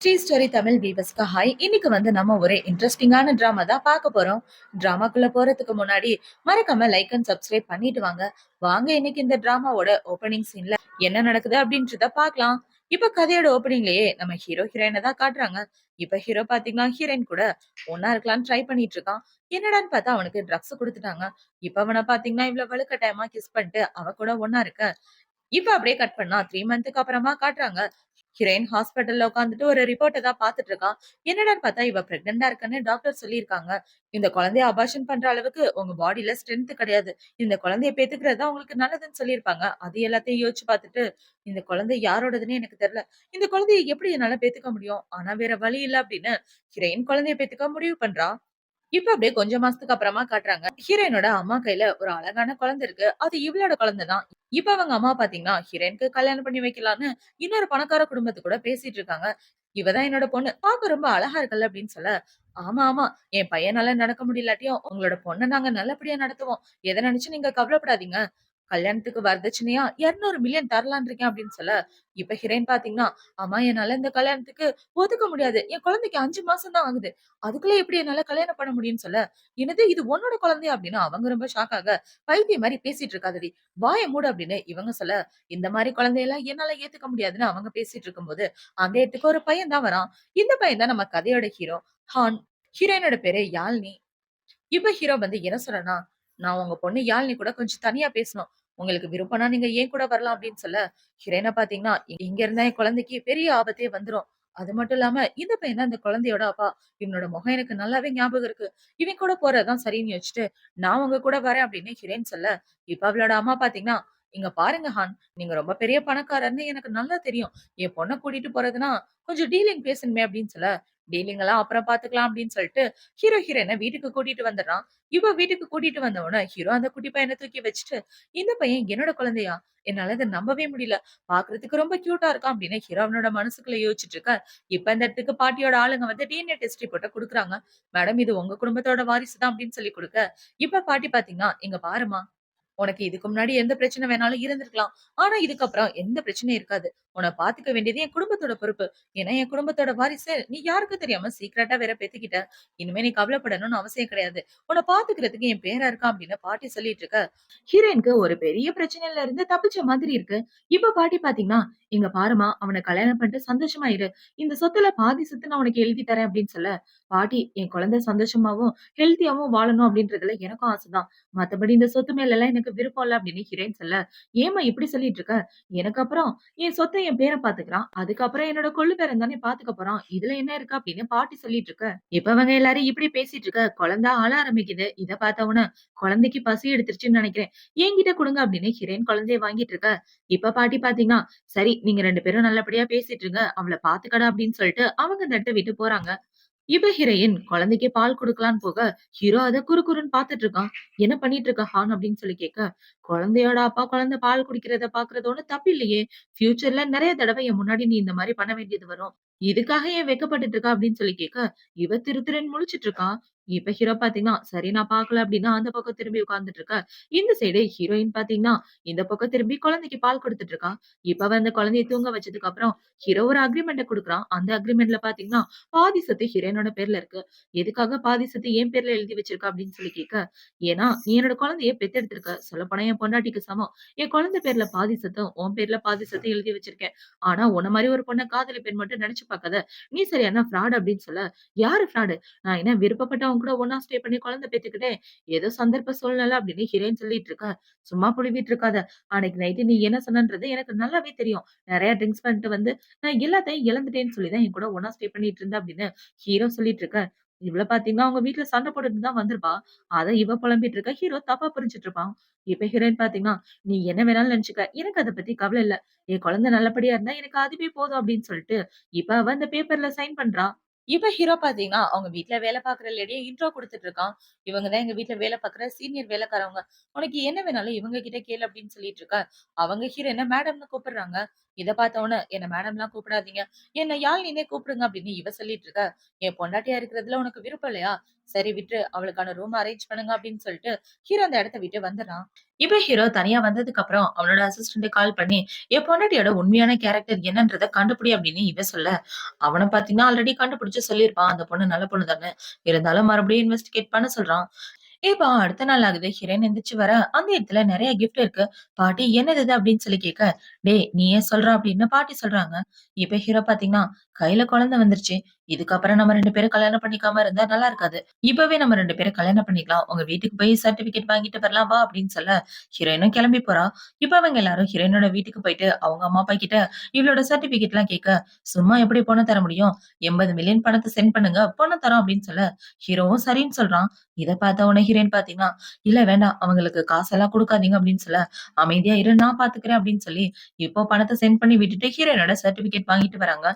Sri story Tamil வீவர்ஸ்க்கு hi. இன்னைக்கு நம்ம ஒரு இன்ட்ரெஸ்டிங்கான டிராமா தான் பார்க்க போறோம். டிராமாக்குள்ள போறதுக்கு முன்னாடி மறக்காம லைக் அண்ட் சப்ஸ்கிரைப் பண்ணிட்டு வாங்க. வாங்க இன்னைக்கு இந்த டிராமாவோட ஓப்பனிங் சீன்ல என்ன நடக்குது அப்படின்றத பார்க்கலாம். இப்ப கதையோட ஓப்பனிங்லயே நம்ம ஹீரோ ஹீரோயினை தான் காட்டுறாங்க. இப்ப ஹீரோ பாத்தீங்கன்னா ஹீரோயின் கூட ஒன்னா இருக்கலாம்னு ட்ரை பண்ணிட்டு இருக்கான். என்னடான்னு பார்த்தா அவனுக்கு ட்ரக்ஸ் கொடுத்துட்டாங்க. இப்ப அவனை பாத்தீங்கன்னா இவ்வளவு வலுக்கட்டாயமா கிஸ் பண்ணிட்டு அவ கூட ஒன்னா இருக்க. இப்ப அப்படியே கட் பண்ணா 3 மந்த்துக்கு அப்புறமா காட்டுறாங்க. ஹீரோயின் ஹாஸ்பிட்டல்ல உட்காந்துட்டு ஒரு ரிப்போர்ட்டை தான் பாத்துட்டு இருக்கான். என்னடான்னு பார்த்தா இவ பிரெக்னெண்டா இருக்கன்னு டாக்டர் சொல்லியிருக்காங்க. இந்த குழந்தைய அபார்ஷன் பண்ற அளவுக்கு உங்க பாடியில ஸ்ட்ரென்த் கிடையாது. இந்த குழந்தைய பெத்துக்கிறது தான் உங்களுக்கு நல்லதுன்னு சொல்லியிருப்பாங்க. அது எல்லாத்தையும் யோசிச்சு பார்த்துட்டு இந்த குழந்தை யாரோடதுன்னு எனக்கு தெரியல. இந்த குழந்தைய எப்படி என்னால பெத்துக்க முடியும்? ஆனா வேற வழி இல்ல அப்படின்னு ஹீரோயின் குழந்தைய பெத்துக்க முடிவு பண்றா. இப்ப அப்படியே கொஞ்சம் மாசத்துக்கு அப்புறமா காட்டுறாங்க. ஹீரோயினோட அம்மா கையில ஒரு அழகான குழந்தை இருக்கு. அது இவளோட குழந்தை தான். இப்ப அவங்க அம்மா பாத்தீங்கன்னா ஹீரோயினுக்கு கல்யாணம் பண்ணி வைக்கலான்னு இன்னொரு பணக்கார குடும்பத்து கூட பேசிட்டு இருக்காங்க. இவதான் என்னோட பொண்ணு. பார்க்க ரொம்ப அழகா இருக்கல்ல அப்படின்னு சொல்ல, ஆமா ஆமா, என் பையனால நடக்க முடியலாட்டியும் உங்களோட பொண்ணை நாங்க நல்லபடியா நடத்துவோம். எதை நினைச்சு நீங்க கவலைப்படாதீங்க. கல்யாணத்துக்கு வரதட்சணையா 200 மில்லியன் தரலான் இருக்கேன் அப்படின்னு சொல்ல, இப்ப ஹீரோயின் பாத்தீங்கன்னா, அம்மா என்னால இந்த கல்யாணத்துக்கு ஒத்துக்க முடியாது. என் குழந்தைக்கு 5 மாசம் தான் ஆகுது. அதுக்குள்ள எப்படி என்னால கல்யாணம் பண்ண முடியும்னு சொல்ல, என்னது இது உன்னோட குழந்தையா அப்படின்னு அவங்க ரொம்ப ஷாக் ஆக, பைத்தியம் மாதிரி பேசிட்டு இருக்காதடி, வாய மூடு அப்படின்னு இவங்க சொல்ல, இந்த மாதிரி குழந்தையெல்லாம் என்னால ஏத்துக்க முடியாதுன்னு அவங்க பேசிட்டு இருக்கும்போது, அந்த இடத்துக்கு ஒரு பையன் தான் வரான். இந்த பையன் தான் நம்ம கதையோட ஹீரோ ஹான். ஹீரோயினோட பேரு யாழ்னி. இப்ப ஹீரோ என்ன சொல்றேன்னா, நான் உங்க பொண்ணு யாழினி கூட கொஞ்சம் தனியா பேசணும். உங்களுக்கு விருப்பம்னா நீங்க ஏன் கூட வரலாம் அப்படின்னு சொல்ல, ஹீரோயின பாத்தீங்கன்னா, இங்க இருந்தா என் குழந்தைக்கு பெரிய ஆபத்தே வந்துரும். அது மட்டும் இல்லாம இந்த பையன் தான் இந்த குழந்தையோட அப்பா. இவனோட முகம் எனக்கு நல்லாவே ஞாபகம் இருக்கு. இவன் கூட போறதுதான் சரின்னு யோசிச்சுட்டு, நான் உங்க கூட வரேன் அப்படின்னு ஹீரோயின் சொல்ல, இப்ப அவளோட அம்மா பாத்தீங்கன்னா, இங்க பாருங்க ஹான், நீங்க ரொம்ப பெரிய பணக்காரர்னு எனக்கு நல்லா தெரியும். என் பொண்ண கூட்டிட்டு போறதுன்னா கொஞ்சம் டீலிங் பேசணுமே அப்படின்னு சொல்ல, டீலிங் எல்லாம் அப்புறம் பாத்துக்கலாம் அப்படின்னு சொல்லிட்டு ஹீரோ ஹீரோயின வீட்டுக்கு கூட்டிட்டு வந்துடுறான். இவ வீட்டுக்கு கூட்டிட்டு வந்த உடனே ஹீரோ அந்த குட்டி பையனை தூக்கி வச்சுட்டு, இந்த பையன் என்னோட குழந்தையா? என்னால இதை நம்பவே முடியல. பாக்குறதுக்கு ரொம்ப கியூட்டா இருக்கான் அப்படின்னு ஹீரோ அவனோட மனசுக்குள்ள யோசிச்சுட்டு இருக்க. இப்ப இந்த இடத்துக்கு பாட்டியோட ஆளுங்க டிஎன்ஏ டெஸ்ட் ரிப்போர்ட்ட குடுக்குறாங்க. மேடம் இது உங்க குடும்பத்தோட வாரிசு தான் அப்படின்னு சொல்லி கொடுக்க, இப்ப பாட்டி பாத்தீங்கன்னா, இங்க பாருமா, உனக்கு இதுக்கு முன்னாடி எந்த பிரச்சனை வேணாலும் இருந்திருக்கலாம். ஆனா இதுக்கப்புறம் எந்த பிரச்சனையும் இருக்காது. உன்ன பாத்துக்க வேண்டியது என் குடும்பத்தோட பொறுப்பு. ஏன்னா என் குடும்பத்தோட வாரிசு நீ யாருக்கும் தெரியாம சீக்ரெட்டா வேற பெத்துக்கிட்ட. இனிமே நீ கவலைப்படணும்னு அவசியம் கிடையாது. உன்ன பாத்துக்கிறதுக்கு என் பேரா இருக்கான் அப்படின்னு பாட்டி சொல்லிட்டு இருக்க. ஹீரோயினுக்கு ஒரு பெரிய பிரச்சனையில இருந்து தப்பிச்ச மாதிரி இருக்கு. இப்ப பாட்டி பாத்தீங்கன்னா, இங்க பாருமா, அவனை கல்யாணம் பண்ணிட்டு சந்தோஷமா இரு. இந்த சொத்துல பாதி சொத்து நான் உனக்கு எழுதி தரேன் அப்படின்னு சொல்ல, பாட்டி என் குழந்தை சந்தோஷமாவும் ஹெல்த்தியாவும் வாழணும் அப்படின்றதுல எனக்கும் ஆசைதான். மத்தபடி இந்த சொத்து மேல எல்லாம் எனக்கு விருப்பம் இல்ல அப்படின்னு ஹீரோயின் சொல்ல, ஏம்மா இப்படி சொல்லிட்டு இருக்க? எனக்கு அப்புறம் என் சொத்தை என் பேரன் பாத்துக்கிறான். அதுக்கப்புறம் என்னோட கொள்ளு பேரன் தானே பாத்துக்க போறான். இதுல என்ன இருக்கு அப்படின்னு பாட்டி சொல்லிட்டு இருக்க. இப்ப அவங்க எல்லாரும் இப்படி பேசிட்டு இருக்க. குழந்தை அழ ஆரம்பிக்குது. இத பார்த்த உடனே குழந்தைக்கு பசி எடுத்துருச்சுன்னு நினைக்கிறேன். என்கிட்ட கொடுங்க அப்படின்னு ஹீரோயின் குழந்தைய வாங்கிட்டு இருக்க. இப்ப பாட்டி பாத்தீங்கன்னா, சரி நீங்க 2 பேரும் நல்லபடியா பேசிட்டு இருங்க. அவள பாத்துக்கடா அப்படின்னு சொல்லிட்டு அவங்க இந்த இடத்த விட்டு போறாங்க. இவ ஹீரோயின் குழந்தைக்கு பால் குடுக்கலான்னு போக, ஹீரோ அத குறுகுறுன்னு பாத்துட்டு இருக்கான். என்ன பண்ணிட்டு இருக்க ஹான் அப்படின்னு சொல்லி கேட்க, குழந்தையோட அப்பா குழந்தை பால் குடிக்கிறத பாக்குறது ஒண்ணும் தப்பு இல்லையே. ஃபியூச்சர்ல நிறைய தடவை என் முன்னாடி நீ இந்த மாதிரி பண்ண வேண்டியது வரும். இதுக்காக ஏன் வெட்கப்பட்டுட்டு இருக்கா அப்படின்னு சொல்லி கேட்க, இவ திரு திருன்னு முழிச்சிட்டு இருக்கான். இப்ப ஹீரோ பாத்தீங்கன்னா, சரி நான் பாக்கல அப்படின்னா அந்த பக்கம் திரும்பி உட்கார்ந்துட்டு இருக்க. இந்த சைடு ஹீரோயின் பாத்தீங்கன்னா, இந்த பக்கம் திரும்பி குழந்தைக்கு பால் கொடுத்துட்டு இருக்கா. இப்ப வந்து குழந்தைய தூங்க வச்சதுக்கு அப்புறம் ஹீரோ ஒரு அக்ரிமெண்ட்ட குடுக்குறான். அந்த அக்ரிமெண்ட்ல பாத்தீங்கன்னா பாதி சொத்து ஹீரோயினோட பேர்ல இருக்கு. எதுக்காக பாதி சொத்து என் பேர்ல எழுதி வச்சிருக்க அப்படின்னு சொல்லி கேட்க, ஏன்னா நீ என்னோட குழந்தைய பெத்தெடுத்திருக்க. சொல்லப்போனா என் பொண்டாட்டிக்கு சமம். என் குழந்தை பேர்ல பாதி சொத்தும், உன் பேர்ல பாதி சொத்தும் எழுதி வச்சிருக்கேன். ஆனா உன்ன மாரி ஒரு பொண்ண காதலிப்பேன்னு மட்டும் நினைச்சு பார்க்காத. நீ சரியான ஃப்ராட் அப்படின்னு சொல்ல, யாரு ஃப்ராடு? நான் என்ன விருப்பப்பட்டவங்க கூட ஒண்ணா ஸ்டே பண்ணி குழந்தை பெத்துக்கிட்டேன். ஏதோ சந்தர்ப்ப சூழ்நிலை அப்படின்னு ஹீரோயின் சொல்லிட்டு இருக்கா. சும்மா புழுவிட்டு இருக்காத. அன்னைக்கு நைட்டு நீ என்ன சொன்னன்றது எனக்கு நல்லாவே தெரியும். நெறைய ட்ரிங்க்ஸ் பண்ணிட்டு நான் எல்லாத்தையும் இழந்துட்டேன்னு சொல்லி தான் என் கூட ஒண்ணா ஸ்டே பண்ணிட்டு இருந்தேன் அப்படின்னு ஹீரோ சொல்லிட்டு இருக்க. இவள பாத்தீங்கன்னா, அவங்க வீட்ல சண்டை போட்டுட்டு தான் வந்திருப்பா. அத இவ புலம்பிட்டு இருக்க. ஹீரோ தப்பா புரிஞ்சுட்டு இருப்பான். இப்ப ஹீரோயின் பாத்தீங்கன்னா, "நீ என்ன வேணாலும் நெனச்சுக்க. எனக்கு அத பத்தி கவல இல்ல. என் குழந்தை நல்லபடியா இருந்தா எனக்கு அதுவே போதும்" அப்படின்னு சொல்லிட்டு, இப்ப அவ அந்த பேப்பர்ல சைன் பண்றா. இப்ப ஹீரோ பாத்தீங்கன்னா, அவங்க வீட்ல வேலை பாக்குற லேடிய இன்ட்ரோ குடுத்துட்டு இருக்கான். இவங்க தான் எங்க வீட்ல வேலை பாக்குற சீனியர் வேலைக்காரவங்க. உனக்கு என்ன வேணாலும் இவங்க கிட்ட கேளு அப்படின்னு சொல்லிட்டு இருக்க. அவங்க ஹீரோயின மேடம்னு கூப்பிடுறாங்க. இத பார்த்தவுடனே என்ன மேடம்லாம் கூப்பிடாதீங்க. என்ன யாழினின்னே கூப்பிடுங்க அப்படின்னு இவ சொல்லிட்டு இருக்க. என் பொண்டாட்டியா இருக்கிறதுல உனக்கு விருப்பம் இல்லையா? சரி விட்டுரு. அவளுக்கான ரூம் அரேஞ்ச் பண்ணுங்க அப்படின்னு சொல்லிட்டு ஹீரோ அந்த இடத்த விட்டு வந்துடுறான். இப்ப ஹீரோ தனியா வந்ததுக்கு அப்புறம் அவனோட அசிஸ்டன்ட் கால் பண்ணி என் பொண்டாட்டியோட உண்மையான கேரக்டர் என்னன்றத கண்டுபிடி அப்படின்னு இவ சொல்ல, அவன பாத்தீங்கன்னா ஆல்ரெடி கண்டுபிடிச்சு சொல்லியிருப்பான். அந்த பொண்ணு நல்ல பொண்ணு தானே. இருந்தாலும் மறுபடியும் இன்வெஸ்டிகேட் பண்ண சொல்றான். இப்ப அடுத்த நாள் ஆகுது. ஹிரண் எந்திரிச்சு வர, அந்த இடத்துல நெறைய கிஃப்ட் இருக்கு. பாட்டி என்னது இது அப்படின்னு சொல்லி கேட்க, டேய் நீ ஏன் சொல்ற அப்படின்னு பாட்டி சொல்றாங்க. இப்ப ஹீரோ பாத்தீங்கன்னா, கையில குழந்தை வந்துருச்சு. இதுக்கப்புறம் நம்ம 2 பேரும் கல்யாணம் பண்ணிக்காம இருந்தா நல்லா இருக்காது. இப்பவே நம்ம 2 பேரும் கல்யாணம் பண்ணிக்கலாம். உங்க வீட்டுக்கு போய் சர்டிபிகேட் வாங்கிட்டு வரலாம் வா அப்படின்னு சொல்ல, ஹீரோயினும் கிளம்பி போறா. இப்ப அவங்க எல்லாரும் ஹீரோயினோட வீட்டுக்கு போயிட்டு அவங்க அம்மா அப்பா கிட்ட இவளோட சர்டிபிகேட்லாம் கேட்க, சும்மா எப்படி பணம் தர முடியும்? 80 மில்லியன் பணத்த சென்ட் பண்ணுங்க. பணம் தரோம் அப்படின்னு சொல்ல, ஹீரோவும் சரின்னு சொல்றான். இத பார்த்த உடனே ஹீரோயின் பாத்தீங்கன்னா, "இல்ல வேண்டாம். அவங்களுக்கு காசெல்லாம் குடுக்காதீங்க" அப்படின்னு சொல்ல, "அமைதியா இரு நான் பாத்துக்கிறேன்" அப்படின்னு சொல்லி, இப்போ பணத்த சென்ட் பண்ணி விட்டுட்டு ஹீரோயினோட சர்டிபிகேட் வாங்கிட்டு வராங்க.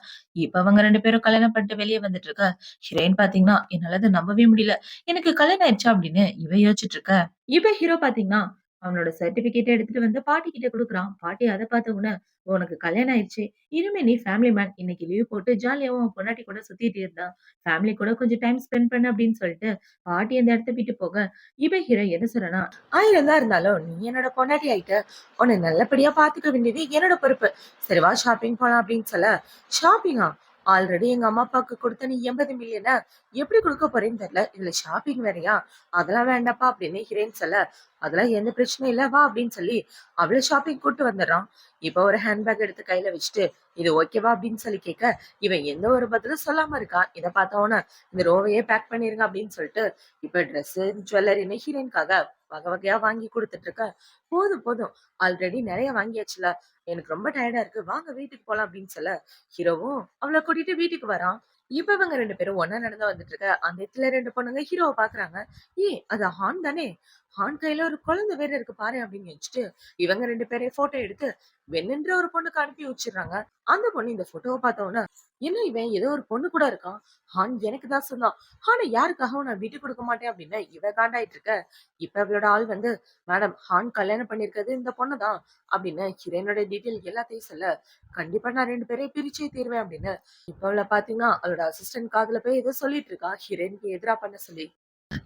இப்ப அவங்க 2 பேரும் கல்யாணம் பண்ணிட்டு வெளிய வந்துட்டு இருக்க, ஹீரோயின் பாத்தீங்கன்னா, "என்னால இத நம்பவே முடியல. எனக்கு கல்யாணம் ஆயிடுச்சா?" அப்படின்னு இவ யோசிச்சுட்டு இருக்க. இப்ப ஹீரோ பாத்தீங்கன்னா, அவனோட சர்டிபிகேட்ட எடுத்துட்டு வந்து பாட்டி கிட்ட குடுக்குறான். பாட்டி அத பார்த்த உடனே, "உனக்கு கல்யாணம் ஆயிடுச்சு. இனிமே நீ ஃபேமிலி மேன். இன்னைக்கு லீவ் போட்டு ஜாலியா உன் பொண்டாட்டி கூட சுத்திட்டு இருந்தா, ஃபேமிலி கூட கொஞ்சம் டைம் ஸ்பெண்ட் பண்ணு" அப்படின்னு சொல்லிட்டு பாட்டி அந்த இடத்த விட்டு போக, இவன் ஹீரோ என்ன சொல்றான்னா, "1000 தான் இருந்தாலும் நீ என்னோட பொண்டாட்டி ஆயிட்ட. உன்னை நல்லபடியா பாத்துக்க வேண்டியது என்னோட பொறுப்பு. சரி வா ஷாப்பிங் போலாம்" அப்படின்னு சொல்ல, "ஷாப்பிங்கா? ஆல்ரெடி எங்க அம்மா அப்பாவுக்கு கொடுத்த நீ 80 மில்லியன எப்படி கொடுக்க போறேன்னு தெரியல. இதுல ஷாப்பிங் வேறயா? அதெல்லாம் வேண்டாப்பா" அப்படின்னு ஹீரோயின் சொல்ல, "அதெல்லாம் எந்த பிரச்சனையும் இல்ல வா" அப்படின்னு சொல்லி அவள ஷாப்பிங் கூட்டு வந்துடுறான். இப்ப ஒரு ஹேண்ட்பேக் எடுத்து கையில வச்சுட்டு, "இது ஓகேவா?" அப்படின்னு சொல்லி கேட்க, இவன் எந்த ஒரு பதிலும் சொல்லாம இருக்கான். இத பார்த்தவொன்னே, "இந்த ரோவையே பேக் பண்ணிருங்க" அப்படின்னு சொல்லிட்டு இப்ப ட்ரெஸ், ஜுவல்லரின்னு ஹீரோயின்காக வகை வகையா வாங்கி குடுத்துட்டு இருக்க. "போதும் போதும். ஆல்ரெடி நெறைய வாங்கியாச்சுல. எனக்கு ரொம்ப டயர்டா இருக்கு. வாங்க வீட்டுக்கு போலாம்" அப்படின்னு சொல்ல, ஹீரோவும் அவள கூட்டிட்டு வீட்டுக்கு வரான். இப்ப இவங்க 2 பேரும் ஒண்ணா நடந்து வந்துட்டு இருக்க. அந்த இடத்துல 2 பொண்ணுங்க ஹீரோவ பாக்குறாங்க. "ஏய் அது ஹான் தானே? ஹான் கையில ஒரு குழந்தை வேற இருக்கு பாரேன்" அப்படின்னு நெனச்சுட்டு, இவங்க 2 பேரையும் ஃபோட்டோ எடுத்து வெண்ணுன்ற ஒரு பொண்ணுக்கு அனுப்பி வச்சுடுறாங்க. அந்த பொண்ணு இந்த ஃபோட்டோவ பார்த்தவுடனே, "என்ன இவன் ஏதோ ஒரு பொண்ணு கூட இருக்கான். ஹான் எனக்கு தான் சொன்னான். ஆனா யாருக்காகவும் நான் விட்டு கொடுக்க மாட்டேன்" அப்படின்னு இவ காண்டாயிட்டு இருக்க. இப்ப இவளோட ஆள் வந்து, "மேடம் ஹான் கல்யாணம் பண்ணியிருக்கிறது இந்த பொண்ணு தான்" அப்படின்னு ஹீரோயினோட டீட்டெயில் எல்லாத்தையும் சொல்ல, "கண்டிப்பா நான் 2 பேரையும் பிரிச்சே தீருவேன்" அப்படின்னு இப்ப அவள பாத்தீங்கன்னா, அவளோட அசிஸ்டன்ட் காதுல போய் ஏதோ சொல்லிட்டு இருக்கா. ஹீரோயினுக்கு எதிரா பண்ண சொல்லி.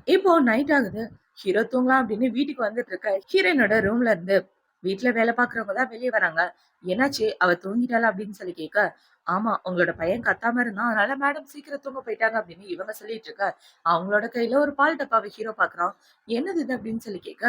இப்போ நைட் ஆகுது. ஹீரோ தூங்கலாம் அப்படின்னு வீட்டுக்கு வந்துட்டு இருக்க. ஹீரோயினோட ரூம்ல இருந்து வீட்ல வேலை பார்க்கிறவங்க தான் வெளிய வராங்க. "என்னாச்சு? அவ தூங்கிட்டாளா?" அப்படின்னு சொல்லி கேட்க, "ஆமா, உங்களோட பையன் கத்தாம இருந்தான். அதனால மேடம் சீக்கிரம் தூங்க போயிட்டாங்க" அப்படின்னு இவங்க சொல்லிட்டு இருக்க. அவங்களோட கையில ஒரு பால் டப்பாவை ஹீரோ பார்க்குறான். "என்னது இது?" அப்படின்னு சொல்லி கேட்க,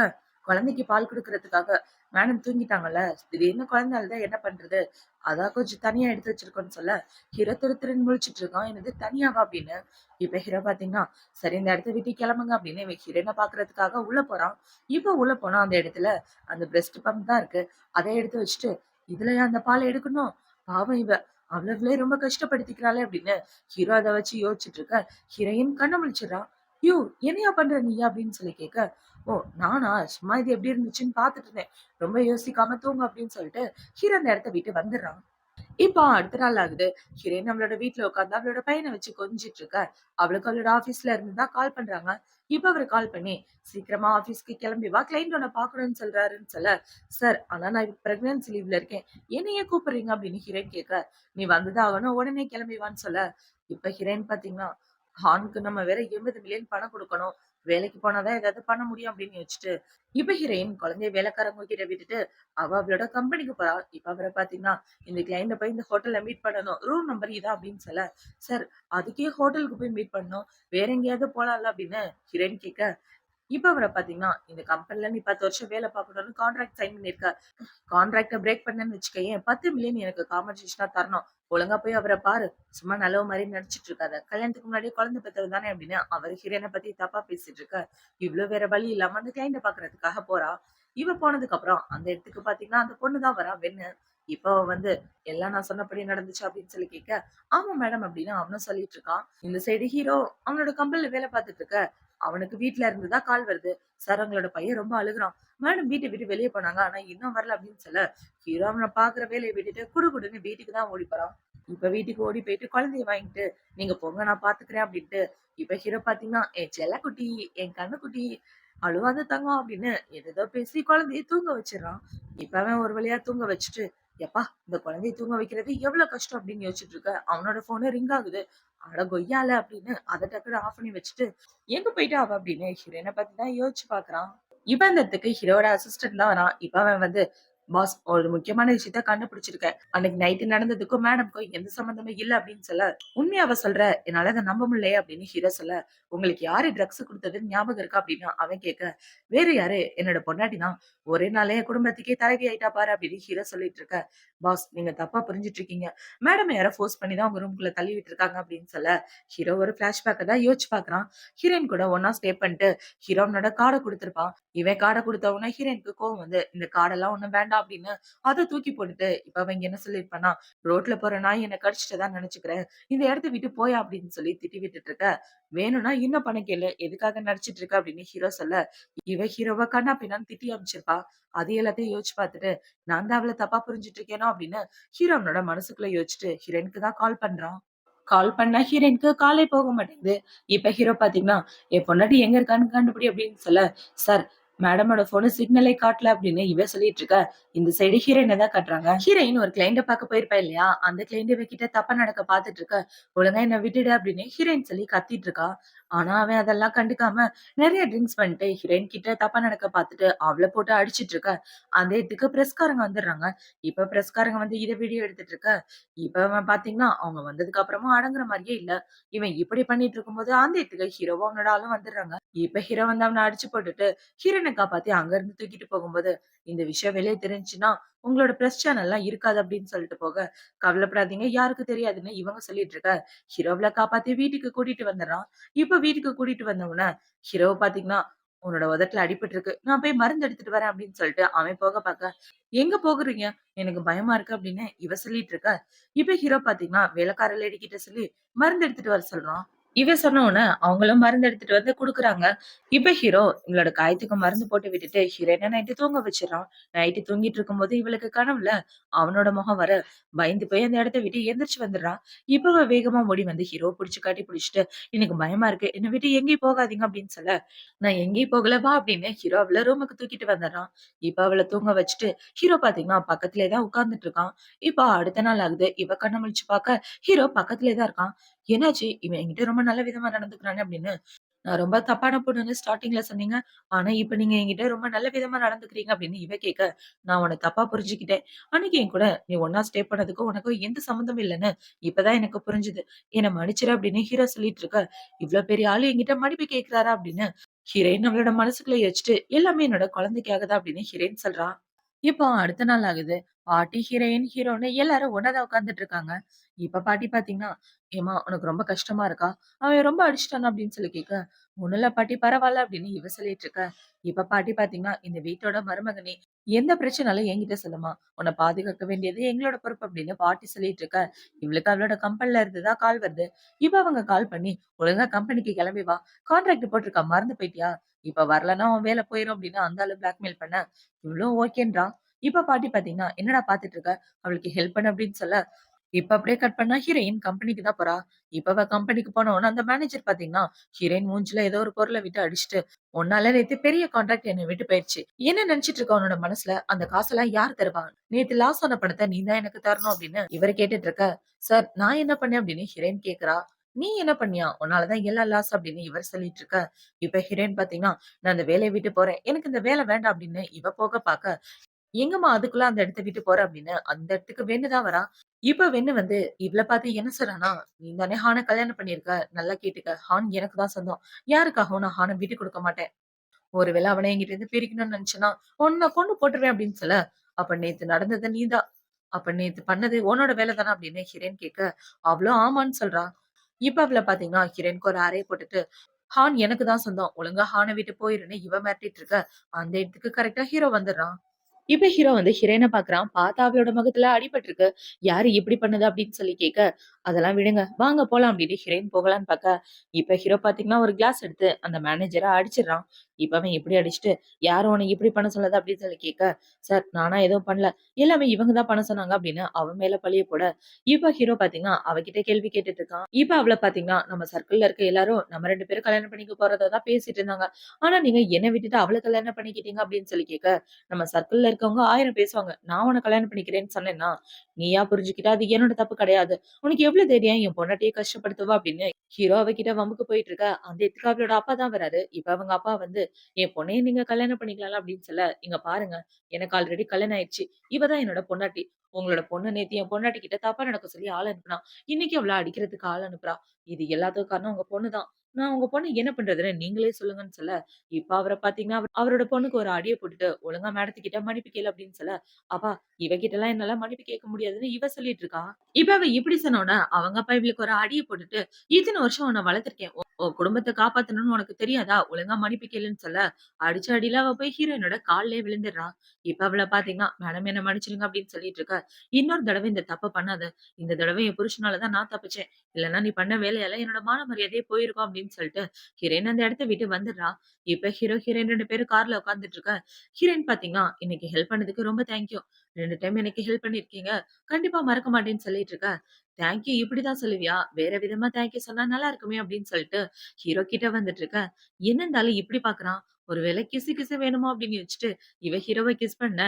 "குழந்தைக்கு பால் குடுக்கறதுக்காக மேடம் தூங்கிட்டாங்கல்ல. திடீர்னு குழந்தை அழுதா என்ன பண்றது? அதான் கொஞ்சம் தனியா எடுத்து வச்சிருக்கோம்னு" சொல்ல, ஹீரோ திரு திருன்னு முழிச்சிட்டு இருக்கான். "என்னது தனியாவா?" அப்படின்னு. இப்ப ஹீரோ பார்த்தீங்கன்னா, சரி இந்த இடத்த விட்டு கிளம்புங்க அப்படின்னு இவன் ஹீரோயின பாக்குறதுக்காக உள்ள போறான். இப்ப உள்ள போனா அந்த இடத்துல அந்த பிரஸ்ட் பம்ப் தான் இருக்கு. அத எடுத்து வச்சுட்டு, "இதுலயா அந்த பால எடுக்கணும்? பாவம் இவ. அவளவளே ரொம்ப கஷ்டப்படுத்திக்கிறாளே" அப்படின்னு ஹீரோ அத வச்சு யோசிச்சுட்டு இருக்க. ஹீரோயின் கண்ண முழிச்சிடுறா. "யோவ்! என்னையா பண்ற நீ?" அப்படின்னு சொல்லி கேட்க, "ஓ நானா? சும்மா இது எப்படி இருந்துச்சுன்னு பார்த்துட்டு இருந்தேன். ரொம்ப யோசிக்காம தூங்கு" அப்படின்னு சொல்லிட்டு ஹீரோ அந்த இடத்த விட்டு வந்துடுறான். இப்போ அடுத்த நாள் ஆகுது. ஹீரோயின் நம்மளோட வீட்ல உட்கார்ந்து அவளோட பையன வச்சு கொஞ்சிட்டு இருக்க. அவளுக்கு அவளோட ஆபீஸ்ல இருந்து தான் கால் பண்றாங்க. இப்ப அவரு கால் பண்ணி, "சீக்கிரமா ஆபீஸ்க்கு கிளம்பி வா. கிளையண்ட் உன்ன பார்க்கணும்னு சொல்றாருன்னு" சொல்ல, "சார் ஆனா நான் இப்ப பிரெக்னன்சி லீவ்ல இருக்கேன். என்ன ஏன் கூப்பிடுறீங்க?" அப்படின்னு ஹீரோயின் கேட்க, "நீ வந்துதான் ஆகணும். உடனே கிளம்பி வான்னு" சொல்ல, இப்ப ஹீரோயின் பாத்தீங்கன்னா, ஹானுக்கு நம்ம வேற 80 மில்லியன் பணம் குடுக்கணும். வேலைக்கு போனா தான் ஏதாவது பண்ண முடியும் அப்படின்னு யோசிச்சுட்டு, இப்ப ஹீரோயின் குழந்தைய வேலைக்காரங்க கிட்ட விட்டுட்டு அவ அவளோட கம்பெனிக்கு போறா. இப்ப அவர பாத்தீங்கன்னா, "இந்த கிளையண்ட்ட போய் இந்த ஹோட்டல்ல மீட் பண்ணணும். ரூம் நம்பர் இதான்" அப்படின்னு சொல்ல, "சார் அதுக்கே ஹோட்டலுக்கு போய் மீட் பண்ணணும். வேற எங்கேயாவது போலாம்ல" அப்படின்னு ஹீரோயின் கேட்க, இப்ப அவர பாத்தீங்கன்னா, "இந்த கம்பெனில நீ 10 வருஷம் வேலை பார்க்கணும்னு கான்ட்ராக்ட் சைன் பண்ணியிருக்க. கான்ட்ராக்ட்ட பிரேக் பண்ணேன்னு வச்சுக்கயேன், 10 மில்லியன் எனக்கு காம்பன்சேஷனா தரணும். ஒழுங்கா போய் அவர பாரு. சும்மா நல்லவ மாரி நடிச்சுட்டு இருக்காத. கல்யாணத்துக்கு முன்னாடியே குழந்தை பெத்தவ தானே" அப்படின்னு அவரு ஹீரோயின பத்தி தப்பா பேசிட்டு இருக்க. இவ்ளோ வேற வழி இல்லாம அந்த கிளையண்ட்ட பாக்குறதுக்காக போறா. இவ போனதுக்கு அப்புறம் அந்த இடத்துக்கு பாத்தீங்கன்னா, அந்த பொண்ணு தான் வரா வெண்ணு. இப்ப அவ வந்து, "எல்லாம் நான் சொன்னபடி நடந்துச்சா?" அப்படின்னு சொல்லி கேட்க, "ஆமா மேடம்" அப்படின்னு அவனும் சொல்லிட்டு இருக்கான். இந்த சைடு ஹீரோ அவனோட கம்பெனில வேலை பார்த்துட்டு இருக்க. அவனுக்கு வீட்ல இருந்து தான் கால் வருது. "சார் உங்களோட பையன் ரொம்ப அழுகுறான். மேடம் வீட்ட விட்டு வெளிய போனாங்க. ஆனா இன்னும் வரல" அப்படின்னு சொல்ல, ஹீரோ அவன பாக்குற வேலைய விட்டுட்டு குடுகுடுன்னு வீட்டுக்கு தான் ஓடி போறான். இப்ப வீட்டுக்கு ஓடி போயிட்டு குழந்தைய வாங்கிட்டு, "நீங்க போங்க நான் பாத்துக்கிறேன்" அப்படின்ட்டு, இப்ப ஹீரோ பாத்தீங்கன்னா, "என் செல்லக்குட்டி, என் கண்ணுக்குட்டி, அழுவாத தங்கம்" அப்படின்னு ஏதேதோ பேசி குழந்தைய தூங்க வச்சிடுறான். இப்ப அவன் ஒரு வழியா தூங்க வச்சுட்டு, எப்பா இந்த குழந்தைய தூங்க வைக்கிறது எவ்வளவு கஷ்டம் அப்படின்னு யோசிச்சுட்டு இருக்க. அவனோட போனு ரிங் ஆகுது. அட கொய்யால அப்படின்னு அதை டக்குனு ஆஃப் பண்ணி வச்சுட்டு எங்க போயிட்டா அவ அப்படின்னு ஹீரோயினை பத்தி தான் யோசிச்சு பாக்குறான். இவன் இந்த இடத்துக்கு ஹீரோட அசிஸ்டன்ட் தான் வரான். இப்ப அவன் வந்து பாஸ் ஒரு முக்கியமான விஷயத்த கண்டுபிடிச்சிருக்கேன். அன்னைக்கு நைட்டு நடந்ததுக்கும் மேடம்க்கும் எந்த சம்பந்தமே இல்ல அப்படின்னு சொல்ல, உண்மையாவ சொல்ற என்னால அதை நம்ப முடியலையே அப்படின்னு ஹீரோ சொல்ல, உங்களுக்கு யாரு ட்ரக்ஸ் கொடுத்ததுன்னு ஞாபகம் இருக்கா அப்படின்னு அவன் கேட்க, வேற யாரு என்னோட பொண்டாட்டி தான். ஒரே நாளே என் குடும்பத்துக்கே தலைவி ஆயிட்டா பாரு அப்படின்னு ஹீரோ சொல்லிட்டு இருக்க. பாஸ் நீங்க தப்பா புரிஞ்சிட்டு இருக்கீங்க. மேடம் யாரோ ஃபோர்ஸ் பண்ணி தான் உங்க ரூம்குள்ள தள்ளி விட்டு இருக்காங்க அப்படின்னு சொல்ல, ஹீரோ ஒரு பிளாஷ்பேக்கை தான் யோசிச்சு பாக்குறான். ஹீரோயின் கூட ஒன்னா ஸ்டே பண்ணிட்டு ஹீரோனோட கார்டை கொடுத்திருப்பான். இவன் கார்டை கொடுத்த உடனே ஹீரோயினுக்கு கோவம் வந்து இந்த கார்டெல்லாம் ஒண்ணும் வேண்டாம் அப்படின்னு அதை தூக்கி போட்டுட்டு இப்ப அவங்க என்ன சொல்லிருப்பானா, ரோட்ல போற நாய் என்ன கடிச்சிட்டதான் நினைச்சுக்கிறேன், இந்த இடத்த விட்டு போயா அப்படின்னு சொல்லி திட்டி விட்டுட்டு இருக்க. வேணும்னா இன்னும் பணம் கேளு, எதுக்காக நடிச்சிட்டு இருக்க அப்படின்னு ஹீரோ சொல்ல, இவ ஹீரோவை கண்ணா பின்னான்னு திட்டி அமைச்சிருப்பா. அது எல்லாத்தையும் யோசிச்சு பார்த்துட்டு நான் தான் அவளை தப்பா புரிஞ்சுட்டு இருக்கேனோ அப்படின்னு ஹீரோனோட மனசுக்குள்ள யோசிச்சுட்டு ஹீரோயினுக்கு தான் கால் பண்றான். கால் பண்ணா ஹீரோயினுக்கு காலே போக மாட்டேங்குது. இப்ப ஹீரோ பாத்தீங்கன்னா என் பொண்டாட்டி எங்க இருக்கான்னு கண்டுபிடி அப்படின்னு சொல்ல, சார் மேடமோட போனு சிக்னலே காட்டல அப்படின்னு இவ சொல்லிட்டு இருக்க. இந்த சைடு ஹீரோயினை தான் காட்டுறாங்க. ஹீரோயின் ஒரு கிளைண்ட பார்க்க போயிருப்பா இல்லையா, அந்த கிளைண்ட் இவகிட்ட தப்பா நடக்க பாத்துட்டு இருக்க. ஒழுங்கா என்ன விட்டுடு அப்படின்னு ஹீரோயின் சொல்லி கத்திட்டு இருக்கா. ஆனா அவன் அதெல்லாம் கண்டுக்காம நிறைய ட்ரிங்க்ஸ் பண்ணிட்டு ஹீரோயின் கிட்ட தப்பா நடக்க பாத்துட்டு அவளை போட்டு அடிச்சிட்டு இருக்க. அந்த இடத்துக்கு பிரஸ்காரங்க வந்துடுறாங்க. இப்ப பிரஸ்காரங்க வந்து இதை வீடியோ எடுத்துட்டு இருக்க. இப்ப அவன் பாத்தீங்கன்னா அவங்க வந்ததுக்கு அப்புறமும் அடங்குற மாதிரியே இல்ல. இவன் இப்படி பண்ணிட்டு இருக்கும்போது அந்த இடத்துக்கு ஹீரோவும் அவனோட ஆளும் வந்துடுறாங்க. இப்ப ஹீரோ வந்து அவனை அடிச்சு போட்டுட்டு ஹீரோனை காப்பாத்தி அங்க இருந்து தூக்கிட்டு போகும்போது, இந்த விஷயம் வெளியே தெரிஞ்சுச்சுன்னா உங்களோட பிரஸ் சேனல்லாம் இருக்காது அப்படின்னு சொல்லிட்டு போக, கவலைப்படாதீங்க யாருக்கு தெரியாதுன்னு இவங்க சொல்லிட்டு இருக்க. ஹீரோவில காப்பாத்தி வீட்டுக்கு கூட்டிட்டு வந்துடுறான். இப்ப வீட்டுக்கு கூட்டிட்டு வந்தவன ஹீரோவை பாத்தீங்கன்னா உன்னோட உதட்டுல அடிபட்டு இருக்கு, நான் போய் மருந்து எடுத்துட்டு வரேன் அப்படின்னு சொல்லிட்டு அவன் போக பார்க்க, எங்க போகுறீங்க எனக்கு பயமா இருக்கு அப்படின்னு இவ சொல்லிட்டு இருக்க. இப்ப ஹீரோ பாத்தீங்கன்னா வேலைக்கார லேடி கிட்ட சொல்லி மருந்து எடுத்துட்டு வர சொல்றான். இவ சொன்ன உடனே அவங்களும் மருந்து எடுத்துட்டு வந்து குடுக்குறாங்க. இப்ப ஹீரோ இவளோட காயத்துக்கு மருந்து போட்டு விட்டுட்டு ஹீரோயினை நைட்டு தூங்க வச்சிடறான். நைட்டு தூங்கிட்டு இருக்கும்போது இவளுக்கு கனவுல அவனோட முகம் வர பயந்து போய் அந்த இடத்த விட்டு எந்திரிச்சு வந்துடுறான். இப்ப அவ வேகமா ஓடி வந்து ஹீரோ புடிச்சு காட்டி புடிச்சிட்டு, எனக்கு பயமா இருக்கு என்னை விட்டு எங்கேயும் போகாதீங்க அப்படின்னு சொல்ல, நான் எங்கேயும் போகல வா அப்படின்னு ஹீரோ அவள ரூமுக்கு தூக்கிட்டு வந்துடுறான். இப்ப அவளை தூங்க வச்சுட்டு ஹீரோ பாத்தீங்கன்னா பக்கத்துலயே தான் உட்கார்ந்துட்டு இருக்கான். இப்ப அடுத்த நாள் ஆகுது. இவ கண்ண முழிச்சு பார்க்க ஹீரோ பக்கத்துலயே தான் இருக்கான். என்னாச்சு இவன் என்கிட்ட ரொம்ப நல்ல விதமா நடந்துக்கிறானே அப்படின்னு, நான் ரொம்ப தப்பான பொண்ணுன்னு ஸ்டார்ட்டிங்ல சொன்னீங்க. ஆனா இப்ப நீங்க என்கிட்ட ரொம்ப நல்ல விதமா நடந்துக்கிறீங்க அப்படின்னு இவ கேட்க, நான் உன்னை தப்பா புரிஞ்சுக்கிட்டேன். அன்னைக்கு என் கூட நீ ஒன்னா ஸ்டே பண்ணதுக்கும் உனக்கும் எந்த சம்மந்தமும் இல்லைன்னு இப்பதான் எனக்கு புரிஞ்சுது. என்ன மன்னிச்சிரு அப்படின்னு ஹீரோ சொல்லிட்டு இருக்க. இவ்ளோ பெரிய ஆளு என்கிட்ட மன்னிப்பு கேட்கிறாரா அப்படின்னு ஹீரோயின் அவளோட மனசுக்குள்ள யோசிச்சுட்டு எல்லாமே என்னோட குழந்தைக்காக தான் அப்படின்னு ஹீரோயின் சொல்றா. இப்போ அடுத்த நாள் ஆகுது. பாட்டி, ஹீரோயின், ஹீரோன்னு எல்லாரும் ஒண்ணாதான் உட்கார்ந்துட்டு இருக்காங்க. இப்ப பாட்டி பாத்தீங்கன்னா, "ஏம்மா உனக்கு ரொம்ப கஷ்டமா இருக்கா? அவன் ரொம்ப அடிச்சுட்டானா?" அப்படின்னு சொல்லி கேட்க, "ஒண்ணும் இல்ல பாட்டி பரவால்ல" அப்படின்னு இவ சொல்லிட்டு இருக்க. இப்ப பாட்டி பாத்தீங்கன்னா, "இந்த வீட்டோட மருமக நீ. எந்த பிரச்சனைனாலும் என்கிட்ட சொல்லும்மா. உன்னை பாதுகாக்க வேண்டியது எங்களோட பொறுப்பு" அப்படின்னு பாட்டி சொல்லிட்டு இருக்க. இவளுக்கு அவளோட கம்பெனில இருந்து தான் கால் வருது. இப்ப அவங்க கால் பண்ணி, "ஒழுங்கா கம்பெனிக்கு கிளம்பி வா. கான்ட்ராக்ட் போட்டிருக்கா மறந்து போயிட்டியா? இப்ப வரலன்னா உன் வேலை போயிரும்" அப்படின்னு அந்த ஆளு பிளாக்மெயில் பண்ண, இவளும் ஓகேன்றா. இப்ப பாட்டி பாத்தீங்கன்னா, "என்னடா பாத்துட்டு இருக்க? அவளுக்கு ஹெல்ப் பண்ணு" அப்படின்னு சொல்ல, இப்ப அப்படியே கட் பண்ணா ஹீரோயின் கம்பெனிக்கு தான் போறா. இப்ப அவ கம்பெனிக்கு போன உடனே அந்த மேனேஜர் பாத்தீங்கன்னா, ஹீரோயின் மூஞ்சில ஏதோ ஒரு பொருள விட்டு அடிச்சுட்டு, "உன்னால நேத்து பெரிய கான்ட்ராக்ட் என்னை விட்டு போயிருச்சு. என்ன நினைச்சிட்டு இருக்க உன்னோட மனசுல? அந்த காசெல்லாம் யார் தருவா? நேத்து லாஸ் ஆன பணத்த நீ தான் எனக்கு தரணும்" அப்படின்னு இவரு கேட்டுட்டு இருக்க. "சார் நான் என்ன பண்ணேன்?" அப்படின்னு ஹீரோயின் கேக்குறா. "நீ என்ன பண்ணியா? உன்னால தான் எல்லாம் லாஸ்" அப்படின்னு இவர் சொல்லிட்டு இருக்க. இப்ப ஹீரோயின் பாத்தீங்கன்னா, "நான் அந்த வேலைய விட்டு போறேன். எனக்கு இந்த வேலை வேண்டாம்" அப்படின்னு இவ போக பாக்க, எங்கம்மா அதுக்குள்ள அந்த இடத்த விட்டு போற அப்படின்னு அந்த இடத்துக்கு வெண்ணு தான் வரா. இப்ப வெண்ணு வந்து இவள பார்த்து என்ன சொல்றான்னா, "நீ தானே ஹான கல்யாணம் பண்ணியிருக்க. நல்லா கேட்டுக்க. ஹான் எனக்கு தான் சொந்தம். யாருக்காகவும் நான் ஹான விட்டு கொடுக்க மாட்டேன். ஒருவேளை அவன என்கிட்ட இருந்து பிரிக்கணும்னு நினைச்சேன்னா, உன்ன கொன்னு போட்டுருவேன்" அப்படின்னு சொல்ல, "அப்ப நேத்து நடந்தது நீதான். அப்ப நேத்து பண்ணது உன்னோட வேலை தானா?" அப்படின்னு ஹிரேன் கேட்க, அவளும் ஆமான்னு சொல்றா. இப்ப அவள பாத்தீங்கன்னா, ஹிரேனுக்கு ஒரு அறைய போட்டுட்டு, "ஹான் எனக்கு தான் சொந்தம். ஒழுங்கா ஹான விட்டு போயிருன்னு" இவ மிரட்டிட்டு இருக்க. அந்த இடத்துக்கு கரெக்ட்டா ஹீரோ வந்துடுறான். இப்ப ஹீரோ வந்து ஹீரோயின பாக்குறான். பார்த்தா அவளோட முகத்துல அடிபட்டிருக்கு. யாரு இப்படி பண்ணது அப்படின்னு சொல்லி கேட்க, அதெல்லாம் விடுங்க. வாங்க போலாம் அப்டின்னு ஹீரோயின் போகலான்னு பாக்க, இப்ப ஹீரோ பாத்தீங்கன்னா, ஒரு கிளாஸ் எடுத்து அந்த மேனேஜர அடிச்சிடுறான். இப்ப அவன் இப்படி அடிச்சுட்டு, "யாரு உன்ன இப்படி பண்ண சொன்னது?" அப்படின்னு சொல்லி கேட்க, "சார் நானா எதுவும் பண்ணல. எல்லாமே இவங்க தான் பண்ண சொன்னாங்க." அப்படின்னு அவன் மேல பழிய போட, இப்ப ஹீரோ பாத்தீங்கன்னா, அவகிட்ட கேள்வி கேட்டுட்டு இருக்கான். இப்ப அவள பாத்தீங்கன்னா, நம்ம சர்க்கிள்ல இருக்க எல்லாரும் நம்ம 2 பேரும் கல்யாணம் பண்ணிக்க போறத தான் பேசிட்டு இருந்தாங்க. ஆனா நீங்க என்ன விட்டுட்டு அவள கல்யாணம் பண்ணிக்கிட்டீங்க அப்படின்னு சொல்லி கேட்க, நம்ம சர்க்கிள்ல இருக்கவங்க 1000 பேசுவாங்க. நான் உன்ன கல்யாணம் பண்ணிக்கிறேன்னு சொன்னேன்னா, நீயா புரிஞ்சுக்கிட்ட அது என்னோட தப்பு கிடையாது. உனக்கு எவ்வளவு தைரியம் என் பொண்டாட்டிய கஷ்டப்படுத்துவ அப்படின்னு ஹீரோ அவகிட்ட வம்புக்கு போயிட்டு இருக்க. அந்த இடத்துக்கு அவளோட அப்பா தான் வராரு. இப்ப அவங்க அப்பா வந்து என் பொண்ணைய நீங்க கல்யாணம் பண்ணிக்கலாம் அப்படின்னு சொல்ல, இங்க பாருங்க எனக்கு ஆல்ரெடி கல்யாணம் ஆயிடுச்சு. இவ தான் என்னோட பொண்டாட்டி. உங்களோட பொண்ணு நேத்து என் பொண்டாட்டி கிட்ட தப்பா நடக்க சொல்லி ஆள் அனுப்புனா. இன்னைக்கு அவள அடிக்கிறதுக்கு ஆள் அனுப்புறா. இது எல்லாத்துக்கும் காரணம் உங்க பொண்ணு தான். நான் உங்க பொண்ணு என்ன பண்றதுன்னு நீங்களே சொல்லுங்கன்னு சொல்ல, இப்ப அவர பாத்தீங்கன்னா, அவரோட பொண்ணுக்கு ஒரு அடிய போட்டுட்டு, ஒழுங்கா மேடத்துக்கிட்ட மன்னிப்பு கேளு அப்படின்னு சொல்ல, அப்பா இவகிட்டலாம் என்னால மன்னிப்பு கேட்க முடியாதுன்னு இவ சொல்லிட்டு இருக்கா. இப்ப அவ இப்படி சொன்னோனே, அவங்க அப்பா இவளுக்கு ஒரு அடிய போட்டுட்டு, "இத்தன வருஷம் உன்ன வளர்த்துருக்கேன். உன் குடும்பத்த காப்பாத்தணும்னு உனக்கு தெரியாதா? ஒழுங்கா மன்னிப்பு கேளுன்னு" சொல்ல, அடிச்ச அடியில அவ போய் ஹீரோயினோட கால்லயே விழுந்துடுறா. இப்ப அவள பாத்தீங்கன்னா, "மேடம் என்ன மன்னிச்சிடுங்க" அப்படின்னு சொல்லிட்டு இருக்க. "இன்னொரு தடவ இந்த தப்ப பண்ணாத. இந்த தடவ என் புருஷனால தான் நான் தப்பிச்சேன். இல்லன்னா நீ பண்ண வேலையால என்னோட மான மரியாதையே போயிருக்கும்" அப்படின்னு சொல்லிட்டு, ஹீரோயின் அந்த இடத்த விட்டு வந்துடுறா. இப்ப ஹீரோ, ஹீரோயின் 2 பேரும் கார்ல உட்கார்ந்துட்டு இருக்க. ஹீரோயின் பாத்தீங்கன்னா, "இன்னைக்கு ஹெல்ப் பண்ணதுக்கு ரொம்ப தேங்க் யூ. 2 டைம் எனக்கு ஹெல்ப் பண்ணியிருக்கீங்க. கண்டிப்பா மறக்க மாட்டேன்னு" சொல்லிட்டு இருக்க. "தேங்க் யூ இப்படிதான் சொல்லுவியா? வேற விதமா தேங்க் யூ சொன்னா நல்லா இருக்குமே" அப்படின்னு சொல்லிட்டு ஹீரோ கிட்ட வந்துட்டு இருக்க. என்ன இந்த ஆளு இப்படி பார்க்குறான்? ஒருவேளை கிசு கிசு வேணுமோ அப்படின்னு யோசிச்சுட்டு, இவ ஹீரோவ கிஸ் பண்ண,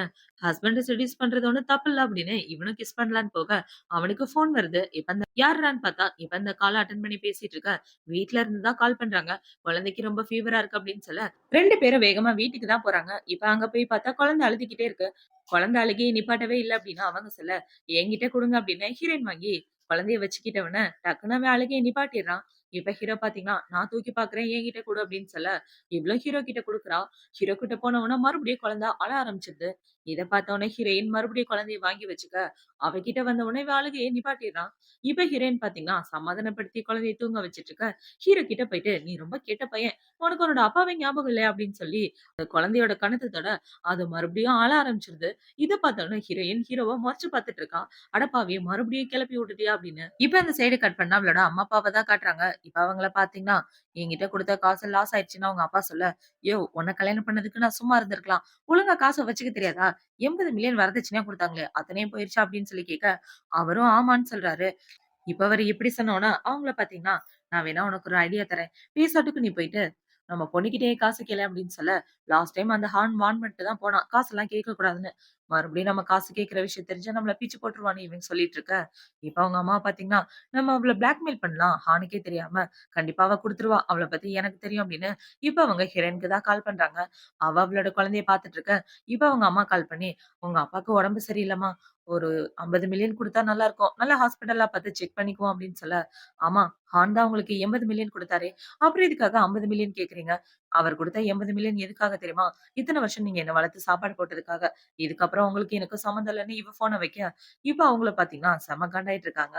ஹஸ்பண்ட செட்யூஸ் பண்றது ஒண்ணும் தப்பில்ல அப்படின்னு இவனும் கிஸ் பண்ணலான்னு போக, அவனுக்கு ஃபோன் வருது. இப்ப அந்த யார்றான்னு பார்த்தா, இப்ப அந்த கால அட்டெண்ட் பண்ணி பேசிட்டு இருக்க. வீட்ல இருந்து தான் கால் பண்றாங்க. குழந்தைக்கு ரொம்ப ஃபீவரா இருக்கு அப்படின்னு சொல்ல, 2 பேரும் வேகமா வீட்டுக்கு தான் போறாங்க. இப்ப அங்க போய் பார்த்தா குழந்தை அழுதுகிட்டே இருக்கு. குழந்தை அழுகைய நிப்பாட்டவே இல்ல அப்டின்னா, அவங்க சொல்ல, "என்கிட்ட குடுங்க" அப்டின்னு ஹீரோயின் வாங்கி குழந்தைய வச்சுக்கிட்டவன டக்குனு அவன் அழுகைய நிப்பாட்டிர்றான். இப்ப ஹீரோ பாத்தீங்கன்னா, "நான் தூக்கி பார்க்கிறேன் என்கிட்ட குடு" அப்டின்னு சொல்ல, இவளும் ஹீரோ கிட்ட குடுக்குறா. ஹீரோ கிட்ட போனவுன மறுபடியும் குழந்தை அழ ஆரம்பிச்சுருது. இத பார்த்தவுனே ஹீரோயின் மறுபடியும் குழந்தைய வாங்கி வச்சுக்க, அவ கிட்ட வந்தவுனே இவன் அழுகைய நிப்பாட்டிர்றான். இப்ப ஹீரோயின் பாத்தீங்கன்னா, சமாதானப்படுத்தி குழந்தைய தூங்க வச்சுட்டு இருக்க. ஹீரோ கிட்ட போயிட்டு, "நீ ரொம்ப கெட்ட பையன். உனக்கு உன்னோட அப்பாவே ஞாபகம் இல்லையா?" அப்டின்னு சொல்லி அந்த குழந்தையோட கண்ணத்த தொட, அது மறுபடியும் அழ ஆரம்பிச்சுருது. இத பார்த்தோனே ஹீரோயின் ஹீரோவ மொறச்சு பார்த்துட்டு இருக்கா. "அடப்பாவி! மறுபடியும் கிளப்பி விட்டுட்டியா?" அப்படின்னு. இப்ப அந்த சைடு கட் பண்ணா அவளோட அம்மா, அப்பாவ தான் காட்டுறாங்க. இப்ப அவங்கள பார்த்தீங்கன்னா, என்கிட்ட குடுத்த காசு லாஸ் ஆயிடுச்சுன்னு அவங்க அப்பா சொல்ல, "யோவ்! உன்ன கல்யாணம் பண்ணதுக்கு நான் சும்மா இருந்திருக்கலாம். ஒழுங்கா காச வச்சுக்க தெரியாதா? 80,000,000 வரதட்சணையா குடுத்தாங்களே, அத்தனையும் போயிருச்சா?" அப்படின்னு சொல்லி கேட்க, அவரும் ஆமான்னு சொல்றாரு. இப்ப அவரு இப்படி சொன்னோன, அவங்கள பார்த்தீங்கன்னா, "நான் வேணா உனக்கு ஒரு ஐடியா தரேன். பேசாட்டுக்கு நீ போயிட்டு, நம்ம பொண்ணுகிட்டயே காசு கேளேன்" அப்படின்னு சொல்ல, லாஸ்ட் டைம் அந்த ஹான் வார்ன் பண்ணிட்டு தான் போனான். காசெல்லாம் கேட்கக் கூடாதுன்னு. மறுபடியும் நம்ம காசு கேட்கிற விஷயம் தெரிஞ்சா நம்மள பிச்சு போட்டுருவான்னு இவன் சொல்லிட்டு இருக்க. இப்ப அவங்க அம்மா பார்த்தீங்கன்னா, நம்ம அவள பிளாக்மெயில் பண்ணலாம். ஹானுக்கே தெரியாம. கண்டிப்பா அவ குடுத்துருவா. அவள பத்தி எனக்கு தெரியும் அப்படின்னு, இப்ப அவங்க ஹீரோயினுக்கு தான் கால் பண்றாங்க. அவ அவளோட குழந்தைய பார்த்துட்டு இருக்க. இப்ப அவங்க அம்மா கால் பண்ணி, "உங்க அப்பாவுக்கு உடம்பு சரியில்லம்மா. ஒரு 50,000,000 குடுத்தா நல்லா இருக்கும். நல்ல ஹாஸ்பிட்டலா பார்த்து செக் பண்ணிக்குவோம்" அப்படின்னு சொல்ல, "ஆமா, ஹான் தான் உங்களுக்கு 80,000,000 குடுத்தாரே. அப்புறம் எதுக்காக 50,000,000 கேட்கிறீங்க? அவர் குடுத்த 80,000,000 எதுக்காக தெரியுமா? இத்தன வருஷம் நீங்க என்ன வளர்த்து சாப்பாடு போட்டதுக்காக. இதுக்கப்புறம் உங்களுக்கு எனக்கும் சம்மந்தம் இல்லன்னு" இவ ஃபோன வைக்க, இப்ப அவங்கள பார்த்தீங்கன்னா செம காண்டாயிட்டு இருக்காங்க.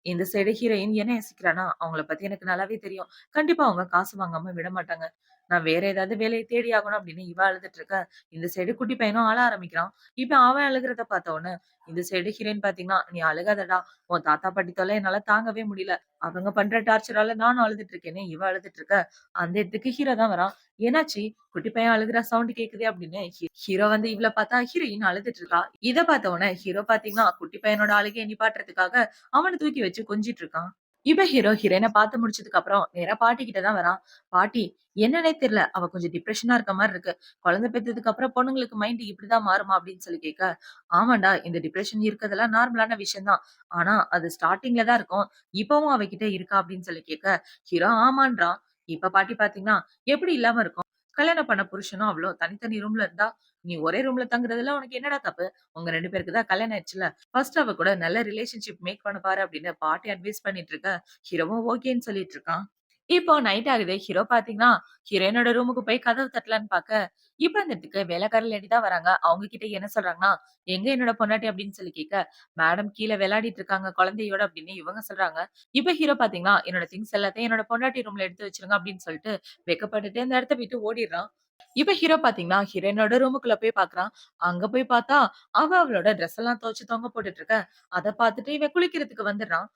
இந்த சைடு ஹீரோயின் என்ன யோசிக்கிறான்னா, அவங்கள பத்தி எனக்கு நல்லாவே தெரியும். கண்டிப்பா அவங்க காசு வாங்காம விடமாட்டாங்க. நான் வேற ஏதாவது வேலைய தேடி ஆகணும் அப்படின்னு இவ அழுதுட்டு இருக்க. இந்த சைடு குட்டி பையனும் அழ ஆரம்பிக்கிறான். இப்ப அவன் அழுகுறத பார்த்த உடனே, இந்த சைடு ஹீரோயின் பார்த்தீங்கன்னா, "நீ அழுகாதடா. உன் தாத்தா பாட்டி தொல்ல என்னால தாங்கவே முடியல. அவங்க பண்ற டார்ச்சரால நானும் அழுதுட்டு இருக்கேன்னு" இவ அழுதுட்டு இருக்க. அந்த இடத்துக்கு ஹீரோ தான் வரான். "என்னாச்சு? குட்டி பையன் அழுகுற சவுண்ட் கேட்குதே" அப்படின்னு ஹீரோ வந்து இவள பார்த்தா ஹீரோயின் அழுதுட்டு இருக்கா. இத பார்த்த உடனே ஹீரோ பார்த்தீங்கன்னா, குட்டி பையனோட அழுகைய நிப்பாட்டுறதுக்காக அவன தூக்கி வச்சு கொஞ்சிட்டு இருக்கான். இப்ப ஹீரோ ஹீரோயின பார்த்து முடிச்சதுக்கு அப்புறம் நேரா பாட்டி கிட்ட தான் வரான். பாட்டி என்னன்னே தெரியல. அவ கொஞ்சம் டிப்ரஷனா இருக்க மாரி இருக்கு. குழந்தை பெத்ததுக்கு அப்புறம் பொண்ணுங்களுக்கு மைண்ட் இப்படிதான் மாறுமா அப்படின்னு சொல்லி கேட்க, ஆமாண்டா இந்த டிப்ரஷன் இருக்கதெல்லாம் நார்மலான விஷயம் தான். ஆனா அது ஸ்டார்ட்டிங்ல தான் இருக்கும். இப்பவும் அவகிட்ட இருக்கா அப்படின்னு சொல்லி கேட்க, ஹீரோ ஆமான்றான். இப்ப பாட்டி பார்த்தீங்கன்னா, எப்படி இல்லாம இருக்கும்? கல்யாணம் பண்ண புருஷனும் அவளும் தனித்தனி ரூம்ல இருந்தா, நீ ஒரே ரூம்ல தங்குறதுல உனக்கு என்னடா தப்பு? உங்க 2 பேருக்கு தான் கல்யாணம் ஆயிடுச்சுல்ல. ஃபர்ஸ்ட் அவ கூட நல்ல ரிலேஷன்ஷிப் மேக் பண்ண பாரு அப்படின்னு பாட்டி அட்வைஸ் பண்ணிட்டு இருக்க. ஹீரோவும் ஓகேன்னு சொல்லிட்டு இருக்கான். இப்போ நைட் ஆகுது. ஹீரோ பாத்தீங்கன்னா, ஹீரோயினோட ரூமுக்கு போய் கதவு தட்டலான்னு பாக்க, இப்ப அந்த இடத்துக்கு வேலைக்கார லேடி தான் வராங்க. அவங்க கிட்ட என்ன சொல்றாங்கன்னா, "எங்க என்னோட பொண்டாட்டி?" அப்படின்னு சொல்லி கேட்க, "மேடம் கீழ விளையாடிட்டு இருக்காங்க குழந்தையோட" அப்படின்னு இவங்க சொல்றாங்க. இப்ப ஹீரோ பாத்தீங்கன்னா, "என்னோட திங்ஸ் எல்லாத்தையும் என்னோட பொண்டாட்டி ரூம்ல எடுத்து வச்சுருங்க" அப்படின்னு சொல்லிட்டு வெட்கப்பட்டுட்டு அந்த இடத்த விட்டு ஓடிர்றான். இப்ப ஹீரோ பாத்தீங்கன்னா, ஹீரோயினோட ரூமுக்குள்ள போய் பாக்குறான். அங்க போய் பாத்தா, அவளோட ட்ரெஸ் எல்லாம் துவச்சு தொங்க போட்டுட்டு இருக்க. அத பாத்துட்டு இவன் குளிக்கிறதுக்கு வந்துடுறான்.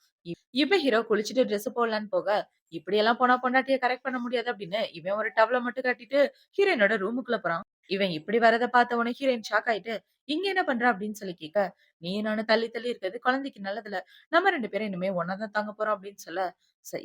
இப்ப ஹீரோ குளிச்சுட்டு ட்ரெஸ் போடலான்னு போக, இப்படியெல்லாம் போனா பொண்டாட்டிய கரெக்ட் பண்ண முடியாது அப்படின்னு, இவன் ஒரு டவல மட்டும் கட்டிட்டு ஹீரோயினோட ரூமுக்குள்ள போறான். இவன் இப்படி வரத பார்த்த உடனே ஹீரோயின் ஷாக் ஆயிட்டு, "இங்க என்ன பண்ற?" அப்படின்னு சொல்லி கேட்க, "நீயும் நானும் தள்ளி தள்ளி இருக்கிறது குழந்தைக்கு நல்லதில்ல. நம்ம 2 பேரும் இனிமே ஒண்ணா தான் தங்க போறோம்" அப்படின்னு சொல்ல,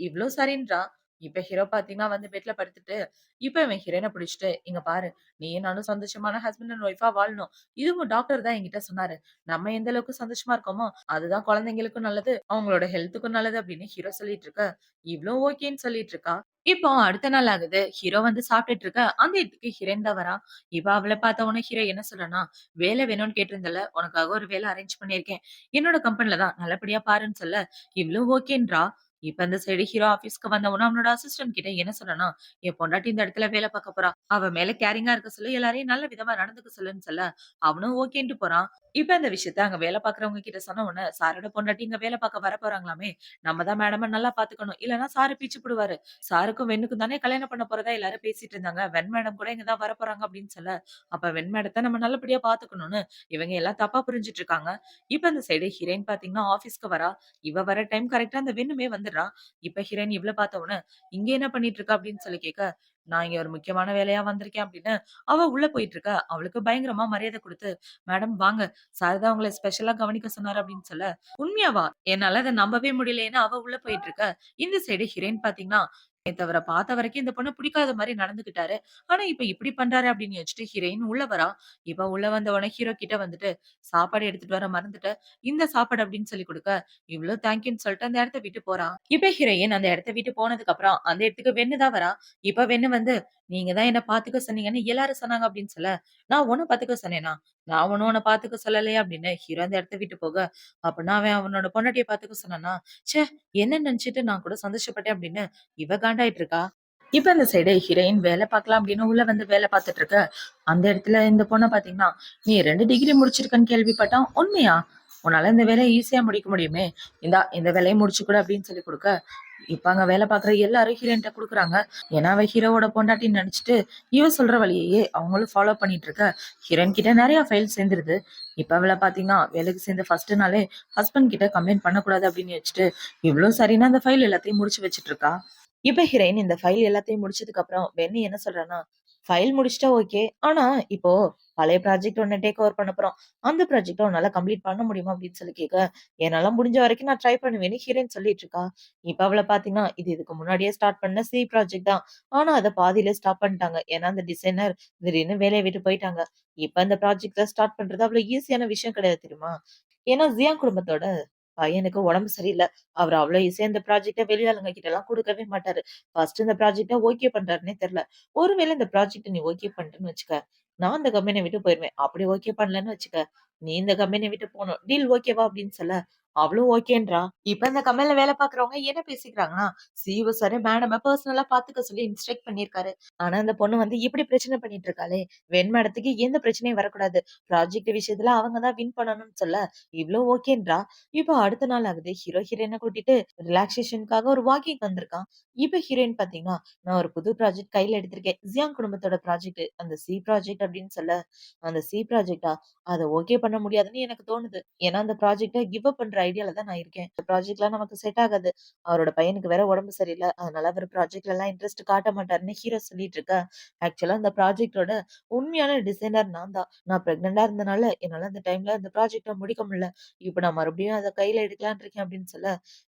இவ்ளோ சரின்றா. இப்ப ஹீரோ பாத்தீங்கன்னா வந்து பெட்ல படுத்துட்டு, இப்ப இவன் ஹீரோயின புடிச்சுட்டு, "இங்க பாரு, நீயும் நானும் சந்தோஷமான ஹஸ்பண்ட் அண்ட் ஒய்ஃபா வாழணும். இதுவும் டாக்டர் தான் என்கிட்ட சொன்னாரு. நம்ம எந்த அளவுக்கு சந்தோஷமா இருக்கோமோ, அதுதான் குழந்தைங்களுக்கும் நல்லது, அவங்களோட ஹெல்த்துக்கும் நல்லது" அப்படின்னு ஹீரோ சொல்லிட்டு இருக்க, இவ்ளோ ஓகேன்னு சொல்லிட்டு இருக்கா. இப்போ அடுத்த நாள் ஆகுது. ஹீரோ வந்து சாப்பிட்டுட்டு இருக்க, அந்த இடத்துக்கு ஹீரோயின் தான் வரா. இவ அவள பார்த்த உடனே ஹீரோ என்ன சொல்றான்னா, "வேலை வேணும்னு கேட்டிருந்தல்ல, உனக்காக ஒரு வேலை அரேஞ்ச் பண்ணியிருக்கேன். என்னோட கம்பெனில தான். நல்லபடியா பாருன்னு" சொல்ல, இவளும் ஓகேன்றா. இப்ப இந்த சைடு ஹீரோ ஆபீஸ்க்கு வந்த உடனே அவனோட அசிஸ்டன்ட் கிட்ட என்ன சொல்றான்னா, "என் பொண்டாட்டி இந்த இடத்துல வேலை பார்க்க போறா. அவ மேல கேரிங்கா இருக்க சொல்லு, எல்லாரையும் நல்ல விதமா நடந்துக்க சொல்லுன்னு" சொல்ல, அவனும் ஓகேன்ட்டு போறான். இப்ப இந்த விஷயத்த அங்க வேலை பார்க்கிறவங்க கிட்ட சொன்ன உடனே, "சாரோட பொண்டாட்டி இங்க வேலை பார்க்க வரப்போறாங்களாமே, நம்ம தான் மேடம நல்லா பார்த்துக்கணும். இல்லன்னா சாரு பிச்சு புடுவாரு. சாருக்கும் வெண்ணுக்கும் தானே கல்யாணம் பண்ண போறதா எல்லாரும் பேசிட்டு இருந்தாங்க. வெண் மேடம் கூட இங்க தான் வரப்போறாங்க" அப்படின்னு சொல்ல, அப்ப வெண் மேடத்த நம்ம நல்லபடியா பார்த்துக்கணும்னு இவங்க எல்லாம் தப்பா புரிஞ்சுட்டு இருக்காங்க. இப்ப அந்த சைடு ஹீரோயின் பார்த்தீங்கன்னா ஆபீஸ்க்கு வரா. இவ வர டைம் கரெக்ட்டா அந்த வெண்ணுமே வந்துடுறா. இப்ப ஹீரோயின் இவள பார்த்த உடனே, "இங்க என்ன பண்ணிட்டு இருக்க?" அப்படின்னு சொல்லி கேட்க, "நான் இங்க ஒரு முக்கியமான வேலையா வந்திருக்கேன்" அப்படின்னு அவ உள்ள போயிட்டு இருக்கா. அவளுக்கு பயங்கரமா மரியாதை குடுத்து, "மேடம் வாங்க. சார் தான் உங்கள ஸ்பெஷலா கவனிக்க சொன்னாரு" அப்படின்னு சொல்ல, "உண்மையாவா?" என்னால அத நம்பவே முடியலையேன்னு அவ உள்ள போயிட்டு இருக்க. இந்த சைடு ஹீரோயின் பார்த்தீங்கன்னா, நேத்து அவர பார்த்த வரைக்கும் இந்த பொண்ணு பிடிக்காத மாரி நடந்துக்கிட்டாரு. ஆனா இப்ப இப்படி பண்றாரு அப்படின்னு யோசிச்சுட்டு ஹீரோயின் உள்ள வரா. இவ உள்ள வந்த உடனே ஹீரோ கிட்ட வந்துட்டு, "சாப்பாடு எடுத்துட்டு வர மறந்துட்டேன். இந்த சாப்பாடு" அப்படின்னு சொல்லி குடுக்க, இவளும் தேங்க்யூன்னு சொல்லிட்டு அந்த இடத்த விட்டு போறா. இப்ப ஹீரோயின் அந்த இடத்த விட்டு போனதுக்கு அப்புறம் அந்த இடத்துக்கு வெண்ணு தான் வரா. இப்ப வெண்ணு வந்து, "நீங்க தான் என்ன பார்த்துக்க சொன்னீங்கன்னு எல்லாரும் சொன்னாங்க" அப்படின்னு சொல்ல, "நான் உன்ன பார்த்துக்க சொன்னேனா? நான் ஒண்ணும் உன்ன பார்த்துக்க சொல்லலையே" அப்படின்னு ஹீரோ அந்த இடத்த விட்டு போக, அப்பன்னா அவன் அவனோட பொண்டாட்டிய பார்த்துக்க சொன்னானா? ச்சே! என்ன நினைச்சுட்டு நான் கூட சந்தோஷப்பட்டேன் அப்படின்னு இவ காண்டாயிட்டு இருக்கா. இப்ப அந்த சைடு ஹீரோயின் வேலை பார்க்கலாம் அப்படின்னு உள்ள வந்து வேலை பார்த்துட்டு இருக்க. அந்த இடத்துல இந்த பொண்ண பார்த்தீங்கன்னா, "நீ 2 டிகிரி முடிச்சிருக்கன்னு கேள்விப்பட்டோம். உண்மையா? உன்னால இந்த வேலைய ஈஸியா முடிக்க முடியுமே. இந்தா இந்த வேலைய முடிச்சு குடு" அப்படின்னு சொல்லி குடுக்க, இப்ப அங்க வேலை பார்க்குற எல்லாரும் ஹீரோயின்ட்ட குடுக்குறாங்க. ஏன்னா அவ ஹீரோவோட பொண்டாட்டின்னு நெனச்சுட்டு, இவ சொல்ற வழியையே அவங்களும் ஃபாலோ பண்ணிட்டு இருக்க. ஹீரோயின் கிட்ட நெறைய ஃபைல் சேர்ந்துருது. இப்ப அவள பார்த்தீங்கன்னா, வேலைக்கு சேர்ந்த ஃபர்ஸ்ட் நாளே ஹஸ்பண்ட் கிட்ட கம்ப்ளைண்ட் பண்ணக்கூடாது அப்படின்னு வச்சுட்டு, இவளும் சரின்னு அந்த ஃபைல் எல்லாத்தையும் முடிச்சு வச்சுட்டு இருக்கா. இப்ப ஹீரோயின் இந்த ஃபைல் எல்லாத்தையும் முடிச்சதுக்கு அப்புறம் பென்னி என்ன சொல்றான்னா, "ஃபைல் முடிச்சுட்டா ஓகே. ஆனா இப்போ பழைய ப்ராஜெக்ட் ஒண்ணு டேக் ஓவர் பண்ண போறோம். அந்த ப்ராஜெக்ட்ட உன்னால கம்ப்ளீட் பண்ண முடியுமா?" அப்படின்னு சொல்லி கேட்க, "என்னால முடிஞ்ச வரைக்கும் நான் ட்ரை பண்ணுவேன்னு" ஹீரோயின் சொல்லிட்டு இருக்கா. இப்ப அவள பார்த்தீங்கன்னா, இது இதுக்கு முன்னாடியே ஸ்டார்ட் பண்ண சி ப்ராஜெக்ட் தான். ஆனா அத பாதியிலே ஸ்டாப் பண்ணிட்டாங்க. ஏன்னா அந்த டிசைனர் திடீர்னு வேலைய விட்டு போயிட்டாங்க. இப்ப அந்த ப்ராஜெக்ட்ட ஸ்டார்ட் பண்றது அவ்வளவு ஈஸியான விஷயம் கிடையாது தெரியுமா? ஏன்னா ஜியான் குடும்பத்தோட பையனுக்கு உடம்பு சரியில்ல. அவரு அவ்ளோ ஈஸியா இந்த ப்ராஜெக்ட்ட வெளியாளுங்க கிட்டலாம் குடுக்கவே மாட்டாரு. ஃபர்ஸ்ட் இந்த ப்ராஜெக்ட்ட ஓகே பண்றாருன்னே தெரியல. ஒருவேள இந்த ப்ராஜெக்ட்ட நீ ஓகே பண்ணிட்டன்னு வச்சுக்க, நான் இந்த கம்பெனிய விட்டு போயிருவேன். அப்படி ஓகே பண்ணலன்னு வச்சுக்க, நீ இந்த கம்பெனிய விட்டு போணும். டீல் ஓகேவா? அப்படின்னு சொல்ல, அவளும் ஓகேன்றா. இப்ப இந்த கம்பெனில வேலை பார்க்கிறவங்க என்ன பேசிக்கிறாங்கன்னா, சிஇஓ சார் மேடம பெர்சனலா பாத்துக்க சொல்லி இன்ஸ்ட்ரக்ட் பண்ணியிருக்காரு. ஆனா அந்த பொண்ணு வந்து இப்படி பிரச்சனை பண்ணிட்டு இருக்காளே, வெண் மேடத்துக்கு எந்த பிரச்சனையும் வரக்கூடாது. ப்ராஜெக்ட் விஷயத்துல அவங்க தான் வின் பண்ணணும்னு சொல்ல, இவ்ளோ ஓகேன்றா. இப்போ அடுத்த நாள் ஆகுது. ஹீரோ ஹீரோயின கூட்டிட்டு ரிலாக்சேஷனுக்காக ஒரு வாக்கிங் வந்திருக்கான். இப்ப ஹீரோயின் பாத்தீங்கன்னா, "நான் ஒரு புது ப்ராஜெக்ட் கையில எடுத்திருக்கேன். ஜியாங் குடும்பத்தோட ப்ராஜெக்ட். அந்த சி ப்ராஜெக்ட்" அப்படின்னு சொல்ல, "அந்த சி ப்ராஜெக்ட்டா? அத ஓகே பண்ண முடியாதுன்னு எனக்கு தோணுது. ஏன்னா அந்த ப்ராஜெக்ட்ட கிவ் அப் பண்ற ஐடியால தான் நான் இருக்கேன். இந்த ப்ராஜெக்ட்லாம் நமக்கு செட் ஆகாது. அவரோட பையனுக்கு வேற உடம்பு சரியில்ல. அதனால அவரு ப்ராஜெக்ட்லலாம் இன்ட்ரெஸ்ட் காட்ட மாட்டாருன்னு" ஹீரோ சொல்லிட்டு இருக்க. ஆக்சுவலா அந்த ப்ராஜெக்ட்டோட உண்மையான டிசைனர் நான் தான். நான் பிரெக்னன்ட்டா இருந்தனால என்னால அந்த டைம்ல அந்த ப்ராஜெக்ட்ட முடிக்க முடியல. இப்ப நான் மறுபடியும் அத கையில எடுக்கலான்னு இருக்கேன் அப்படின்னு சொல்ல,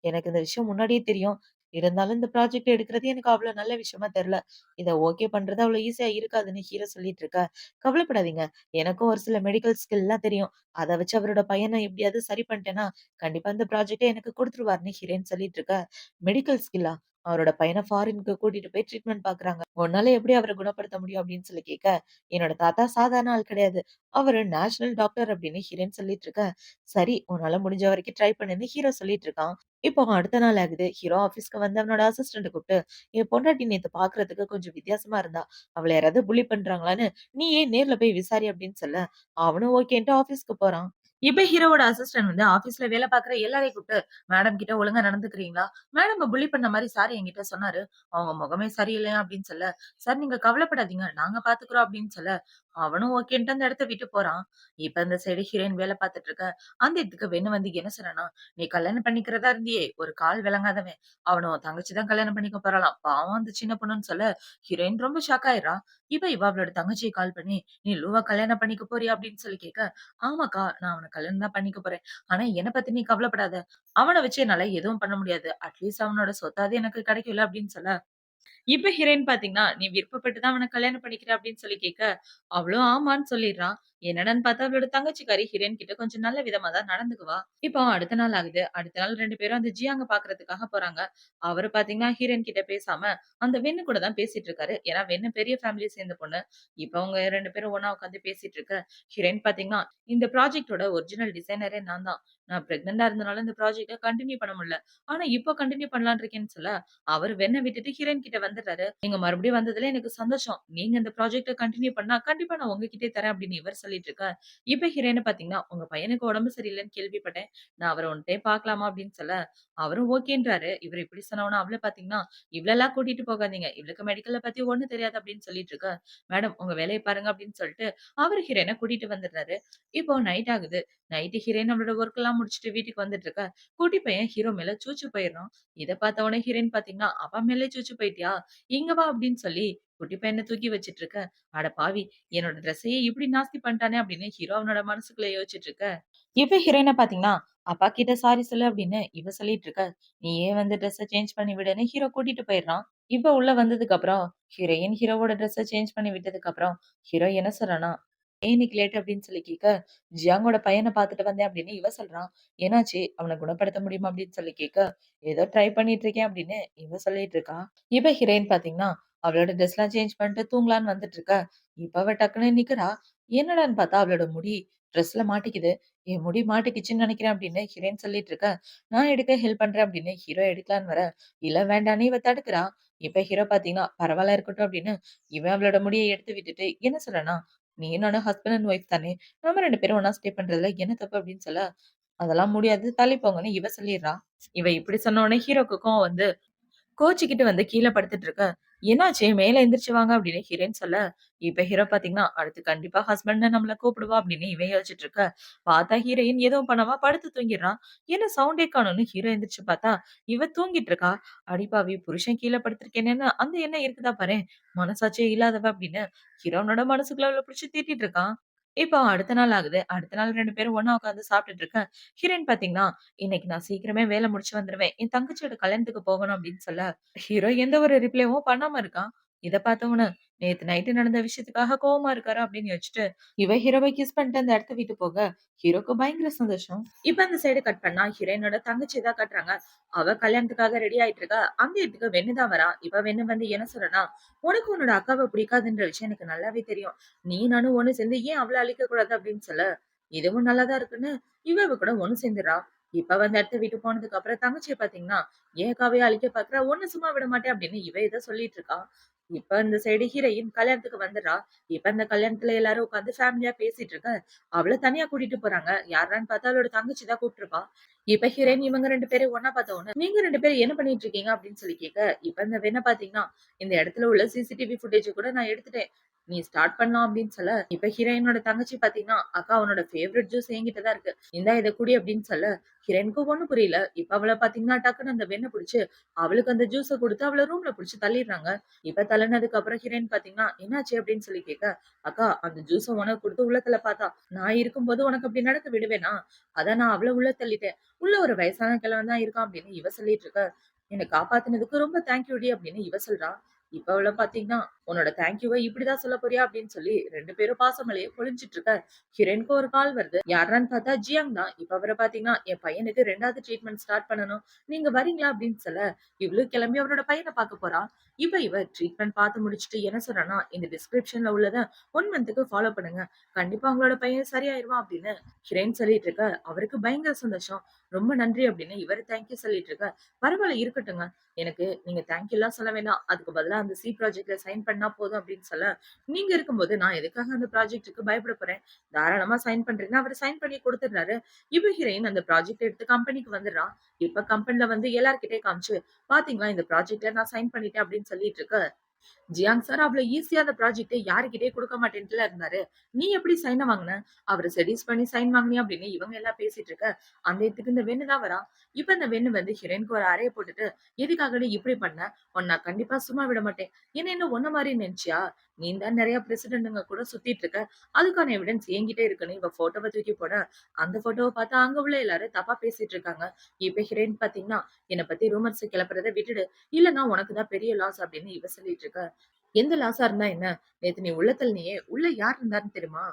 எனக்கு இந்த விஷயம் முன்னாடியே தெரியும். இருந்தாலும் இந்த ப்ராஜெக்ட் எடுக்கிறது எனக்கு அவ்வளவு நல்ல விஷயமா தெரியல. இத ஓகே பண்றது அவ்வளவு ஈஸியா இருக்காதுன்னு ஹீரோ சொல்லிட்டு இருக்க. கவலைப்படாதீங்க. எனக்கும் ஒரு சில மெடிக்கல் ஸ்கில்லாம் தெரியும். அத வச்சு அவரோட பையன எப்படியாவது சரி பண்ணிட்டேன்னா, கண்டிப்பா இந்த ப்ராஜெக்ட்ட எனக்கு குடுத்துருவாருன்னு ஹீரோயின் சொல்லிட்டு இருக்க. மெடிக்கல் ஸ்கில்லா? அவரோட பையன ஃபாரின்க்கு கூட்டிட்டு போய் ட்ரீட்மெண்ட் பார்க்குறாங்க. உன்னால எப்படி அவர குணப்படுத்த முடியும் அப்படின்னு சொல்லி கேட்க, என்னோட தாத்தா சாதாரண ஆள் கிடையாது. அவரு நேஷனல் டாக்டர் அப்படின்னு ஹீரோயின் சொல்லிட்டு இருக்க. சரி, உன்னால முடிஞ்ச வரைக்கும் ட்ரை பண்ணுன்னு ஹீரோ சொல்லிட்டு இருக்கான். இப்போ அடுத்த நாள் ஆகுது. ஹீரோ ஆஃபீஸ்க்கு வந்து அவனோட அசிஸ்டன்ட்ட கூப்ட்டு, "என் பொண்டாட்டி நேத்து பார்க்கறதுக்கு கொஞ்சம் வித்தியாசமா இருந்தா. அவள யாராவது புல்லி பண்றாங்களான்னு, நீயே நேர்ல போய் விசாரி" அப்படின்னு சொல்ல, அவனும் ஓகேன்ட்டு ஆஃபீஸ்க்கு போறான். இப்ப ஹீரோவோட அசிஸ்டன்ட் வந்து ஆபீஸ்ல வேலை பார்க்குற எல்லாரையும் கூப்பிட்டு, "மேடம் கிட்ட ஒழுங்கா நடந்துக்கிறீங்களா? மேடம் புல்லி பண்ண மாரி சார் என்கிட்ட சொன்னாரு. அவங்க முகமே சரியில்லையா" அப்படின்னு சொல்ல, "சார் நீங்க கவலைப்படாதீங்க. நாங்க பார்த்துக்கிறோம்" அப்படின்னு சொல்ல, அவனும் ஓகேன்ட்டு அந்த இடத்த விட்டு போறான். இப்ப இந்த சைடு ஹீரோயின் வேலை பார்த்துட்டு இருக்க. அந்த இடத்துக்கு வெண்ணு வந்து என்ன சொன்னான்னா, "நீ கல்யாணம் பண்ணிக்கிறதா இருந்தியே, ஒரு கால் விளங்காதவன். அவன உன் தங்கச்சி தான் கல்யாணம் பண்ணிக்க போறாளாம். பாவம் அந்த சின்ன பொண்ணுன்னு" சொல்ல, ஹீரோயின் ரொம்ப ஷாக் ஆயிடுறா. இப்ப இவ அவளோட தங்கச்சிய கால் பண்ணி, "நீ லூவா கல்யாணம் பண்ணிக்க போறியா?" அப்படின்னு சொல்லி கேட்க, ஆமாக்கா. நான் அவன கல்யாணம் தான் பண்ணிக்க போறேன். ஆனா என்ன பத்தி நீ கவலைப்படாத. அவன வச்சு என்னால எதுவும் பண்ண முடியாது. அட்லீஸ்ட் அவனோட சொத்தாவது எனக்கு கிடைக்கும்ல அப்படின்னு சொல்ல, இப்ப ஹீரோயின் பாத்தீங்கன்னா, "நீ விருப்பப்பட்டு தான் அவன கல்யாணம் பண்ணிக்கிற" அப்படின்னு சொல்லி கேட்க, அவளும் ஆமான்னு சொல்லிடுறா. என்னடான்னு பார்த்தா அவளோட தங்கச்சிக்காரி ஹீரோயின் கிட்ட கொஞ்சம் நல்ல விதமா தான் நடந்துக்குவா. இப்போ அடுத்த நாள் ஆகுது. அடுத்த நாள் 2 பேரும் அந்த ஜியாங்க பாக்குறதுக்காக போறாங்க. அவரு பாத்தீங்கன்னா, ஹீரோயின் கிட்ட பேசாம அந்த வென்னு கூட தான் பேசிட்டு இருக்காரு. ஏன்னா வென்னு பெரிய ஃபேமிலிய சேர்ந்த பொண்ணு. இப்ப அவங்க 2 பேரும் ஒண்ணா உட்கார்ந்து பேசிட்டு இருக்க, ஹீரோயின் பாத்தீங்கன்னா, "இந்த ப்ராஜெக்ட்டோட ஒரிஜினல் டிசைனரே நான் தான். நான் பிரெக்னன்ட்டா இருந்தனால இந்த ப்ராஜெக்ட்ட கன்டின்யூ பண்ண முடியல. ஆனா இப்போ கன்டின்யூ பண்ணலாம்னு இருக்கேன்னு" சொல்ல, அவரு வென்ன விட்டுட்டு ஹீரோயின் கிட்ட வந்துடுறாரு. "நீங்க மறுபடியும் வந்ததுல எனக்கு சந்தோஷம். நீங்க இந்த ப்ராஜெக்ட்ட கன்டின்யூ பண்ணா கண்டிப்பா நான் உங்ககிட்டயே தரேன்" அப்படின்னு இவர் சொல்லிட்டு இருக்க, இப்ப ஹீரோயின பாத்தீங்கன்னா, "உங்க பையனுக்கு உடம்பு சரியில்லன்னு கேள்விப்பட்டேன். நான் அவர ஒன் டைம் பார்க்கலாமா?" அப்படின்னு சொல்ல, அவரும் ஓகேன்றாரு. இவரு இப்படி சொன்னவுனே அவள பாத்தீங்கன்னா, "இவ்வளலாம் கூட்டிட்டு போகாதீங்க. இவளுக்கு மெடிக்கல்ல பத்தி ஒண்ணும் தெரியாது" அப்படின்னு சொல்லிட்டு இருக்க, "மேடம் உங்க வேலைய பாருங்க" அப்படின்னு சொல்லிட்டு அவரு ஹீரோயின கூட்டிட்டு வந்துடுறாரு. இப்போ நைட் ஆகுது. நைட்டு ஹீரோயின் அவளோட ஒர்க் எல்லாம் முடிச்சுட்டு வீட்டுக்கு வந்துட்டு இருக்க, குட்டி பையன் ஹீரோ மேல சூச்சு போயிடுறான். இத பார்த்த உடனே ஹீரோயின் பாத்தீங்கன்னா, "அவன் மேலயே சூச்சு போயிட்டியா? இங்க வா" அப்படின்னு சொல்லி குட்டி பையன தூக்கி வச்சுட்டு இருக்க, "அட பாவி! என்னோட ட்ரெஸ்ஸையே இப்படி நாஸ்தி பண்ணிட்டானே" அப்படின்னு ஹீரோ அவனோட மனசுக்குள்ள யோசிச்சுட்டு இருக்க, இப்ப ஹீரோயின பாத்தீங்கன்னா, "அப்பா கிட்ட சாரி சொல்லு" அப்படின்னு இவ சொல்லிட்டு இருக்க, "நீயே வந்து ட்ரெஸ்ஸ சேஞ்ச் பண்ணி விடுன்னு" ஹீரோ கூட்டிட்டு போயிடுறான். இப்ப உள்ள வந்ததுக்கு அப்புறம் ஹீரோயின் ஹீரோவோட ட்ரெஸ்ஸ சேஞ்ச் பண்ணி விட்டதுக்கு அப்புறம் ஹீரோ என்ன சொல்றான்னா, "ஏன் இன்னைக்கு லேட்?" அப்படின்னு சொல்லி கேட்க, "ஜியாங்கோட பையன பாத்துட்டு வந்தேன்" அப்படின்னு இவ சொல்றான். "என்னாச்சு? அவன குணப்படுத்த முடியுமா?" அப்படின்னு சொல்லி கேட்க, "ஏதோ ட்ரை பண்ணிட்டு இருக்கேன்" அப்படின்னு இவ சொல்லிட்டு இருக்கா. இப்ப ஹீரோயின் பாத்தீங்கன்னா, அவளோட ட்ரெஸ்லாம் சேஞ்ச் பண்ணிட்டு தூங்கலான்னு வந்துட்டு இருக்க, இப்ப அவ டக்குன்னு நிக்கிறா. என்னடான்னு பார்த்தா அவளோட முடி ட்ரெஸ்ல மாட்டிக்குது. "என் முடி மாட்டிக்கிச்சுன்னு நெனைக்கிறேன்" அப்படின்னு ஹீரோயின் சொல்லிட்டு இருக்க, "நான் எடுக்க ஹெல்ப் பண்றேன்" அப்படின்னு ஹீரோ எடுக்கலான்னு வர, இல்ல வேண்டான்னு இவ தடுக்குறா. இப்ப ஹீரோ பாத்தீங்கன்னா, "பரவால்ல இருக்கட்டும்" அப்படின்னு இவன் அவளோட முடிய எடுத்து விட்டுட்டு என்ன சொல்றான்னா, "நீயும் நானும் ஹஸ்பண்ட் அண்ட் ஒய்ஃப் தானே! நம்ம 2 பேரும் ஒண்ணா ஸ்டே பண்றதுல என்ன தப்பு?" அப்படின்னு சொல்ல, "அதெல்லாம் முடியாது. தள்ளி போங்கன்னு" இவ சொல்லிர்றா. இவ இப்படி சொன்ன உடனே ஹீரோக்கு கோவம் வந்து கோச்சிக்கிட்டு வந்து கீழ படுத்துட்டு இருக்க. "என்னாச்சு? மேல எந்திரிச்சு வாங்க" அப்படின்னு ஹீரோயின் சொல்ல, இப்ப ஹீரோ பாத்தீங்கன்னா, அடுத்து கண்டிப்பா ஹஸ்பண்ட் நம்மள கூப்பிடுவா அப்படின்னு இவன் யோசிச்சுட்டு இருக்க. பார்த்தா ஹீரோயின் எதுவும் பண்ணாம படுத்து தூங்கிடுறான். என்ன சவுண்டே காணோம்னு ஹீரோ எந்திரிச்சு பார்த்தா, இவ தூங்கிட்டு இருக்கா. "அடிப்பாவி! புருஷன் கீழ படுத்திருக்கேனேன்னு அந்த எண்ணம் இருக்குதா பாரேன். மனசாட்சியே இல்லாதவ" அப்படின்னு ஹீரோனோட மனசுக்குள்ள அவள புடிச்சு திட்டிட்டு இருக்கான். இப்போ அடுத்த நாள் ஆகுது. அடுத்த நாள் 2 பேரும் ஒண்ணா உட்கார்ந்து சாப்பிட்டுட்டு இருக்க. ஹீரோயின் பாத்தீங்கன்னா, "இன்னைக்கு நான் சீக்கிரமே வேலை முடிச்சு வந்துருவேன். என் தங்கச்சியோட கல்யாணத்துக்கு போகணும்" அப்படின்னு சொல்ல, ஹீரோ எந்த ஒரு ரிப்ளையும் பண்ணாம இருக்கான். இத பார்த்தவன, நேத்து நைட்டு நடந்த விஷயத்துக்காக கோவமா இருக்காரா அப்படின்னு யோசிச்சுட்டு, இவ ஹீரோவ கிஸ் பண்ணிட்டு அந்த இடத்த விட்டு போக, ஹீரோக்கு பயங்கர சந்தோஷம். இப்ப அந்த சைடு கட் பண்ணா ஹீரோயினோட தங்கச்சி தான் காட்டுறாங்க. அவ கல்யாணத்துக்காக ரெடி ஆயிட்டு இருக்கா. அந்த இடத்துக்கு வெண்ணு தான் வரா. இப்ப வெண்ணு வந்து என்ன சொல்றனா, "உனக்கு உன்னோட அக்காவ பிடிக்காதுன்ற விஷயம் எனக்கு நல்லாவே தெரியும். நீ நானும் ஒண்ணு சேர்ந்து ஏன் அவள அழிக்க கூடாது?" அப்படின்னு சொல்ல, இதுவும் நல்லா தான் இருக்குன்னு இவ கூட ஒண்ணு சேர்ந்துடுறா. இப்ப வந்து இடத்த விட்டு போனதுக்கு அப்புறம் தங்கச்சிய பார்த்தீங்கன்னா, "ஏன் அக்காவைய அழிக்க பார்க்குற? உன்ன சும்மா விட மாட்டேன்" அப்படின்னு இவ ஏதோ சொல்லிட்டு இருக்கா. இப்ப இந்த சைடு ஹீரோயின் கல்யாணத்துக்கு வந்துடுறா. இப்ப இந்த கல்யாணத்துல எல்லாரும் உட்கார்ந்து ஃபேமிலியா பேசிட்டு இருக்க. அவள தனியா கூட்டிட்டு போறாங்க. யாருடான்னு பார்த்தா அவளோட தங்கச்சி தான் கூப்ட்டுருக்கா. இப்ப ஹீரோயின் இவங்க 2 பேரும் ஒண்ணா பார்த்த உடனே, "நீங்க 2 பேரும் என்ன பண்ணிட்டு இருக்கீங்க?" அப்படின்னு சொல்லி கேட்க, இப்ப இந்த வெண்ண பார்த்தீங்கன்னா, "இந்த இடத்துல உள்ள சிசிடிவி ஃபுட்டேஜ் கூட நான் எடுத்துட்டேன். நீ ஸ்டார்ட் பண்ணலாம்" அப்படின்னு சொல்ல, இப்ப ஹீரோயினோட தங்கச்சி பார்த்தீங்கன்னா, "அக்கா உன்னோட ஃபேவரைட் ஜூஸ் என்கிட்ட தான் இருக்கு. இந்தா இத குடி" அப்படின்னு சொல்ல, ஹீரோயினுக்கு ஒண்ணும் புரியல. இப்ப அவள பார்த்தீங்கன்னா, டக்குனு அந்த வெண்ண புடிச்சு, அவளுக்கு அந்த ஜூஸ குடுத்து அவள ரூம்ல புடிச்சு தள்ளிடுறாங்க. இப்ப தள்ளுனதுக்கு அப்புறம் ஹீரோயின் பார்த்தீங்கன்னா, "என்னாச்சு?" அப்படின்னு சொல்லி கேட்க, "அக்கா அந்த ஜூஸ உனக்கு குடுத்து உள்ள தள்ள பார்த்தா. நான் இருக்கும்போது உனக்கு அப்படி நடக்க விடுவேனா? அதான் நான் அவள உள்ள தள்ளிட்டேன். உள்ள ஒரு வயசான கிழவன் தான் இருக்கான்" அப்படின்னு இவ சொல்லிட்டு இருக்க. "என்ன காப்பாத்துனதுக்கு ரொம்ப தேங்க் யூ டி" அப்படின்னு இவ சொல்றா. இப்ப அவள பார்த்தீங்கன்னா, "உன்னோட தேங்க் யூவ இப்படிதான் சொல்லப் போறியா?" அப்படின்னு சொல்லி 2 பேரும் பாசமழைய பொழிஞ்சுட்டு இருக்க. ஹீரோயினுக்கு ஒரு கால் வருது. யாருடான்னு பார்த்தா ஜியாங் தான். இப்ப அவர பார்த்தீங்கன்னா, "என் பையனுக்கு 2வது ட்ரீட்மெண்ட் ஸ்டார்ட் பண்ணணும். நீங்க வரீங்களா?" அப்படின்னு சொல்ல, இவளும் கிளம்பி அவரோட பையன பார்க்க போறா. இப்ப இவ ட்ரீட்மெண்ட் பார்த்து முடிச்சுட்டு என்ன சொல்றான்னா, "இந்த டிஸ்கிரிப்ஷன்ல உள்ளத 1 மந்த்துக்கு ஃபாலோ பண்ணுங்க. கண்டிப்பா உங்களோட பையன் சரியாயிருவான்" அப்படின்னு ஹீரோயின் சொல்லிட்டு இருக்க. அவருக்கு பயங்கர சந்தோஷம். "ரொம்ப நன்றி" அப்படின்னு இவரு தேங்க் யூ சொல்லிட்டு இருக்க. "பரவால்ல இருக்கட்டுங்க. எனக்கு நீங்க தேங்க் யூலாம் சொல்ல வேண்டாம். அதுக்கு பதிலா அந்த சி ப்ராஜெக்ட்ல சைன் பண்ணா போதும் அப்படின்னு சொல்ல, நீங்க இருக்கும்போது நான் எதுக்காக அந்த ப்ராஜெக்ட்டுக்கு பயப்பட போறேன்? தாராளமா சைன் பண்றேன்னு அவரு சைன் பண்ணி குடுத்துடுறாரு. இப்ப ஹீரோயின் அந்த ப்ராஜெக்ட் எடுத்து கம்பெனிக்கு வந்துடுறா. இப்ப கம்பெனில வந்து எல்லார்கிட்டயும் காமிச்சு, "பாத்தீங்களா இந்த ப்ராஜெக்ட்ல நான் சைன் பண்ணிட்டேன்" அப்படின்னு சொல்லிட்டு இருக்க. ஜியாங் சார் அவ்வளவு ஈஸியா அந்த ப்ராஜெக்ட்ட யாருகிட்டயும் குடுக்க மாட்டேன்ட்டுல இருந்தாரு. "நீ எப்படி சைன வாங்குன? அவர செட்யூஸ் பண்ணி சைன் வாங்குனியா?" அப்படின்னு இவங்க எல்லாம் பேசிட்டு இருக்க. அந்த இடத்துக்கு இந்த வெண்ணு தான் வரா. இப்ப இந்த வெண்ணு வந்து ஹீரோயினுக்கு ஒரு அறைய போட்டுட்டு, "எதுக்காகடி இப்படி பண்ண? உன்ன நான் கண்டிப்பா சும்மா விட மாட்டேன். என்ன உன்ன மாரி நெனச்சியா? நீ தான் நெறைய பிரசிடென்ட்ங்க கூட சுத்திட்டு இருக்க. அதுக்கான எவிடன்ஸ் என்கிட்ட இருக்குன்னு" இவ ஃபோட்டோவ தூக்கி போட, அந்த ஃபோட்டோவ பாத்து அங்க உள்ள எல்லாரும் தப்பா பேசிட்டு இருக்காங்க. இப்ப ஹீரோயின் பாத்தீங்கன்னா, "என்ன பத்தி ரூமர்ஸ் கிளப்புறத விட்டுடு. இல்லன்னா உனக்கு தான் பெரிய லாஸ்" அப்படின்னு இவ சொல்லிட்டு இருக்கா. எந்த லாஸா இருந்தா என்ன? நேத்து நீ உள்ள தள்ளினியே, உள்ள யார் இருந்தாருன்னு தெரியுமா?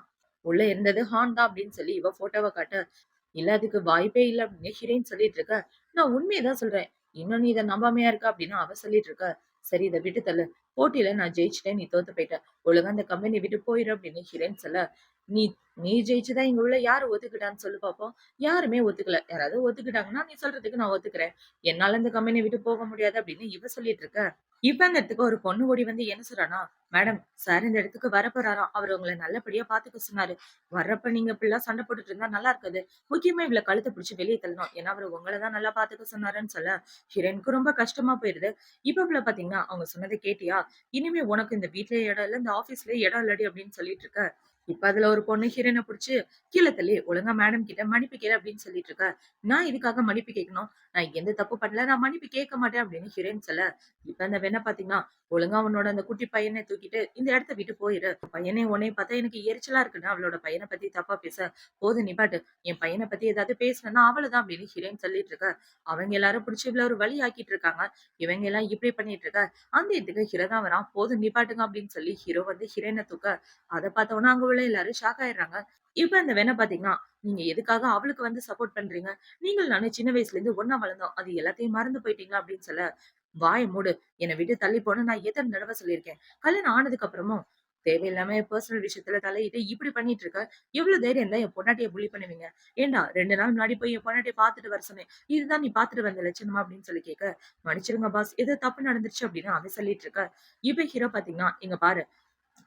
உள்ள இருந்தது ஹான் தான் அப்படின்னு சொல்லி இவ ஃபோட்டோவ காட்ட, இல்ல அதுக்கு வாய்ப்பே இல்ல அப்படின்னு ஹீரோயின் சொல்லிட்டு இருக்க. நான் உண்மைய தான் சொல்றேன். இன்னும் நீ இத நம்பாமையா இருக்க அப்படின்னு அவ சொல்லிட்டு இருக்க. சரி இத விட்டு தள்ளு. போட்டியில நான் ஜெயிச்சுட்டேன். நீ தோத்து போயிட்ட. ஒழுங்கா அந்த கம்பெனிய விட்டு போயிரு அப்படின்னு ஹீரோயின் சொல்ல, நீ நீ ஜெயிச்சுதா இங்க உள்ள யாரு ஒத்துக்கிட்டான்னு சொல்லு பாப்போம். யாருமே ஒத்துக்கல. யாராவது ஒத்துக்கிட்டாங்கன்னா நீ சொல்றதுக்கு நான் ஒத்துக்கிறேன். என்னால இந்த கம்பெனிய விட்டு போக முடியாது அப்படின்னு இவ சொல்லிட்டு இருக்க. இப்ப அந்த இடத்துக்கு ஒரு பொண்ணு ஓடி வந்து என்ன சொல்றான்னா, "மேடம், சார் இந்த இடத்துக்கு வரப்போறாராம். அவரு உங்கள நல்லபடியா பாத்துக்க சொன்னாரு. வர்றப்ப நீங்க இப்படிலாம் சண்டை போட்டுட்டு இருந்தா நல்லா இருக்காது. முக்கியமா இவள கழுத்த பிடிச்சு வெளிய தள்ளணும். ஏன்னா அவரு உங்கள தான் நல்லா பாத்துக்க சொன்னாருன்னு" சொல்ல, ஹீரோயினுக்கு ரொம்ப கஷ்டமா போயிருது. இப்ப இவள பாத்தீங்கன்னா, "அவங்க சொன்னத கேட்டியா? இனிமே உனக்கு இந்த வீட்லயே இடம் இல்ல, இந்த ஆபீஸ்லயே இடம் இல்லடி" அப்படின்னு சொல்லிட்டு இருக்க. இப்ப அதுல ஒரு பொண்ணு ஹீரோயின புடிச்சு கீழ தள்ளி, "ஒழுங்கா மேடம் கிட்ட மன்னிப்பு கேளு" அப்படின்னு சொல்லிட்டு இருக்க. "நான் இதுக்காக மன்னிப்பு கேட்கணும்? நான் எந்த தப்பு பண்ணல. நான் மன்னிப்பு கேட்க மாட்டேன்" அப்படின்னு ஹீரோயின் சொல்ல, இப்ப அந்த வெண்ண பாத்தீங்கன்னா, "ஒழுங்கா உன்னோட அந்த குட்டி பையனை தூக்கிட்டு இந்த இடத்த விட்டு போயிரு. பையனே உன்னைய பார்த்தா எனக்கு எரிச்சலா இருக்குன்னு" அவளோட பையன பத்தி தப்பா பேச, "போதும் நிப்பாட்டு. என் பையன பத்தி ஏதாவது பேசுனேன்னா அவ்வளவுதான்" அப்படின்னு ஹீரோயின் சொல்லிட்டு இருக்க. அவங்க எல்லாரும் புடிச்சு இவ்வளவு ஒரு வழி ஆக்கிட்டு இருக்காங்க. இவங்க எல்லாம் இப்படி பண்ணிட்டு இருக்க. அந்த இதுக்கு ஹீரோ தான் வரான். "போதும் நிப்பாட்டுங்க" அப்படின்னு சொல்லி ஹீரோ வந்து ஹீரோயின தூக்க, அத பார்த்த உடனே அங்க உள்ள எல்லாரும் ஷாக் ஆயிடுறாங்க. இப்ப அந்த வெண்ண பாத்தீங்கன்னா, "நீங்க எதுக்காக அவளுக்கு வந்து சப்போர்ட் பண்றீங்க? நீங்களும் நானும் சின்ன வயசுல இருந்து ஒண்ணா வளர்ந்தோம். அது எல்லாத்தையும் மறந்து போயிட்டீங்களா?" அப்படின்னு சொல்ல, "வாய மூடு. என்ன விட்டு தள்ளி போன்னு நான் எத்தன தடவ சொல்லியிருக்கேன். கல்யாணம் ஆனதுக்கு அப்புறமும் தேவையில்லாம என் பெர்சனல் விஷயத்துல தலையிட்டு இப்படி பண்ணிட்டு இருக்க. எவ்வளவு தைரியம் இருந்தா என் பொண்டாட்டிய புல்லி பண்ணுவீங்க? ஏன்டா 2 நாள் முன்னாடி போய் என் பொண்டாட்டிய பாத்துட்டு வர சொன்னேன். இதுதான் நீ பாத்துட்டு வந்த லட்சணமா?" அப்படின்னு சொல்லி கேட்க, "மன்னிச்சிடுங்க பாஸ். ஏதோ தப்பு நடந்துருச்சு" அப்படின்னு அவன் சொல்லிட்டு இருக்க. இப்ப ஹீரோ பாத்தீங்கன்னா, "இங்க பாரு.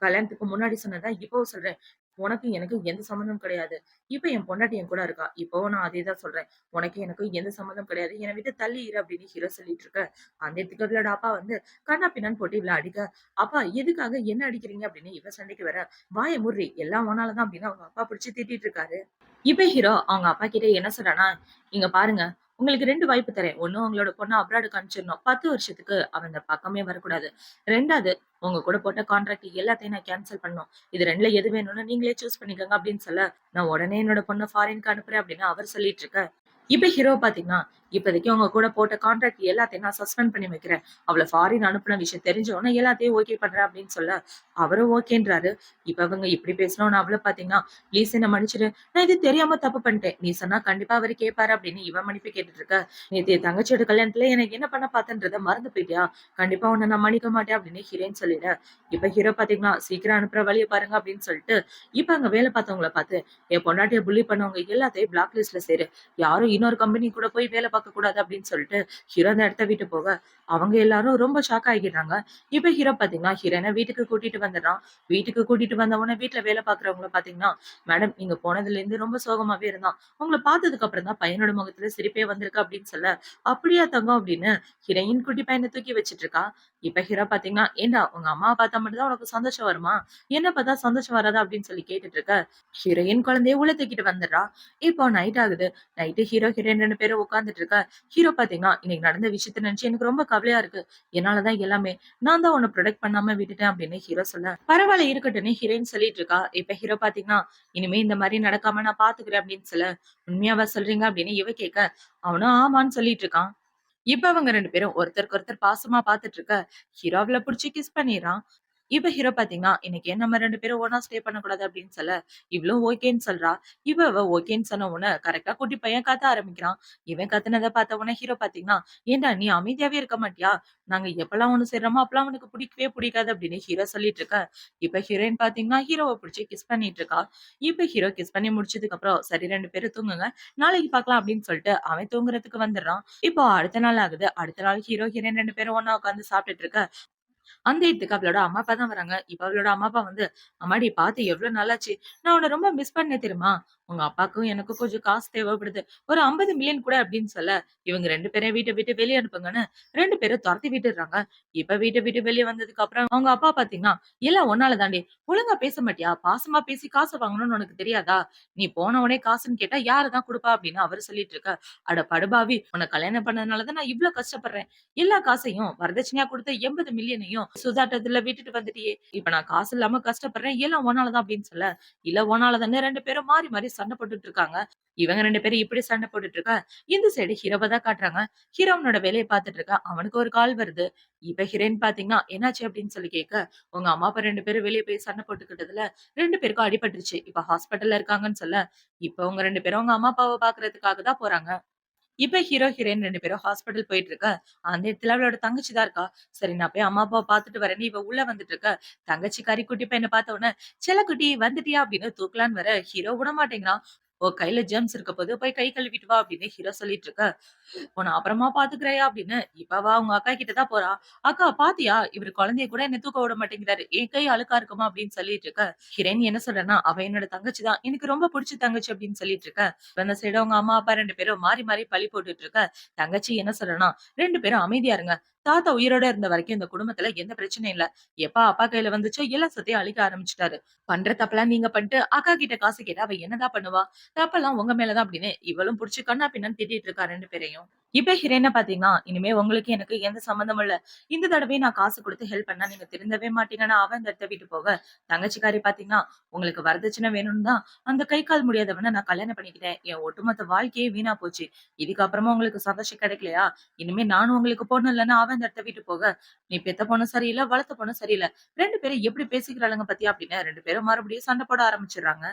கல்யாணத்துக்கு முன்னாடி சொன்னத இப்பவும் சொல்றேன். உனக்கும் எனக்கும் எந்த சம்மந்தமும் கிடையாது. இப்ப என் பொண்டாட்டி என் கூட இருக்கா. இப்பவும் நான் அதே தான் சொல்றேன். உனக்கும் எனக்கும் எந்த சம்மந்தமும் கிடையாது. என்னை விட்டு தள்ளி இரு" அப்படின்னு ஹீரோ சொல்லிட்டு இருக்க. அந்த இடத்துக்கு இவளோட அப்பா வந்து கன்னா பின்னான்னு போட்டு இவள அடிக்க, "அப்பா எதுக்காக என்ன அடிக்கிறீங்க?" அப்படின்னு இவ சண்டைக்கு வர, "வாய மூடுறி. எல்லாம் உன்னால தான்" அப்படின்னு அவங்க அப்பா புடிச்சு திட்டிட்டு இருக்காரு. இப்ப ஹீரோ அவங்க அப்பா கிட்ட என்ன சொல்றான்னா, "இங்க பாருங்க. உங்களுக்கு 2 வாய்ப்பு தரேன். ஒண்ணு உங்களோட பொண்ண அப்ராடுக்கு அனுப்பிச்சிடணும். 10 வருஷத்துக்கு அவ இந்த பக்கமே வரக்கூடாது. 2வது உங்க கூட போட்ட கான்ட்ராக்ட் எல்லாத்தையும் நான் கேன்சல் பண்ணணும். இது 2ல எது வேணும்னு நீங்களே சூஸ் பண்ணிக்கோங்க" அப்படின்னு சொல்ல, "நான் உடனே என்னோட பொண்ண ஃபாரின்க்கு அனுப்புறேன்" அப்படின்னு அவர் சொல்லிட்டு இருக்க. இப்ப ஹீரோ பாத்தீங்கன்னா, "இப்போதைக்கு உங்க கூட போட்ட கான்ட்ராக்ட் எல்லாத்தையும் நான் சஸ்பெண்ட் பண்ணி வைக்கிறேன். அவள ஃபாரின் அனுப்புன விஷயம் தெரிஞ்ச உடனே எல்லாத்தையும் ஓகே பண்றேன்" அப்படின்னு சொல்ல, அவரும் ஓகேன்றாரு. இப்ப இவங்க இப்படி பேசணும்னு அவள பாத்தீங்கன்னா, "ப்ளீஸ் என்ன மன்னிச்சிடு. நான் இது தெரியாம தப்பு பண்ணிட்டேன். நீ சொன்னா கண்டிப்பா அவரு கேட்பாரு" அப்படின்னு இவன் மன்னிப்பு கேட்டுட்டு இருக்க. "நேத்து என் தங்கச்சியோட கல்யாணத்துல எனக்கு என்ன பண்ண பார்த்தன்றத மறந்து போயிட்டியா? கண்டிப்பா உன்ன நான் மன்னிக்க மாட்டேன்" அப்படின்னு ஹீரோயின் சொல்லிட. இப்ப ஹீரோ பாத்தீங்கன்னா, "சீக்கிரம் அனுப்புற வழிய பாருங்க" அப்படின்னு சொல்லிட்டு, இப்ப அங்க வேலை பார்த்தவங்கள பார்த்து, "என் பொண்டாட்டிய புல்லி பண்ணவங்க எல்லாத்தையும் பிளாக் லிஸ்ட்ல சேரு. யாரும் இன்னொரு கம்பெனி கூட போய் வேலை பார்க்க கூடாது" அப்படின்னு சொல்லிட்டு ஹீரோ அந்த இடத்த விட்டு போக, அவங்க எல்லாரும் ரொம்ப ஷாக் ஆகிடுறாங்க. இப்ப ஹீரோ பாத்தீங்கன்னா, ஹீரோயின வீட்டுக்கு கூட்டிட்டு வந்துடுறான். வீட்டுக்கு கூட்டிட்டு வந்த உடனே வீட்ல வேலை பார்க்குறவங்கள பாத்தீங்கன்னா, "மேடம் இங்க போனதுல இருந்து ரொம்ப சோகமாவே இருந்தான். உங்கள பார்த்ததுக்கு அப்புறம் தான் பையனோட முகத்துல சிரிப்பே வந்திருக்கு" அப்படின்னு சொல்ல, "அப்படியா தங்கம்?" அப்படின்னு ஹீரோயின் குட்டி பையன தூக்கி வச்சுட்டு இருக்கா. இப்ப ஹீரோ பாத்தீங்கன்னா, "ஏன்டா உங்க அம்மாவ பார்த்தா மட்டும் தான் உனக்கு சந்தோஷம் வருமா? என்ன பார்த்தா சந்தோஷம் வராதா?" அப்படின்னு சொல்லி கேட்டுட்டு இருக்க. ஹீரோயின் குழந்தைய உள்ள தூக்கிட்டு வந்துடுறா. இப்போ நைட் ஆகுது. நைட்டு ஹீரோ, ஹீரோயின் 2 பேரும் உட்கார்ந்துட்டு இருக்க. ஹீரோ பாத்தீங்கன்னா, "இன்னைக்கு நடந்த விஷயத்த நினைச்சு எனக்கு ரொம்ப கவலையா இருக்கு. என்னால தான் எல்லாமே. நான் தான் உன்ன புரொடெக்ட் பண்ணாம விட்டுட்டேன்" அப்படின்னு ஹீரோ சொல்ல, "பரவால்ல இருக்கட்டும்னு" ஹீரோயின் சொல்லிட்டு இருக்கா. இப்ப ஹீரோ பாத்தீங்கன்னா, "இனிமே இந்த மாரி நடக்காம நான் பாத்துக்கிறேன்" அப்படின்னு சொல்ல, "உண்மையாவா சொல்றீங்க?" அப்படின்னு இவ கேட்க, அவனும் ஆமான்னு சொல்லிட்டு இருக்கான். இப்ப அவங்க 2 பேரும் ஒருத்தருக்கு ஒருத்தர் பாசமா பாத்துட்டு இருக்க, ஹீரோ அவள புடிச்சு கிஸ் பண்ணிர்றான். இப்ப ஹீரோ பாத்தீங்கன்னா, "இன்னைக்கு ஏன் நம்ம 2 பேரும் ஒண்ணா ஸ்டே பண்ணக்கூடாது" அப்படின்னு சொல்ல, இவளும் ஓகேன்னு சொல்றா. அவ ஓகேன்னு சொன்ன உடனே கரெக்ட்டா குட்டி பையன் கத்த ஆரம்பிக்கிறான். இவன் கத்துனத பார்த்த உடனே ஹீரோ பாத்தீங்கன்னா, "ஏன்டா நீ அமைதியாவே இருக்க மாட்டியா? நாங்க எப்பலாம் ஒண்ணு சேர்றோமோ அப்பலாம் அவனுக்கு பிடிக்கவே பிடிக்காது" அப்படின்னு ஹீரோ சொல்லிட்டு இருக்க. இப்ப ஹீரோயின் பாத்தீங்கன்னா, ஹீரோவ புடிச்சு கிஸ் பண்ணிட்டு இருக்கா. இப்ப ஹீரோ கிஸ் பண்ணி முடிச்சதுக்கு அப்புறம், "சரி 2 பேரும் தூங்குங்க. நாளைக்கு பார்க்கலாம்" அப்படின்னு சொல்லிட்டு அவன் தூங்குறதுக்கு வந்துடுறான். இப்போ அடுத்த நாள் ஆகுது. அடுத்த நாள் ஹீரோ, ஹீரோயின் 2 பேரும் ஒண்ணா உட்கார்ந்து சாப்பிட்டுட்டு இருக்க. அந்த இடத்துக்கு அவளோட அம்மா அப்பா தான் வராங்க. இப்ப அவளோட அம்மா அப்பா வந்து, "அம்மாடி பார்த்து எவ்ளோ நாளாச்சு. நான் உன்ன ரொம்ப மிஸ் பண்ணேன் தெரியுமா? உங்க அப்பாக்கும் எனக்கும் கொஞ்சம் காசு தேவைப்படுது. ஒரு 50,000,000 கூட" அப்படின்னு சொல்ல, இவங்க 2 பேரையும் வீட்ட விட்டு வெளிய அனுப்புங்கன்னு 2 பேரும் தொரத்தி விட்டுர்றாங்க. இப்ப வீட்ட விட்டு வெளிய வந்ததுக்கு அப்புறம் அவங்க அப்பா பார்த்தீங்கன்னா, "எல்லாம் உன்னால தாண்டி. ஒழுங்கா பேச மாட்டியா? பாசமா பேசி காசு வாங்கணும்னு உனக்கு தெரியாதா? நீ போன உடனே காசுன்னு கேட்டா யாரு தான் குடுப்பா?" அப்படின்னு அவரு சொல்லிட்டு இருக்க. "அட படுபாவி! உன்ன கல்யாணம் பண்ணதுனால தான் நான் இவ்ளோ கஷ்டப்படுறேன். எல்லா காசையும் வரதட்சணையா குடுத்த 80,000,000யும் சூதாட்டத்துல விட்டுட்டு வந்துட்டியே! இப்ப நான் காசு இல்லாம கஷ்டப்படுறேன். எல்லாம் உன்னால தான் அப்படின்னு சொல்ல, இல்ல உன்னால தான்னு 2 பேரும் மாறி மாறி சண்டை போட்டுட்டு இருக்காங்க. இவங்க 2 பேரும் இப்படி சண்டை போட்டுட்டு இருக்க, இந்த சைடு ஹீரோவ தான் காட்டுறாங்க. ஹீரோ அவனோட வேலைய பார்த்துட்டு இருக்கான். அவனுக்கு ஒரு கால் வருது. இப்ப ஹீரோயின் பார்த்தீங்கன்னா, என்னாச்சு அப்படின்னு சொல்லி கேட்க, உங்க அம்மா, அப்பா 2 பேரும் வெளிய போய் சண்டை போட்டுக்கிட்டதுல 2 பேருக்கும் அடிபட்டுருச்சு. இப்ப ஹாஸ்பிட்டல்ல இருக்காங்கன்னு சொல்ல, இப்ப அவங்க 2 பேரும் அவங்க அம்மா, அப்பாவ பார்க்கறதுக்காக தான் போறாங்க. இப்ப ஹீரோ, ஹீரோயின் 2 பேரும் ஹாஸ்பிட்டல் போயிட்டு இருக்க, அந்த இடத்துல அவளோட தங்கச்சி தான் இருக்கா. சரி நான் போய் அம்மா, அப்பாவ பார்த்துட்டு வரேன்னு இவ உள்ள வந்துட்டு இருக்க, தங்கச்சி கறிக்குட்டி பையன பார்த்த உடனே, "செல்லக்குட்டி வந்துட்டியா?" அப்படின்னு தூக்கலான்னு வர, ஹீரோ விடமாட்டேங்கிறான். "உன் கையில ஜெர்ம்ஸ் இருக்க போது, போய் கை கழுவிட்டு வா" அப்படின்னு ஹீரோ சொல்லிட்டு இருக்க, "உன்ன அப்புறமா பாத்துக்கிறேன்யா" அப்படின்னு இப்ப அவ அவங்க அக்கா கிட்ட தான் போறா. "அக்கா பாத்தியா? இவரு குழந்தைய கூட என்ன தூக்க விட மாட்டேங்கிறாரு. என் கை அழுக்கா இருக்குமா?" அப்படின்னு சொல்லிட்டு இருக்க. ஹிரண் என்ன சொல்றேன்னா, "அவ என்னோட தங்கச்சி தான். எனக்கு ரொம்ப புடிச்ச தங்கச்சி" அப்படின்னு சொல்லிட்டு இருக்க. இப்ப இந்த சைடு அவங்க அம்மா, அப்பா 2 பேரும் மாறி மாறி பழி போட்டுட்டு இருக்க. தங்கச்சி என்ன சொல்றேன்னா, "2 பேரும் அமைதியா இருங்க. தாத்தா உயிரோட இருந்த வரைக்கும் இந்த குடும்பத்துல எந்த பிரச்சனையும் இல்ல. எப்ப அப்பா கையில வந்துச்சோ எல்லா சொத்தையும் அழிக்க ஆரம்பிச்சுட்டாரு. பண்ற தப்பெல்லாம் நீங்க பண்ணிட்டு அக்கா கிட்ட காசு கேட்டா அவ என்னதான் பண்ணுவா? தப்பெல்லாம் உங்க மேல தான்" அப்படின்னு இவளும் புடிச்சு கண்ணா பின்னான்னு திட்டிட்டு இருக்கா 2 பேரையும். இப்ப ஹிரேன பாத்தீங்கன்னா, "இனிமே உங்களுக்கு எனக்கு எந்த சம்மந்தமும் இல்ல. இந்த தடவையும் நான் காசு குடுத்து ஹெல்ப் பண்ணா நீங்க திருந்தவே மாட்டீங்கன்னு" அவ இந்த இடத்த விட்டு போக, தங்கச்சிக்காரி பாத்தீங்கன்னா, "உங்களுக்கு வரதட்சணை வேணும்னு தான் அந்த கை, கால் முடியாதவன நான் கல்யாணம் பண்ணிக்கிட்டேன். என் ஒட்டுமொத்த வாழ்க்கையே வீணா போச்சு. இதுக்கப்புறமா உங்களுக்கு சந்தோஷம் கிடைக்கலையா? இனிமே நானும் உங்களுக்கு பொண்ணு இல்லன்னு" அவ இந்த இடத்த விட்டு போக, "நீ பெத்த பொண்ணும் சரியில்ல, வளர்த்த பொண்ணும் சரியில்ல. 2 பேரும் எப்படி பேசிக்கிறாளுங்க பாத்தியா?" அப்படின்னு 2 பேரும் மறுபடியும் சண்டை போட ஆரம்பிச்சுடுறாங்க.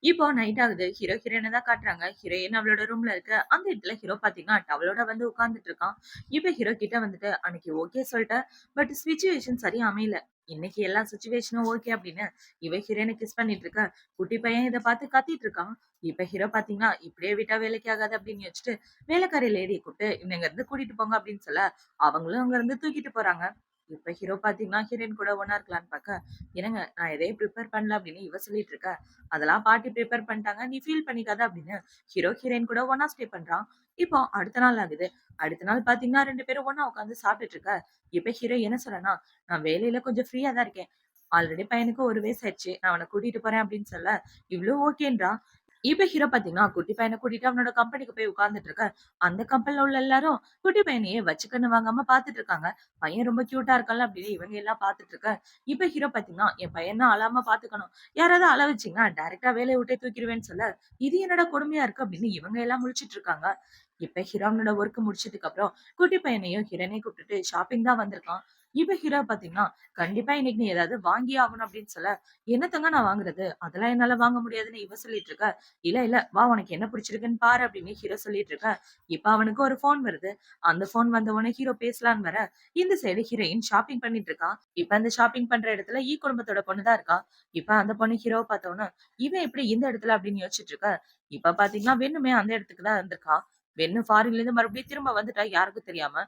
இப்போ நைட் ஆகுது. ஹீரோ, ஹீரோயின தான் காட்டுறாங்க. ஹீரோயின் அவளோட ரூம்ல இருக்கு. அந்த இடத்துல ஹீரோ பாத்தீங்கன்னா, டவலோட வந்து உட்கார்ந்துட்டு இருக்கான். இப்ப ஹீரோ கிட்ட வந்துட்டு, "அன்னைக்கு ஓகே சொல்ட்டேன். பட் சிச்சுவேஷன் சரியா அமையல. இன்னைக்கு எல்லா சிச்சுவேஷனும் ஓகே" அப்படின்னு இவ ஹீரோயின கிஸ் பண்ணிட்டு இருக்க. குட்டி பையன் இத பார்த்து கத்திட்டு இருக்கான். இப்ப ஹீரோ பாத்தீங்கன்னா, "இப்படியே விட்டா வேலைக்கு ஆகாது" அப்படின்னு யோசிச்சுட்டு, வேலைக்காரி லேடிய கூப்பிட்டு, "இவன இங்க இருந்து கூட்டிட்டு போங்க" அப்படின்னு சொல்ல, அவங்களும் அங்க இருந்து தூக்கிட்டு போறாங்க. இப்ப ஹீரோ பாத்தீங்கன்னா, ஹீரோயின் கூட ஒண்ணா இருக்கலான்னு பாக்க, "என்னங்க நான் எதையும் பிரிப்பேர் பண்ணல" அப்படின்னு இவ சொல்லிட்டு இருக்கா. "அதெல்லாம் பாட்டி ப்ரிப்பேர் பண்ணிட்டாங்க. நீ ஃபீல் பண்ணிக்காத" அப்படின்னு ஹீரோ, ஹீரோயின் கூட ஒண்ணா ஸ்டே பண்றான். இப்போ அடுத்த நாள் ஆகுது. அடுத்த நாள் பார்த்தீங்கன்னா 2 பேரும் ஒண்ணா உட்கார்ந்து சாப்பிட்டுட்டு இருக்க. இப்ப ஹீரோ என்ன சொல்றான்னா, "நான் வேலையில கொஞ்சம் ஃப்ரீயா தான் இருக்கேன். ஆல்ரெடி பையனுக்கு 1 வயசு ஆயிடுச்சு. நான் அவன கூட்டிட்டு போறேன்" அப்படின்னு சொல்ல, இவளும் ஓகேன்றா. இப்ப ஹீரோ பார்த்தீங்கன்னா, குட்டி பையன கூட்டிட்டு அவனோட கம்பெனிக்கு போய் உட்கார்ந்துட்டு இருக்க. அந்த கம்பெனில உள்ள எல்லாரும் குட்டி பையனையே வச்சுக்கன்னு வாங்காம பார்த்துட்டு இருக்காங்க. பையன் ரொம்ப கியூட்டா இருக்கான்ல அப்படின்னு இவங்க எல்லாம் பார்த்துட்டு இருக்க. இப்ப ஹீரோ பார்த்தீங்கன்னா, "என் பையன அழாம பார்த்துக்கணும். யாராவது அழ வச்சீங்கன்னா, டைரக்ட்டா வேலைய விட்டே தூக்கிருவேன்னு" சொல்ல, "இது என்னடா கொடுமையா இருக்கு" அப்படின்னு இவங்க எல்லாம் முழிச்சுட்டு இருக்காங்க. இப்ப ஹீரோ அவனோட வொர்க் முடிச்சதுக்கு அப்புறம் குட்டி பையனையும் ஹீரோனையும் கூப்பிட்டுட்டு ஷாப்பிங் தான் வந்திருக்கான். இப்ப ஹீரோ பார்த்தீங்கன்னா, "கண்டிப்பா இன்னைக்கு நீ ஏதாவது வாங்கியே ஆகணும்" அப்படின்னு சொல்ல, "என்னத்தங்க நான் வாங்குறது? அதெல்லாம் என்னால வாங்க முடியாதுன்னு" இவ சொல்லிட்டு இருக்க. "இல்ல, இல்ல. வா உனக்கு என்ன பிடிச்சிருக்குன்னு பாரு" அப்படின்னு ஹீரோ சொல்லிட்டு இருக்க. இப்ப அவனுக்கு ஒரு ஃபோன் வருது. அந்த ஃபோன் வந்த உடனே ஹீரோ பேசலான்னு வர, இந்த சைடு ஹீரோயின் ஷாப்பிங் பண்ணிட்டு இருக்கா. இப்ப அந்த ஷாப்பிங் பண்ற இடத்துல குடும்பத்தோட பொண்ணு தான் இருக்கா. இப்ப அந்த பொண்ணு ஹீரோவ பார்த்த உடனே, இவன் எப்படி இந்த இடத்துல அப்படின்னு யோசிச்சுட்டு இருக்க. இப்ப பார்த்தீங்கன்னா, வெண்ணுமே அந்த இடத்துக்கு தான் வந்திருக்கா. வெண்ணு ஃபாரின்ல இருந்து மறுபடியும் திரும்ப வந்துட்டா யாருக்கும் தெரியாம.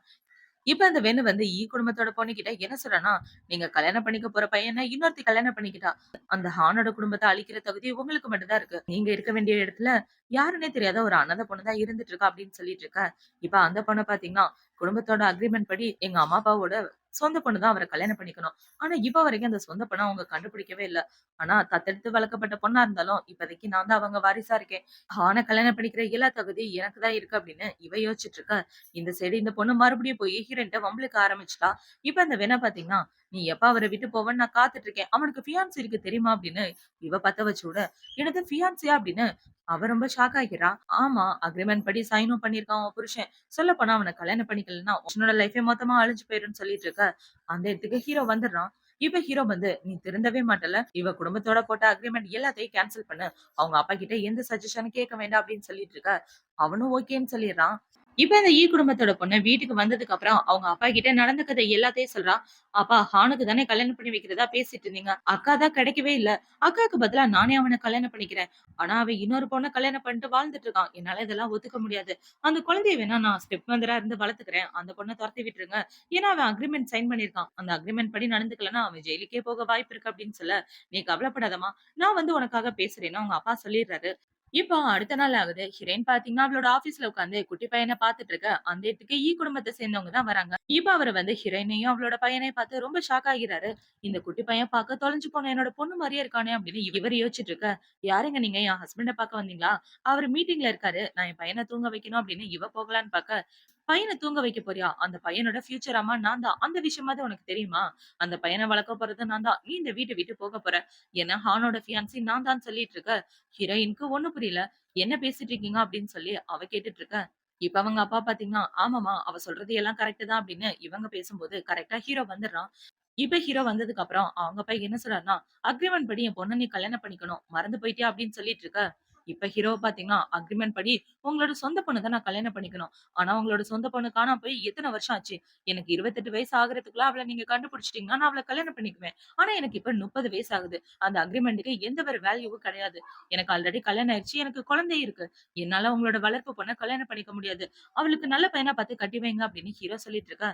இப்ப அந்த வெண்ணு வந்து குடும்பத்தோட பொண்ணுகிட்ட என்ன சொல்றான்னா, "நீங்க கல்யாணம் பண்ணிக்க போற பையன இன்னொருத்தி கல்யாணம் பண்ணிக்கிட்டா. அந்த ஹானோட குடும்பத்த அழிக்கிற தகுதி உங்களுக்கு மட்டும் தான் இருக்கு. நீங்க இருக்க வேண்டிய இடத்துல யாருன்னே தெரியாத ஒரு அனாதை பொண்ணு தான் இருந்துட்டு இருக்கா" அப்படின்னு சொல்லிட்டு இருக்க. இப்ப அந்த பொண்ண பார்த்தீங்கன்னா, குடும்பத்தோட அக்ரீமெண்ட் படி எங்க அம்மா, அப்பாவோட சொந்த பொண்ணு தான் அவர கல்யாணம் பண்ணிக்கணும். ஆனா இப்ப வரைக்கும் அந்த சொந்த பொண்ண அவங்க கண்டுபிடிக்கவே இல்ல. ஆனா தத்தெடுத்து வளர்க்கப்பட்ட பொண்ணா இருந்தாலும், இப்போதைக்கு நான் தான் அவங்க வாரிசா இருக்கேன். ஹான கல்யாணம் பண்ணிக்கிற எல்லா தகுதியும் எனக்கு தான் இருக்கு அப்படின்னு இவ யோசிச்சுட்டு இருக்க. இந்த சைடு இந்த பொண்ணு மறுபடியும் போய் ஹீரோயின்ட்ட வம்பிழுக்க ஆரம்பிச்சுட்டா. இப்ப அந்த வென பாத்தீங்கன்னா, "நீ எப்ப அவர விட்டு போவன்னு நான் காத்துட்டு இருக்கேன். அவனுக்கு ஃபியான்சி இருக்கு தெரியுமா?" அப்படின்னு இவ பத்த வச்சு விட, "என்னது ஃபியான்சியா?" அப்படின்னு அவ ரொம்ப ஷாக் ஆகிறா. "ஆமா, அக்ரீமெண்ட் படி சைனும் பண்ணியிருக்கான் உன் புருஷன். சொல்லப்போனா அவன கல்யாணம் பண்ணிக்கலன்னா உன்னோட லைஃபே மொத்தமா அழிஞ்சு போயிரும்ன்னு" சொல்லிட்டு இருக்க. அந்த இடத்துக்கு ஹீரோ வந்துடுறான். இப்ப ஹீரோ வந்து, "நீ திருந்தவே மாட்டல்ல. இவ குடும்பத்தோட போட்ட அக்ரீமெண்ட் எல்லாத்தையும் கேன்சல் பண்ணு. அவங்க அப்பா கிட்ட எந்த சஜஷனும் கேட்க வேண்டாம்" அப்படின்னு சொல்லிட்டு இருக்க. அவனும் ஓகேன்னு சொல்லிடுறான். இப்ப இந்த குடும்பத்தோட பொண்ணு வீட்டுக்கு வந்ததுக்கு அப்புறம் அவங்க அப்பா கிட்ட நடந்த கதை எல்லாத்தையும் சொல்றா. "அப்பா ஹானுக்கு தானே கல்யாணம் பண்ணி வைக்கிறதா பேசிட்டு இருந்தீங்க. அக்கா தான் கிடைக்கவே இல்ல. அக்காக்கு பதிலா நானே அவன கல்யாணம் பண்ணிக்கிறேன். ஆனா அவன் இன்னொரு பொண்ண கல்யாணம் பண்ணிட்டு வாழ்ந்துட்டு இருக்கான். என்னால இதெல்லாம் ஒத்துக்க முடியாது. அந்த குழந்தைய வேணா நான் ஸ்டெப் மதரா இருந்து வளர்த்துக்கிறேன். அந்த பொண்ண தொரத்தி விட்டுருங்க. ஏன்னா அவன் அக்ரீமெண்ட் சைன் பண்ணியிருக்கான். அந்த அக்ரீமெண்ட் படி நடந்துக்கலன்னா அவன் ஜெயிலுக்கே போக வாய்ப்பு இருக்கு" அப்படின்னு சொல்ல, "நீ கவலைப்படாதம்மா. நான் வந்து உனக்காக பேசுறேன்னு" அவங்க அப்பா சொல்லிடுறாரு. இப்போ அடுத்த நாள் ஆகுது. ஹிரைன் பாத்தீங்கன்னா, அவளோட ஆபீஸ்ல உட்கார்ந்து குட்டி பையன பாத்துட்டு இருக்க. அந்த இடத்துக்கு குடும்பத்த சேர்ந்தவங்க தான் வராங்க. இப்ப அவரு வந்து ஹிரைனையும், அவளோட பையனையும் பார்த்து ரொம்ப ஷாக் ஆகிறாரு. இந்த குட்டி பையன் பார்க்க தொலைஞ்சு போன என்னோட பொண்ணு மாரியே இருக்கானே அப்படின்னு இவரு யோசிச்சுட்டு இருக்க. "யாருங்க நீங்க? என் ஹஸ்பண்ட பார்க்க வந்தீங்களா? அவரு மீட்டிங்ல இருக்காரு. நான் என் பையன தூங்க வைக்கணும்" அப்படின்னு இவ போகலான்னு பார்க்க, "பையன தூங்க வைக்க போறியா? அந்த பையனோட ஃபியூச்சர் அம்மா நான் தான். அந்த விஷயமாவது உனக்கு தெரியுமா? அந்த பையன வளர்க்க போறது நான் தான். நீ இந்த வீட்ட விட்டு போக போற. ஏன்னா ஹானோட ஃபியான்சி நான் தான் சொல்லிட்டு இருக்க." ஹீரோயினுக்கு ஒண்ணும் புரியல. "என்ன பேசிட்டு இருக்கீங்க?" அப்படின்னு சொல்லி அவ கேட்டுட்டு இருக்க. இப்ப அவங்க அப்பா பாத்தீங்கன்னா, "ஆமாம்மா, அவ சொல்றது எல்லாம் கரெக்ட் தான்" அப்படின்னு இவங்க பேசும்போது கரெக்ட்டா ஹீரோ வந்துடுறான். இப்ப ஹீரோ வந்ததுக்கு அப்புறம் அவங்க அப்பா என்ன சொல்றாருன்னா, "அக்ரீமெண்ட் படி என் பொண்ண நீ கல்யாணம் பண்ணிக்கணும். மறந்து போயிட்டியா?" அப்படின்னு சொல்லிட்டு இருக்க. இப்ப ஹீரோவ பாத்தீங்கன்னா, "அக்ரீமெண்ட் படி உங்களோட சொந்த பொண்ண தான் நான் கல்யாணம் பண்ணிக்கணும். ஆனா உங்களோட சொந்த பொண்ணு காணாம போய் எத்தன வருஷம் ஆச்சு? எனக்கு 28 வயசு ஆகுறதுக்குள்ள அவள நீங்க கண்டுபிடிச்சுட்டீங்கன்னா, நான் அவள கல்யாணம் பண்ணிக்குவேன். ஆனா எனக்கு இப்ப 30 வயசு ஆகுது. அந்த அக்ரீமெண்ட்க்கு எந்த ஒரு வேல்யூவும் கிடையாது. எனக்கு ஆல்ரெடி கல்யாணம் ஆயிருச்சு. எனக்கு குழந்தையும் இருக்கு. என்னால உங்களோட வளர்ப்பு பொண்ண கல்யாணம் பண்ணிக்க முடியாது. அவளுக்கு நல்ல பையனா பார்த்து கட்டி வைங்க" அப்படின்னு ஹீரோ சொல்லிட்டு இருக்க.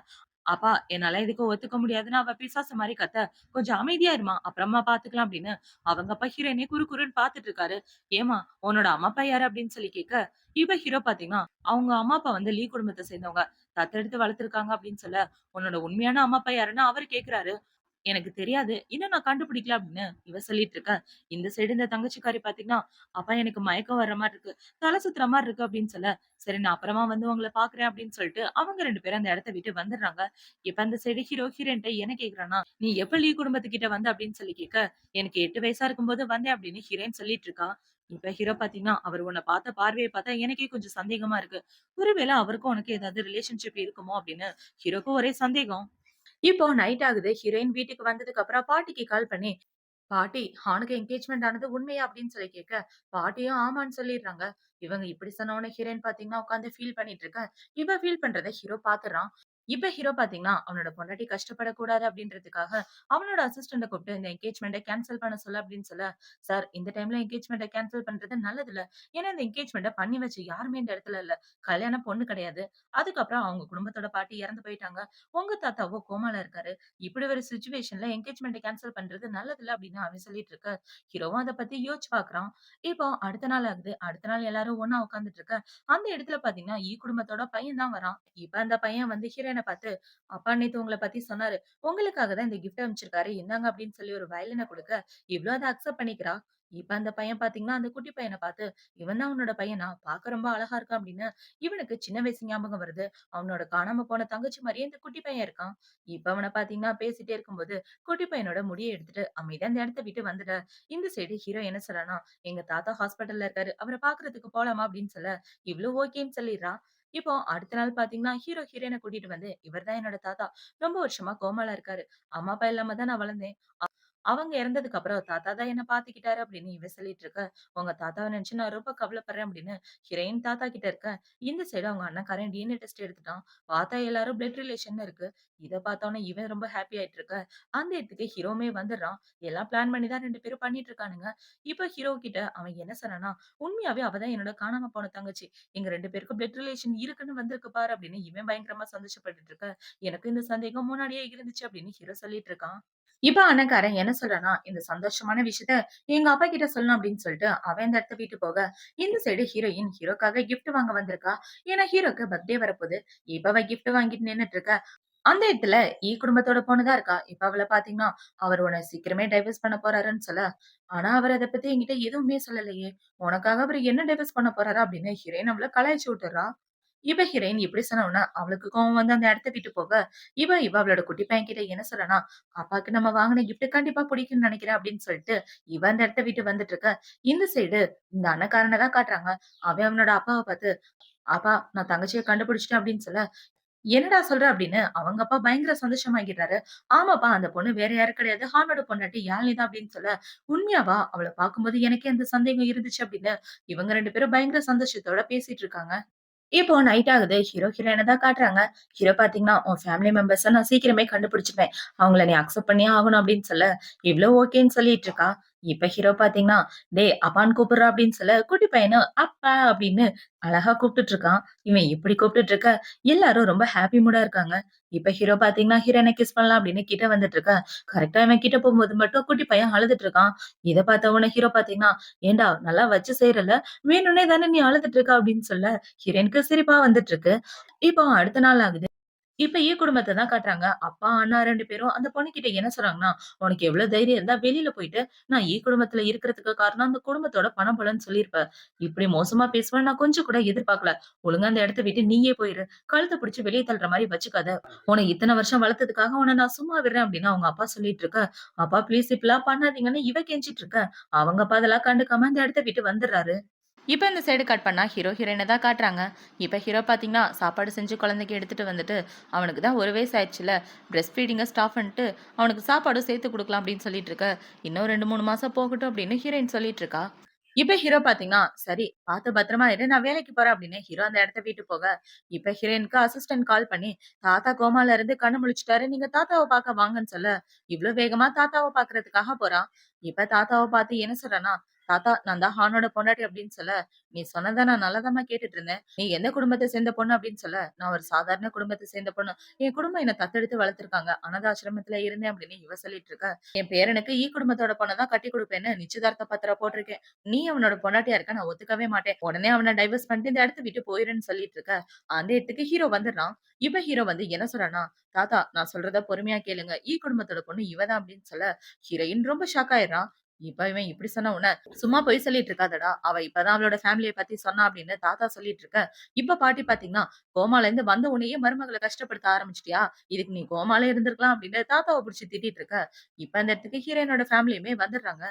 "அப்பா, என்னால இதுக்கு ஒத்துக்க முடியாதுன்னு" அவ பிசாசு மாரி கத்த, "கொஞ்சம் அமைதியா இரும்மா. அப்புறமா பார்த்துக்கலாம்" அப்படின்னு அவங்க அப்பா ஹீரோயினைய குறு குறுன்னு பார்த்துட்டு இருக்காரு. "ஏம்மா, உன்னோட அம்மா அப்பா யாரு?" அப்படின்னு சொல்லி கேட்க, இவ ஹீரோ பார்த்தீங்கன்னா, அவங்க அம்மா அப்பா வந்து லீ குடும்பத்த சேர்ந்தவங்க. தத்தெடுத்து வளர்த்துருக்காங்க அப்படின்னு சொல்ல, "உன்னோட உண்மையான அம்மா அப்பா யாருன்னு?" அவரு கேட்கிறாரு. "எனக்கு தெரியாது. இன்னும் நான் கண்டுபிடிக்கல" அப்படின்னு இவ சொல்லிட்டு இருக்கா. இந்த சைடு இந்த தங்கச்சிக்காரி பாத்தீங்கன்னா, "அப்பா எனக்கு மயக்கம் வர்ற மாரி இருக்கு. தல சுத்துற மாரி இருக்கு" அப்படின்னு சொல்ல, "சரி நான் அப்புறமா வந்து உங்கள பாக்குறேன்" அப்படின்னு சொல்லிட்டு அவங்க 2 பேரும் அந்த இடத்த விட்டு வந்துடுறாங்க. இப்ப அந்த சைடு ஹீரோ ஹீரோயின்ட்ட என்ன கேக்குறான்னா, "நீ எப்ப குடும்பத்துக்கிட்ட வந்த?" அப்படின்னு சொல்லி கேட்க, "எனக்கு 8 வயசா இருக்கும்போது வந்தேன்" அப்படின்னு ஹீரோயின் சொல்லிட்டு இருக்கா. இப்ப ஹீரோ பாத்தீங்கன்னா, "அவர் உன்ன பார்த்த பார்வைய பார்த்தா எனக்கே கொஞ்சம் சந்தேகமா இருக்கு. ஒருவேள அவருக்கும் உனக்கும் ஏதாவது ரிலேஷன்ஷிப் இருக்குமோ?" அப்படின்னு ஹீரோக்கும் ஒரே சந்தேகம். இப்போ நைட் ஆகுது. ஹீரோயின் வீட்டுக்கு வந்ததுக்கு அப்புறம் பாட்டிக்கு கால் பண்ணி, "பாட்டி, ஹானுக்கு என்கேஜ்மெண்ட் ஆனது உண்மையா?" அப்படின்னு சொல்லி கேட்க, பாட்டியும் ஆமான்னு சொல்லிடுறாங்க. இவங்க இப்படி சொன்ன உடனே ஹீரோயின் பாத்தீங்கன்னா உட்கார்ந்து ஃபீல் பண்ணிட்டு இருக்க. இவ ஃபீல் பண்றத ஹீரோ பாத்துர்றான். இப்ப ஹீரோ பாத்தீங்கன்னா, அவனோட பொண்டாட்டி கஷ்டப்படக்கூடாது அப்படின்றதுக்காக, அவனோட அசிஸ்டன்ட்ட கூப்பிட்டு இந்த என்கேஜ்மெண்ட்ட கேன்சல் பண்ண சொல்லு அப்படின்னு சொல்ல, "சார், இந்த டைம்ல என்கேஜ்மெண்ட்ட கேன்சல் பண்றது நல்லதில்ல. ஏன்னா இந்த என்கேஜ்மெண்ட்ட பண்ணி வச்ச யாருமே இந்த இடத்துல இல்ல. கல்யாண பொண்ணு கிடையாது. அதுக்கப்புறம் அவங்க குடும்பத்தோட பாட்டி இறந்து போயிட்டாங்க. உங்க தாத்தாவோ கோமால இருக்காரு. இப்படி ஒரு சிச்சுவேஷன்ல என்கேஜ்மெண்ட்ட கேன்சல் பண்றது நல்லதில்ல" அப்படின்னு அவன் சொல்லிட்டு இருக்க. ஹீரோவும் அத பத்தி யோசிச்சு பார்க்குறான். இப்போ அடுத்த நாள் ஆகுது. அடுத்த நாள் எல்லாரும் ஒண்ணா உட்கார்ந்துட்டு இருக்க. அந்த இடத்துல பார்த்தீங்கன்னா, குடும்பத்தோட பையன் தான் வரான். இப்ப அந்த பையன் வந்து ஹீரோயின பார்த்து, "அப்பா நேத்து உங்கள பத்தி சொன்னாரு. உங்களுக்காக தான் இந்த கிஃப்ட் அனுப்பிச்சிருக்காரு. இந்தாங்க" அப்படின்னு சொல்லி ஒரு வயலின குடுக்க, இவளும் அத அக்செப்ட் பண்ணிக்கிறா. இப்ப அந்த பையன் பார்த்தீங்கன்னா, அந்த குட்டி பையன பார்த்து, "இவன் தான் உன்னோட பையனா? பார்க்க ரொம்ப அழகா இருக்கான்" அப்படின்னு இவனுக்கு சின்ன வயசு ஞாபகம் வருது. அவனோட காணாம போன தங்கச்சி மாரியே இந்த குட்டி பையன் இருக்கான். இப்ப அவன பார்த்தீங்கன்னா, பேசிட்டே இருக்கும்போது, குட்டி பையனோட முடிய எடுத்துட்டு அமைதியா அந்த இடத்த விட்டு வந்துட, இந்த சைடு ஹீரோ என்ன சொல்றான்னா, "எங்க தாத்தா ஹாஸ்பிட்டல்ல இருக்காரு. அவர பார்க்கறதுக்கு போலாமா?" அப்படின்னு சொல்ல, இவளும் ஓகேன்னு சொல்லிர்றா. இப்போ அடுத்த நாள் பார்த்தீங்கன்னா, ஹீரோ ஹீரோயின கூட்டிட்டு வந்து, "இவர் தான் என்னோட தாத்தா. ரொம்ப வருஷமா கோமால இருக்காரு. அம்மா, அப்பா இல்லாம தான் நான் வளர்ந்தேன். அவங்க இறந்ததுக்கு அப்புறம் தாத்தா தான் என்ன பாத்துக்கிட்டாரு" அப்படின்னு இவ சொல்லிட்டு இருக்க. "உங்க தாத்தாவ நினைச்சு நான் ரொம்ப கவலைப்படுறேன்" அப்படின்னு ஹீரோயின் தாத்தா கிட்ட இருக்க. இந்த சைடு அவங்க அண்ணன்காரன் டிஎன்ஏ டெஸ்ட் எடுத்துட்டான். பார்த்தா எல்லாரும் பிளட் ரிலேஷன்னு இருக்கு. இத பார்த்தோனே இவன் ரொம்ப ஹாப்பி ஆயிட்டு இருக்க. அந்த இடத்துக்கு ஹீரோவுமே வந்துடுறான். எல்லாம் பிளான் பண்ணி தான் 2 பேரும் பண்ணிட்டு இருக்கானுங்க. இப்ப ஹீரோ கிட்ட அவன் என்ன சொன்னான்னா, "உண்மையாவே அவ தான் என்னோட காணாம போன தங்கச்சி. எங்க 2 பேருக்கும் பிளட் ரிலேஷன் இருக்குன்னு வந்திருக்கு பாரு" அப்படின்னு இவன் பயங்கரமா சந்தோஷப்பட்டுட்டு இருக்க. "எனக்கு இந்த சந்தேகம் முன்னாடியே இருந்துச்சு" அப்படின்னு ஹீரோ சொல்லிட்டு இருக்கான். இப்ப அண்ணன்காரன் என்ன சொல்றான்னா, இந்த சந்தோஷமான விஷயத்த எங்க அப்பா கிட்ட சொல்லணும் அப்படின்னு சொல்லிட்டு, அவன் இந்த இடத்த விட்டு போக, இந்த சைடு ஹீரோயின் ஹீரோக்காக கிஃப்ட் வாங்க வந்திருக்கா. ஏன்னா ஹீரோக்கு பர்த்டே வரப்போகுது. இப்ப அவ கிஃப்ட் வாங்கிட்டு நின்னுட்டு இருக்க. அந்த இடத்துல குடும்பத்தோட பொண்ணு தான் இருக்கா. இப்ப அவள பாத்தீங்கன்னா, அவர் உன்ன சீக்கிரமே டைவர்ஸ் பண்ண போறாருன்னு சொல்ல, ஆனா அவர் அத பத்தி என்கிட்ட எதுவுமே சொல்லலையே. உனக்காக அவரு என்ன டைவர்ஸ் பண்ண போறாரா அப்படின்னு ஹீரோயின் அவள கலாய்ச்சு விட்டுர்றா. இவ ஹீரோயின் இப்படி சொன்ன உடனே அவளுக்கு கோவம் வந்து அந்த இடத்த விட்டு போக, இவ அவளோட குட்டி பையன் கிட்ட என்ன சொல்றா, "அப்பாக்கு நம்ம வாங்குன கிஃப்ட் கண்டிப்பா பிடிக்கும்னு நினைக்கிறேன்" அப்படின்னு சொல்லிட்டு, இவ அந்த இடத்த விட்டு வந்துட்டு இருக்க. இந்த சைடு இந்த அண்ணக்காரன தான் காட்டுறாங்க. அவன் அவனோட அப்பாவ பார்த்து, "அப்பா, நான் தங்கச்சிய கண்டுபிடிச்சுட்டேன்" அப்படின்னு சொல்ல, "என்னடா சொல்ற?" அப்படின்னு அவங்க அப்பா பயங்கர சந்தோஷமாகிறாரு. "ஆமாப்பா, அந்த பொண்ணு வேற யாரும் கிடையாது. ஹானோட பொண்டாட்டி யாழினி தான்" அப்படின்னு சொல்ல, "உண்மையாவா? அவள பார்க்கும்போது எனக்கே அந்த சந்தேகம் இருந்துச்சு" அப்படின்னு இவங்க 2 பேரும் பயங்கர சந்தோஷத்தோட பேசிட்டு இருக்காங்க. இப்போ நைட் ஆகுது. ஹீரோ, ஹீரோயின தான் காட்டுறாங்க. ஹீரோ பாத்தீங்கன்னா, "உன் ஃபேமிலி மெம்பர்ஸ நான் சீக்கிரமே கண்டுபிடிச்சுருவேன். அவங்கள நீ அக்செப்ட் பண்ணியே ஆகணும்" அப்படின்னு சொல்ல, இவ்ளோ ஓகேன்னு சொல்லிட்டு இருக்கா. இப்ப ஹீரோ பாத்தீங்கன்னா, "டேய் அப்பான்னு கூப்பிடுறா" அப்படின்னு சொல்ல, குட்டி பையனும் அப்பா அப்படின்னு அழகா கூப்பிட்டுட்டு இருக்கான். இவன் இப்படி கூப்பிட்டுட்டு இருக்க, எல்லாரும் ரொம்ப ஹாப்பி மூடா இருக்காங்க. இப்ப ஹீரோ பாத்தீங்கன்னா, ஹீரோயின கிஸ் பண்ணலாம் அப்படின்னு கிட்ட வந்துட்டு இருக்க, கரெக்ட்டா இவன் கிட்ட போகும்போது மட்டும் குட்டி பையன் அழுதுட்டு இருக்கான். இத பார்த்த உடனே ஹீரோ பாத்தீங்கன்னா, "ஏன்டா நல்லா வச்சு செய்றல்ல, வேணும்னே தானே நீ அழுதுட்டு இருக்க" அப்படின்னு சொல்ல, ஹீரோயினுக்கு சிரிப்பா வந்துட்டு இருக்கு. இப்போ அடுத்த நாள் ஆகுது. இப்ப குடும்பத்த தான் காட்டுறாங்க. அப்பா, அண்ணா 2 பேரும் அந்த பொண்ணுகிட்ட என்ன சொல்றாங்கன்னா, "உனக்கு எவ்ளோ தைரியம் இருந்தா வெளில போயிட்டு, நான் குடும்பத்துல இருக்கிறதுக்கு காரணம் அந்த குடும்பத்தோட பணம் பலம்ன்னு சொல்லியிருப்ப. இப்படி மோசமா பேசுவேன்னு நான் கொஞ்சம் கூட எதிர்பார்க்கல. ஒழுங்கா அந்த இடத்த விட்டு நீயே போயிரு. கழுத்த பிடிச்சு வெளிய தள்ளுற மாரி வச்சுக்காத. உன்ன இத்தன வருஷம் வளர்த்ததுக்காக உன்ன நான் சும்மா விடுறேன்" அப்படின்னு அவங்க அப்பா சொல்லிட்டு இருக்க, "அப்பா ப்ளீஸ் இப்படிலாம் பண்ணாதீங்கன்னு" இவ கெஞ்சிட்டு இருக்க. அவங்க அப்பா அதெல்லாம் கண்டுக்காம அந்த இடத்த விட்டு வந்துடுறாரு. இப்ப இந்த சைடு கட் பண்ணா ஹீரோ, ஹீரோயின தான் காட்டுறாங்க. இப்ப ஹீரோ பார்த்தீங்கன்னா, சாப்பாடு செஞ்சு குழந்தைக்கு எடுத்துட்டு வந்துட்டு, அவனுக்கு தான் 1 வயசு ஆயிடுச்சுல்ல, பிரஸ்ட் ஃபீடிங்க ஸ்டாப் பண்ணிட்டு, அவனுக்கு சாப்பாடும் சேர்த்து குடுக்கலாம் அப்படின்னு சொல்லிட்டு இருக்க. இன்னும் 2, 3 மாசம் போகட்டும் அப்படின்னு ஹீரோயின் சொல்லிட்டு இருக்கா. இப்ப ஹீரோ பார்த்தீங்கன்னா, சரி பார்த்து பத்திரமா இரு, நான் வேலைக்கு போறேன் அப்படின்னு ஹீரோ அந்த இடத்த விட்டு போக, இப்ப ஹீரோயினுக்கு அசிஸ்டன்ட் கால் பண்ணி, தாத்தா கோமால இருந்து கண்ணு முழிச்சுட்டாரு, நீங்க தாத்தாவ பார்க்க வாங்கன்னு சொல்ல, இவ்ளோ வேகமா தாத்தாவ பார்க்கறதுக்காக போறா. இப்ப தாத்தாவ பார்த்து என்ன சொல்றான்னா, "தாத்தா நான் தான் ஹானோட பொண்டாட்டி" அப்படின்னு சொல்ல, "நீ சொன்னத நான் நல்லாதாம்மா கேட்டுட்டு இருந்தேன். நீ எந்த குடும்பத்த சேர்ந்த பொண்ணு?" அப்படின்னு சொல்ல, "நான் ஒரு சாதாரண குடும்பத்த சேர்ந்த பொண்ணு. என் குடும்பம் என்ன தத்தெடுத்து வளர்த்துருக்காங்க. அனாதை ஆசிரமத்துல இருந்தேன்" அப்படின்னு இவ சொல்லிட்டு இருக்கா. "என் பேரனுக்கு குடும்பத்தோட பொண்ண தான் கட்டி குடுப்பேன்னு நிச்சயதார்த்த பத்திரம் போட்டிருக்கேன். நீ அவனோட பொண்டாட்டியா இருக்க நான் ஒத்துக்கவே மாட்டேன். உடனே அவன டைவர்ஸ் பண்ணிட்டு இந்த இடத்த விட்டு போயிருன்னு" சொல்லிட்டு இருக்க. அந்த இடத்துக்கு ஹீரோ வந்துடுறான். இப்ப ஹீரோ வந்து என்ன சொல்றான்னா, "தாத்தா நான் சொல்றத பொறுமையா கேளுங்க. குடும்பத்தோட பொண்ணு இவ தான்" அப்படின்னு சொல்ல, ஹீரோயின் ரொம்ப ஷாக் ஆயிடுறா. இப்ப இவன் இப்படி சொன்ன உடனே, "சும்மா பொய் சொல்லிட்டு இருக்காதடா. அவ இப்பதான் அவளோட ஃபேமிலிய பத்தி சொன்னா" அப்படின்னு தாத்தா சொல்லிட்டு இருக்க. இப்ப பாட்டி பாத்தீங்கன்னா, "கோமால இருந்து வந்த உடனேயே மருமகள கஷ்டப்படுத்த ஆரம்பிச்சுட்டியா? இதுக்கு நீ கோமாலே இருந்திருக்கலாம்" அப்படின்னு தாத்தாவ புடிச்சு திட்டிட்டு இருக்க. இப்ப அந்த இடத்துக்கு ஹீரோயினோட ஃபேமிலியுமே வந்துடுறாங்க.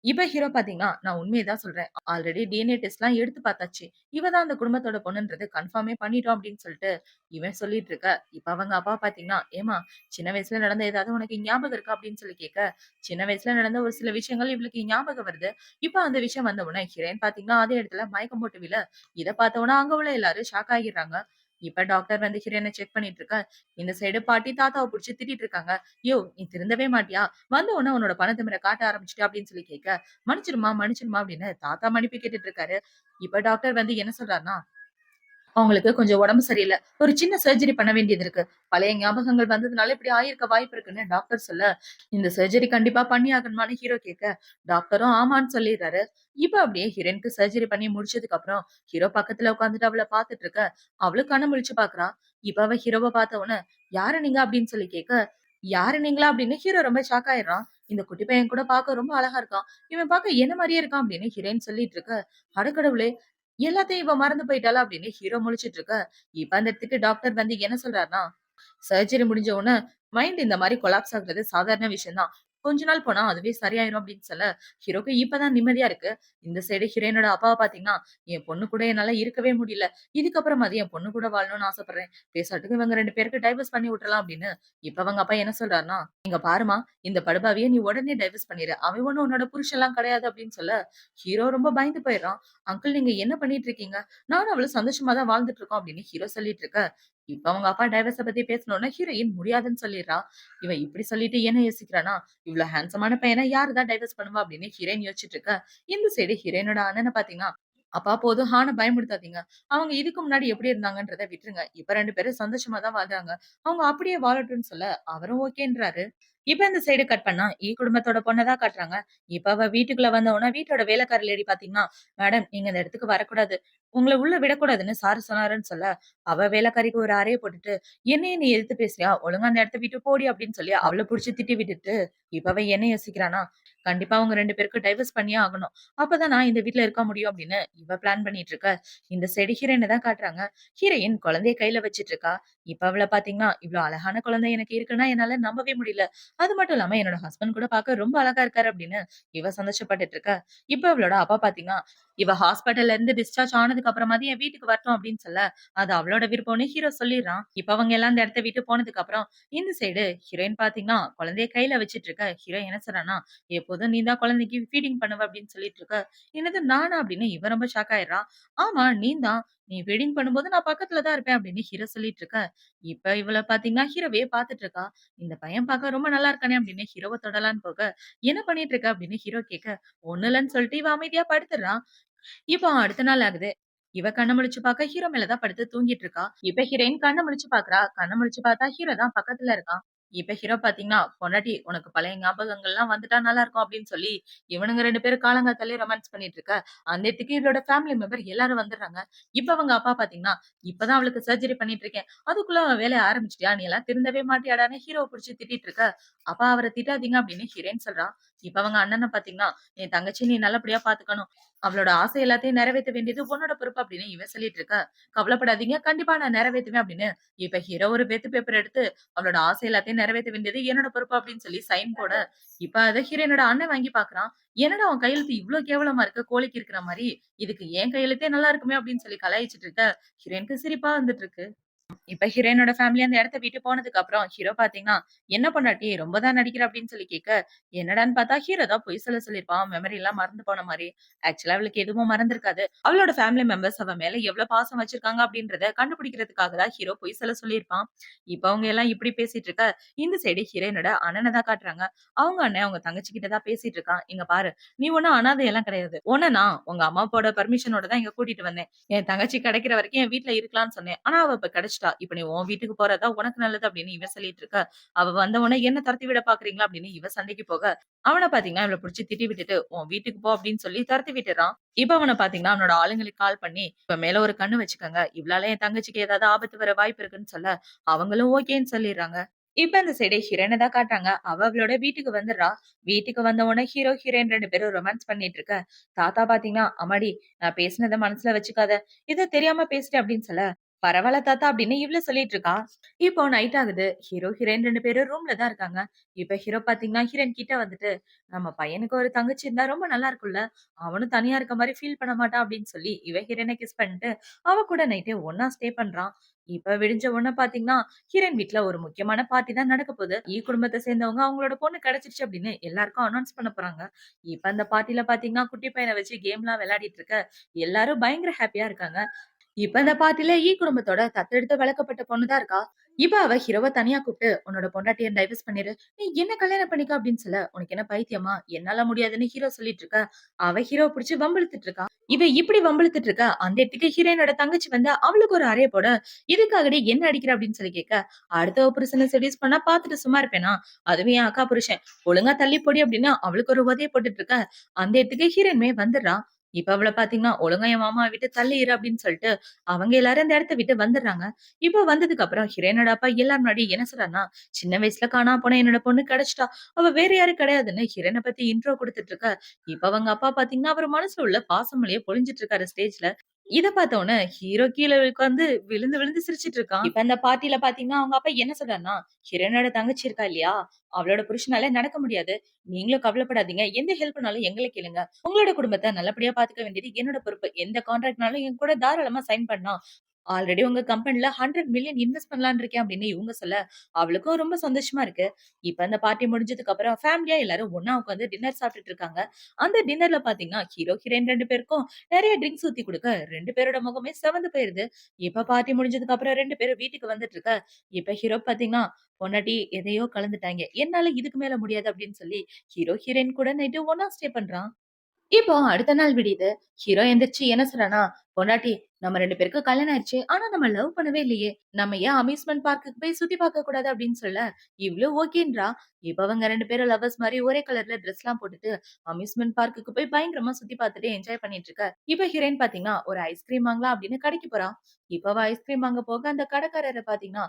இப்ப ஹீரோ பாத்தீங்கன்னா, "நான் உண்மைய தான் சொல்றேன். ஆல்ரெடி டிஎன்ஏ டெஸ்ட்லாம் எடுத்து பாத்தாச்சு. இவ தான் அந்த குடும்பத்தோட பொண்ணுன்றது கன்ஃபார்மே பண்ணிட்டோம்" அப்படின்னு சொல்லிட்டு இவன் சொல்லிட்டு இருக்க. இப்ப அவங்க அப்பா பாத்தீங்கன்னா, "ஏம்மா சின்ன வயசுல நடந்த ஏதாவது உனக்கு ஞாபகம் இருக்கா?" அப்படின்னு சொல்லி கேட்க, சின்ன வயசுல நடந்த ஒரு சில விஷயங்கள் இவளுக்கு ஞாபகம் வருது. இப்ப அந்த விஷயம் வந்த உடனே ஹீரோயின் பாத்தீங்கன்னா, அதே இடத்துல மயக்கம் போட்டு விழ, இத பார்த்த உடனே அங்க உள்ள எல்லாரும் ஷாக் ஆகிடுறாங்க. இப்ப டாக்டர் வந்து ஹீரோயின செக் பண்ணிட்டு இருக்க. இந்த சைடு பாட்டி தாத்தாவ புடிச்சு திட்டிட்டு இருக்காங்க. "யோவ்! நீ திருந்தவே மாட்டியா? வந்த உடனே உன்னோட பணத்திமிர காட்ட ஆரம்பிச்சுட்ட" அப்படின்னு சொல்லி கேட்க, "மன்னிச்சிடுமா, மன்னிச்சிடுமா" அப்படின்னு தாத்தா மன்னிப்பு கேட்டுட்டு இருக்காரு. இப்ப டாக்டர் வந்து என்ன சொல்றாருன்னா, அவங்களுக்கு கொஞ்சம் உடம்பு சரியில்ல. ஒரு சின்ன சர்ஜரி பண்ண வேண்டியது இருக்கு. பழைய ஞாபகங்கள் வந்ததுனால இப்படி ஆயிருக்க வாய்ப்பு இருக்குன்னு டாக்டர் சொல்ல, இந்த சர்ஜரி கண்டிப்பா பண்ணி ஆகணுமான்னு ஹீரோ கேட்க, டாக்டரும் ஆமான்னு சொல்லிடுறாரு. இப்ப அப்படியே ஹீரோயினுக்கு சர்ஜரி பண்ணி முடிச்சதுக்கு அப்புறம், ஹீரோ பக்கத்துல உட்கார்ந்துட்டு அவள பாத்துட்டு இருக்க. அவளும் கண்ண முழிச்சு பாக்குறா. இப்ப அவ ஹீரோவ பார்த்த உடனே, "யாரு நீங்க?" அப்படின்னு சொல்லி கேட்க, "யாரு நீங்களா?" அப்படின்னு ஹீரோ ரொம்ப ஷாக் ஆயிடுறான். இந்த குட்டி பையன் கூட பார்க்க ரொம்ப அழகா இருக்கான். இவன் பார்க்க என்ன மாரியே இருக்கான் அப்படின்னு ஹீரோயின் சொல்லிட்டு இருக்க, "அட கடவுளே! எல்லாத்தையும் இவ மறந்து போயிட்டாளா?" அப்படின்னு ஹீரோ முழிச்சுட்டு இருக்க. இப்ப அந்த இடத்துக்கு டாக்டர் வந்து என்ன சொல்றாருன்னா, சர்ஜரி முடிஞ்ச உடனே மைண்ட் இந்த மாரி கொலாப்ஸ் ஆகுறது சாதாரண விஷயம் தான். கொஞ்ச நாள் போனா அதுவே சரியாயிரும் அப்படின்னு சொல்ல, ஹீரோக்கு இப்பதான் நிம்மதியா இருக்கு. இந்த சைடு ஹீரோயினோட அப்பாவ பார்த்தீங்கன்னா, என் பொண்ணு கூட என்னால இருக்கவே முடியல. இதுக்கப்புறமாவது என் பொண்ணு கூட வாழணும்னு ஆசைப்படுறேன். பேசாட்டுக்கு இவங்க 2 பேருக்கு டைவர்ஸ் பண்ணி விட்டுறலாம் அப்படின்னு. இப்ப அவங்க அப்பா என்ன சொல்றாருன்னா, "இங்க பாரும்மா, இந்த படுபாவிய நீ உடனே டைவர்ஸ் பண்ணிரு. அவன் ஒண்ணும் உன்னோட புருஷன்லாம் கிடையாது" அப்படின்னு சொல்ல, ஹீரோ ரொம்ப பயந்து போயிடுறான். "அங்கிள் நீங்க என்ன பண்ணிட்டு இருக்கீங்க? நானும் அவளும் சந்தோஷமா தான் வாழ்ந்துட்டு இருக்கோம்" அப்படின்னு ஹீரோ சொல்லிட்டு இருக்க. இப்ப அவங்க அப்பா டைவர்ஸ பத்தி பேசினோனே ஹீரோயின் முடியாதுன்னு சொல்லிடுறா. இவன் இப்படி சொல்லிட்டு என்ன யோசிக்கிறானா, இவ்ளோ ஹேண்ட்ஸமான பையன யாரு தான் டைவர்ஸ் பண்ணுவா அப்படின்னு ஹீரோயின் யோசிச்சுட்டு இருக்க. இந்த சைடு ஹீரோயினோட அண்ணன பார்த்தீங்கன்னா, "அப்பா போதும் ஹான பயமுறுத்தாதீங்க. அவங்க இதுக்கு முன்னாடி எப்படி இருந்தாங்கன்றத விட்டுருங்க. இப்ப 2 பேரும் சந்தோஷமா தான் வாழ்றாங்க. அவங்க அப்படியே வாழட்டும்னு" சொல்ல அவரும் ஓகேன்றாரு. இப்ப இந்த சைடு கட் பண்ணா, குடும்பத்தோட பொண்ண தான் காட்டுறாங்க. இப்ப அவ வீட்டுக்குள்ள வந்த உடனே வீட்டோட வேலைக்காரி லேடி பார்த்தீங்கன்னா, "மேடம் நீங்க இந்த இடத்துக்கு வரக்கூடாது. உங்கள உள்ள விடக்கூடாதுன்னு சாரு சொன்னாருன்னு" சொல்ல, அவ வேலைக்காரிக்கு ஒரு அறைய போட்டுட்டு, "என்னைய நீ எதிர்த்து பேசுறியா? ஒழுங்கா அந்த இடத்த விட்டு போடி" அப்படின்னு சொல்லி அவள புடிச்சு திட்டி விட்டுட்டு, இப்ப அவ என்ன யோசிக்கிறான்னா, கண்டிப்பா அவங்க 2 பேருக்கும் டைவர்ஸ் பண்ணியே ஆகணும். அப்பதான் நான் இந்த வீட்ல இருக்க முடியும் அப்படின்னு இவ பிளான் பண்ணிட்டு இருக்க. இந்த சைடு ஹீரோயின தான் காட்டுறாங்க. ஹீரோயின் குழந்தைய கையில வச்சுட்டு இருக்கா. இப்ப அவள பார்த்தீங்கன்னா, "இவ்ளோ அழகான குழந்தை எனக்கு இருக்குன்னா என்னால நம்பவே முடியல. அது மட்டும் இல்லாம என்னோட ஹஸ்பண்ட் கூட பார்க்க ரொம்ப அழகா இருக்காரு" அப்படின்னு இவ சந்தோஷப்பட்டுட்டு இருக்க. இப்ப அவளோட அப்பா பார்த்தீங்கன்னா, இவ ஹாஸ்பிட்டல்ல இருந்து டிஸ்சார்ஜ் ஆனதுக்கு அப்புறமாவது என் வீட்டுக்கு வரட்டும் அப்படின்னு சொல்ல, அது அவளோட விருப்பம்னு ஹீரோ சொல்லிர்றான். இப்ப அவங்க எல்லாம் அந்த இடத்த விட்டு போனதுக்கு அப்புறம், இந்த சைடு ஹீரோயின் பார்த்தீங்கன்னா, குழந்தைய கையில வச்சுட்டு இருக்க. ஹீரோ என்ன சொல்றான்னா, "எப்போதும் நீ தான் குழந்தைக்கு ஃபீடிங் பண்ணுவ" அப்படின்னு சொல்லிட்டு இருக்க. "என்னது நானா?" அப்படின்னு இவ ரொம்ப ஷாக் ஆயிடுறா. "ஆமா நீ தான். நீ வெட்டிங் பண்ணும்போது நான் பக்கத்துல தான் இருப்பேன் அப்படின்னு ஹீரோ சொல்லிட்டு இருக்க. இப்ப இவள பாத்தீங்கன்னா ஹீரோவையே பாத்துட்டு இருக்கா. இந்த பையன் பார்க்க ரொம்ப நல்லா இருக்கானே அப்படின்னு ஹீரோவ தொடலான்னு போக, என்ன பண்ணிட்டு இருக்க அப்படின்னு ஹீரோ கேட்க, ஒண்ணும் இல்லன்னு சொல்லிட்டு இவ அமைதியா படுத்துடுறா. இப்போ அடுத்த நாள் ஆகுது. இவ கண்ண முழிச்சு பாக்க ஹீரோ மேல தான் படுத்து தூங்கிட்டு இருக்கா. இப்ப ஹீரோயின் கண்ண முழிச்சு பாக்குறா. கண்ண முழிச்சு பார்த்தா ஹீரோ தான் பக்கத்துல இருக்கான். இப்ப ஹீரோ பாத்தீங்கன்னா, "பொண்டாட்டி உனக்கு பழைய ஞாபகங்கள்லாம் வந்துட்டா நல்லா இருக்கும்" அப்படின்னு சொல்லி, இவனுங்க 2 பேரும் காலங்காத்தாலே ரொமான்ஸ் பண்ணிட்டு இருக்க. அந்த இடத்துக்கு இவளோட ஃபேமிலி மெம்பர் எல்லாரும் வந்துடுறாங்க. இப்ப அவங்க அப்பா பாத்தீங்கன்னா, "இப்பதான் அவளுக்கு சர்ஜரி பண்ணிட்டு இருக்கேன். அதுக்குள்ள அவ வேலைய ஆரம்பிச்சுட்டியா? நீ எல்லாம் திருந்தவே மாட்டியாடான்னு" ஹீரோவ புடிச்சு திட்டிட்டு இருக்க. "அப்பா அவர திட்டாதீங்க" அப்படின்னு ஹீரோயின் சொல்றா. இப்ப அவங்க அண்ணன பாத்தீங்கன்னா, "என் தங்கச்சி நீ நல்லபடியா பாத்துக்கணும். அவளோட ஆசை எல்லாத்தையும் நிறைவேத்த வேண்டியது உன்னோட பொறுப்பு அப்படின்னு இவன் சொல்லிட்டு இருக்கா. கவலைப்படாதீங்க. கண்டிப்பா நான் நிறைவேத்துவேன் அப்படின்னு. இப்ப ஹீரோ ஒரு வெத்து பேப்பர் எடுத்து அவளோட ஆசை எல்லாத்தையும் நிறைவேத்த வேண்டியது என்னோட பொறுப்பு அப்படின்னு சொல்லி சைன் போட, இப்ப அத ஹீரோயினோட அண்ணன் வாங்கி பாக்குறான். என்னடா உன் கையெழுத்து இவ்ளோ கேவலமா இருக்கு, கோழிக்கு இருக்கிற மாரி. இதுக்கு என் கையெழுத்தே நல்லா இருக்குமே அப்படின்னு சொல்லி கலாய்ச்சிட்டு இருக்க. ஹீரோயினுக்கு சிரிப்பா வந்துட்டு இருக்கு. இப்ப ஹீரோயினோட ஃபேமிலி அந்த இடத்த விட்டு போனதுக்கு அப்புறம் ஹீரோ பாத்தீங்கன்னா, "என்ன பொண்டாட்டி ரொம்ப தான் நடிக்கிற" அப்படின்னு சொல்லி கேட்க, என்னடான்னு பார்த்தா ஹீரோ தான் பொய் சொல்லியிருப்பான். மெமரி எல்லாம் மறந்து போன மாரி. ஆக்சுவலா அவளுக்கு எதுவும் மறந்திருக்காது. அவளோட ஃபேமிலி மெம்பர்ஸ் அவ மேல எவ்வளவு பாசம் வச்சிருக்காங்க அப்படின்றத கண்டுபிடிக்கிறதுக்காக தான் ஹீரோ பொய் சொல்லியிருப்பான். இப்ப அவங்க எல்லாம் இப்படி பேசிட்டு இருக்க, இந்த சைடு ஹீரோயினோட அண்ணன தான் காட்டுறாங்க. அவங்க அண்ணன் அவங்க தங்கச்சி கிட்ட தான் பேசிட்டு இருக்கான். "இங்க பாரு, நீ ஒண்ணும் அனாதை எல்லாம் கிடையாது. உன்ன நான் உங்க அம்மா அப்பாவோட பெர்மிஷனோட தான் இங்க கூட்டிட்டு வந்தேன். என் தங்கச்சி கிடைக்கிற வரைக்கும் என் வீட்ல இருக்கலாம்னு சொன்னேன். ஆனா அவ இப்ப கிடைச்சுட்டா. இப்ப நீ உன் வீட்டுக்கு போறதா உனக்கு நல்லது அப்படின்னு இவ சொல்லிட்டு இருக்க. அவ வந்த உடனே என்ன துரத்தி விட பாக்குறீங்களா அப்படின்னு இவ சண்டைக்கு போக, அவன பாத்தீங்கன்னா இவள புடிச்சு திட்டி விட்டுட்டு உன் வீட்டுக்கு போ அப்படின்னு சொல்லி துரத்தி விட்டுறான். இப்ப அவன பாத்தீங்கன்னா அவனோட ஆளுங்களுக்கு கால் பண்ணி இவ மேல ஒரு கண்ணு வச்சுக்கோங்க. இவளால என் தங்கச்சிக்கு ஏதாவது ஆபத்து வர வாய்ப்பு இருக்குன்னு சொல்ல, அவங்களும் ஓகேன்னு சொல்லிடுறாங்க. இப்ப அந்த சைடு ஹீரோயின தான் காட்டுறாங்க. அவ அவளோட வீட்டுக்கு வந்துடுறா. வீட்டுக்கு வந்த உடனே ஹீரோ, ஹீரோயின் 2 பேரும் ரொமான்ஸ் பண்ணிட்டு இருக்க. தாத்தா பாத்தீங்கன்னா, "அம்மாடி நான் பேசினத மனசுல வச்சுக்காத. ஏதோ தெரியாம பேசிட்டேன்" அப்படின்னு சொல்ல, "பரவால்ல தாத்தா" அப்படின்னு இவள சொல்லிட்டு இருக்கா. இப்போ நைட் ஆகுது. ஹீரோ, ஹீரோயின் 2 பேரும் ரூம்ல தான் இருக்காங்க. இப்ப ஹீரோ பாத்தீங்கன்னா, ஹீரோயின் கிட்ட வந்துட்டு, "நம்ம பையனுக்கு ஒரு தங்கச்சி இருந்தா ரொம்ப நல்லா இருக்கும்ல. அவனும் தனியா இருக்க மாரி ஃபீல் பண்ண மாட்டான்" அப்படின்னு சொல்லி இவ ஹீரோயின கிஸ் பண்ணிட்டு, அவ கூட நைட்டு ஒண்ணா ஸ்டே பண்றான். இப்ப விடிஞ்ச உடனே பாத்தீங்கன்னா, ஹீரோயின் வீட்ல ஒரு முக்கியமான பார்ட்டி தான் நடக்க போகுது. குடும்பத்த சேர்ந்தவங்க அவங்களோட பொண்ணு கிடைச்சிருச்சு அப்படின்னு எல்லாருக்கும் அனௌன்ஸ் பண்ண போறாங்க. இப்ப அந்த பார்ட்டில பாத்தீங்கன்னா, குட்டி பையன வச்சு கேம்லாம் விளையாடிட்டு இருக்க. எல்லாரும் பயங்கர ஹேப்பியா இருக்காங்க. இப்ப இந்த பார்ட்டில குடும்பத்தோட தத்தெடுத்து வளர்க்கப்பட்ட பொண்ணு தான் இருக்கா. இப்ப அவ ஹீரோவ தனியா கூப்பிட்டு, "உன்னோட பொண்டாட்டிய டைவர்ஸ் பண்ணிரு. நீ என்ன கல்யாணம் பண்ணிக்க" அப்படின்னு சொல்ல, "உனக்கு என்ன பைத்தியமா? என்னால முடியாதுன்னு" ஹீரோ சொல்லிட்டு இருக்க. அவ ஹீரோவ புடிச்சு வம்பிழுத்துட்டு இருக்கா. இவ இப்படி வம்பிழுத்துட்டு இருக்க, அந்த இடத்துக்கு ஹீரோயினோட தங்கச்சி வந்து அவளுக்கு ஒரு அறைய போட, "இதுக்காகடி என்ன அடிக்கிற?" அப்படின்னு சொல்லி கேட்க, "அடுத்தவ புருஷன செடியூஸ் பண்ணா பாத்துட்டு சும்மா இருப்பேனா? அதுவும் என் அக்கா புருஷன். ஒழுங்கா தள்ளி போடி" அப்படின்னு அவளுக்கு ஒரு உதைய போட்டுட்டு இருக்க. அந்த இடத்துக்கு ஹீரோயினுமே வந்துடுறா. இப்ப அவள பாத்தீங்கன்னா, "ஒழுங்கா என் மாமாவ விட்டு தள்ளி இரு" அப்படின்னு சொல்லிட்டு அவங்க எல்லாரும் அந்த இடத்த விட்டு வந்துடுறாங்க. இப்போ வந்ததுக்கு அப்புறம் ஹீரோயினோட அப்பா எல்லார் முன்னாடியும் என்ன சொல்றாருன்னா, "சின்ன வயசுல காணாம போன என்னோட பொண்ணு கிடைச்சுட்டா. அவ வேற யாரும் கிடையாதுன்னு" ஹீரோயின பத்தி இன்ட்ரோ குடுத்துட்டு இருக்க. இப்ப அவங்க அப்பா பாத்தீங்கன்னா, அவர் மனசுல உள்ள பாசமழைய பொழிஞ்சிட்டு இருக்காரு ஸ்டேஜ்ல. இத பார்த்த உடனே ஹீரோ கீழ உட்கார்ந்து விழுந்து விழுந்து சிரிச்சுட்டு இருக்கான். இப்ப அந்த பார்ட்டில பாத்தீங்கன்னா, அவங்க அப்பா என்ன சொல்றாருன்னா, "ஹீரோயினோட தங்கச்சி இருக்கா இல்லையா? அவளோட புருஷனால நடக்க முடியாது. நீங்களும் கவலைப்படாதீங்க. எந்த ஹெல்ப்னாலும் எங்கள கேளுங்க. உங்களோட குடும்பத்த நல்லபடியா பாத்துக்க வேண்டியது என்னோட பொறுப்பு. எந்த கான்ட்ராக்ட்னாலும் என் கூட தாராளமா சைன் பண்ணலாம். ஆல்ரெடி உங்க கம்பெனில 100 மில்லியன் இன்வெஸ்ட் பண்ணலாம்னு இருக்கேன்" அப்படின்னு இவங்க சொல்ல, அவளுக்கும் ரொம்ப சந்தோஷமா இருக்கு. இப்ப அந்த பார்ட்டி முடிஞ்சதுக்கு அப்புறம் ஃபேமிலியா எல்லாரும் ஒண்ணா உட்கார்ந்து டின்னர் சாப்பிட்டுட்டு இருக்காங்க. அந்த டின்னர்ல பாத்தீங்கன்னா, ஹீரோ, ஹீரோயின் 2 பேருக்கும் நெறைய ட்ரிங்க்ஸ் ஊத்தி குடுக்க 2 பேரோட முகமே சிவந்து போயிருது. இப்ப பார்ட்டி முடிஞ்சதுக்கு அப்புறம் 2 பேரும் வீட்டுக்கு வந்துட்டு இருக்க. இப்ப ஹீரோ பாத்தீங்கன்னா, "பொண்டாட்டி எதையோ கலந்துட்டாங்க. என்னால இதுக்கு மேல முடியாது" அப்படின்னு சொல்லி ஹீரோ, ஹீரோயின் கூட நைட்டு ஒண்ணா ஸ்டே பண்றான். இப்போ அடுத்த நாள் விடியுது. ஹீரோ எந்திரிச்சு என்ன சொல்றான்னா, "பொண்டாட்டி நம்ம 2 பேருக்கும் கல்யாணம் ஆயிடுச்சு. ஆனா நம்ம லவ் பண்ணவே இல்லையே. நம்ம ஏன் அம்யூஸ்மென்ட் பார்க்குக்கு போய் சுத்தி பார்க்க கூடாது?" அப்படின்னு சொல்ல, இவளும் ஓகேன்றா. இப்ப அவங்க 2 பேரும் லவ்வர்ஸ் மாரி ஒரே கலர்ல ட்ரெஸ்லாம் போட்டுட்டு அம்யூஸ்மென்ட் பார்க்குக்கு போய் பயங்கரமா சுத்தி பார்த்துட்டு என்ஜாய் பண்ணிட்டு இருக்க. இப்ப ஹீரோயின் பாத்தீங்கன்னா, ஒரு ஐஸ்கிரீம் வாங்கலாம் அப்படின்னு கடைக்கு போறா. இப்ப அவ ஐஸ்கிரீம் வாங்க போக அந்த கடைக்காரர பாத்தீங்கன்னா,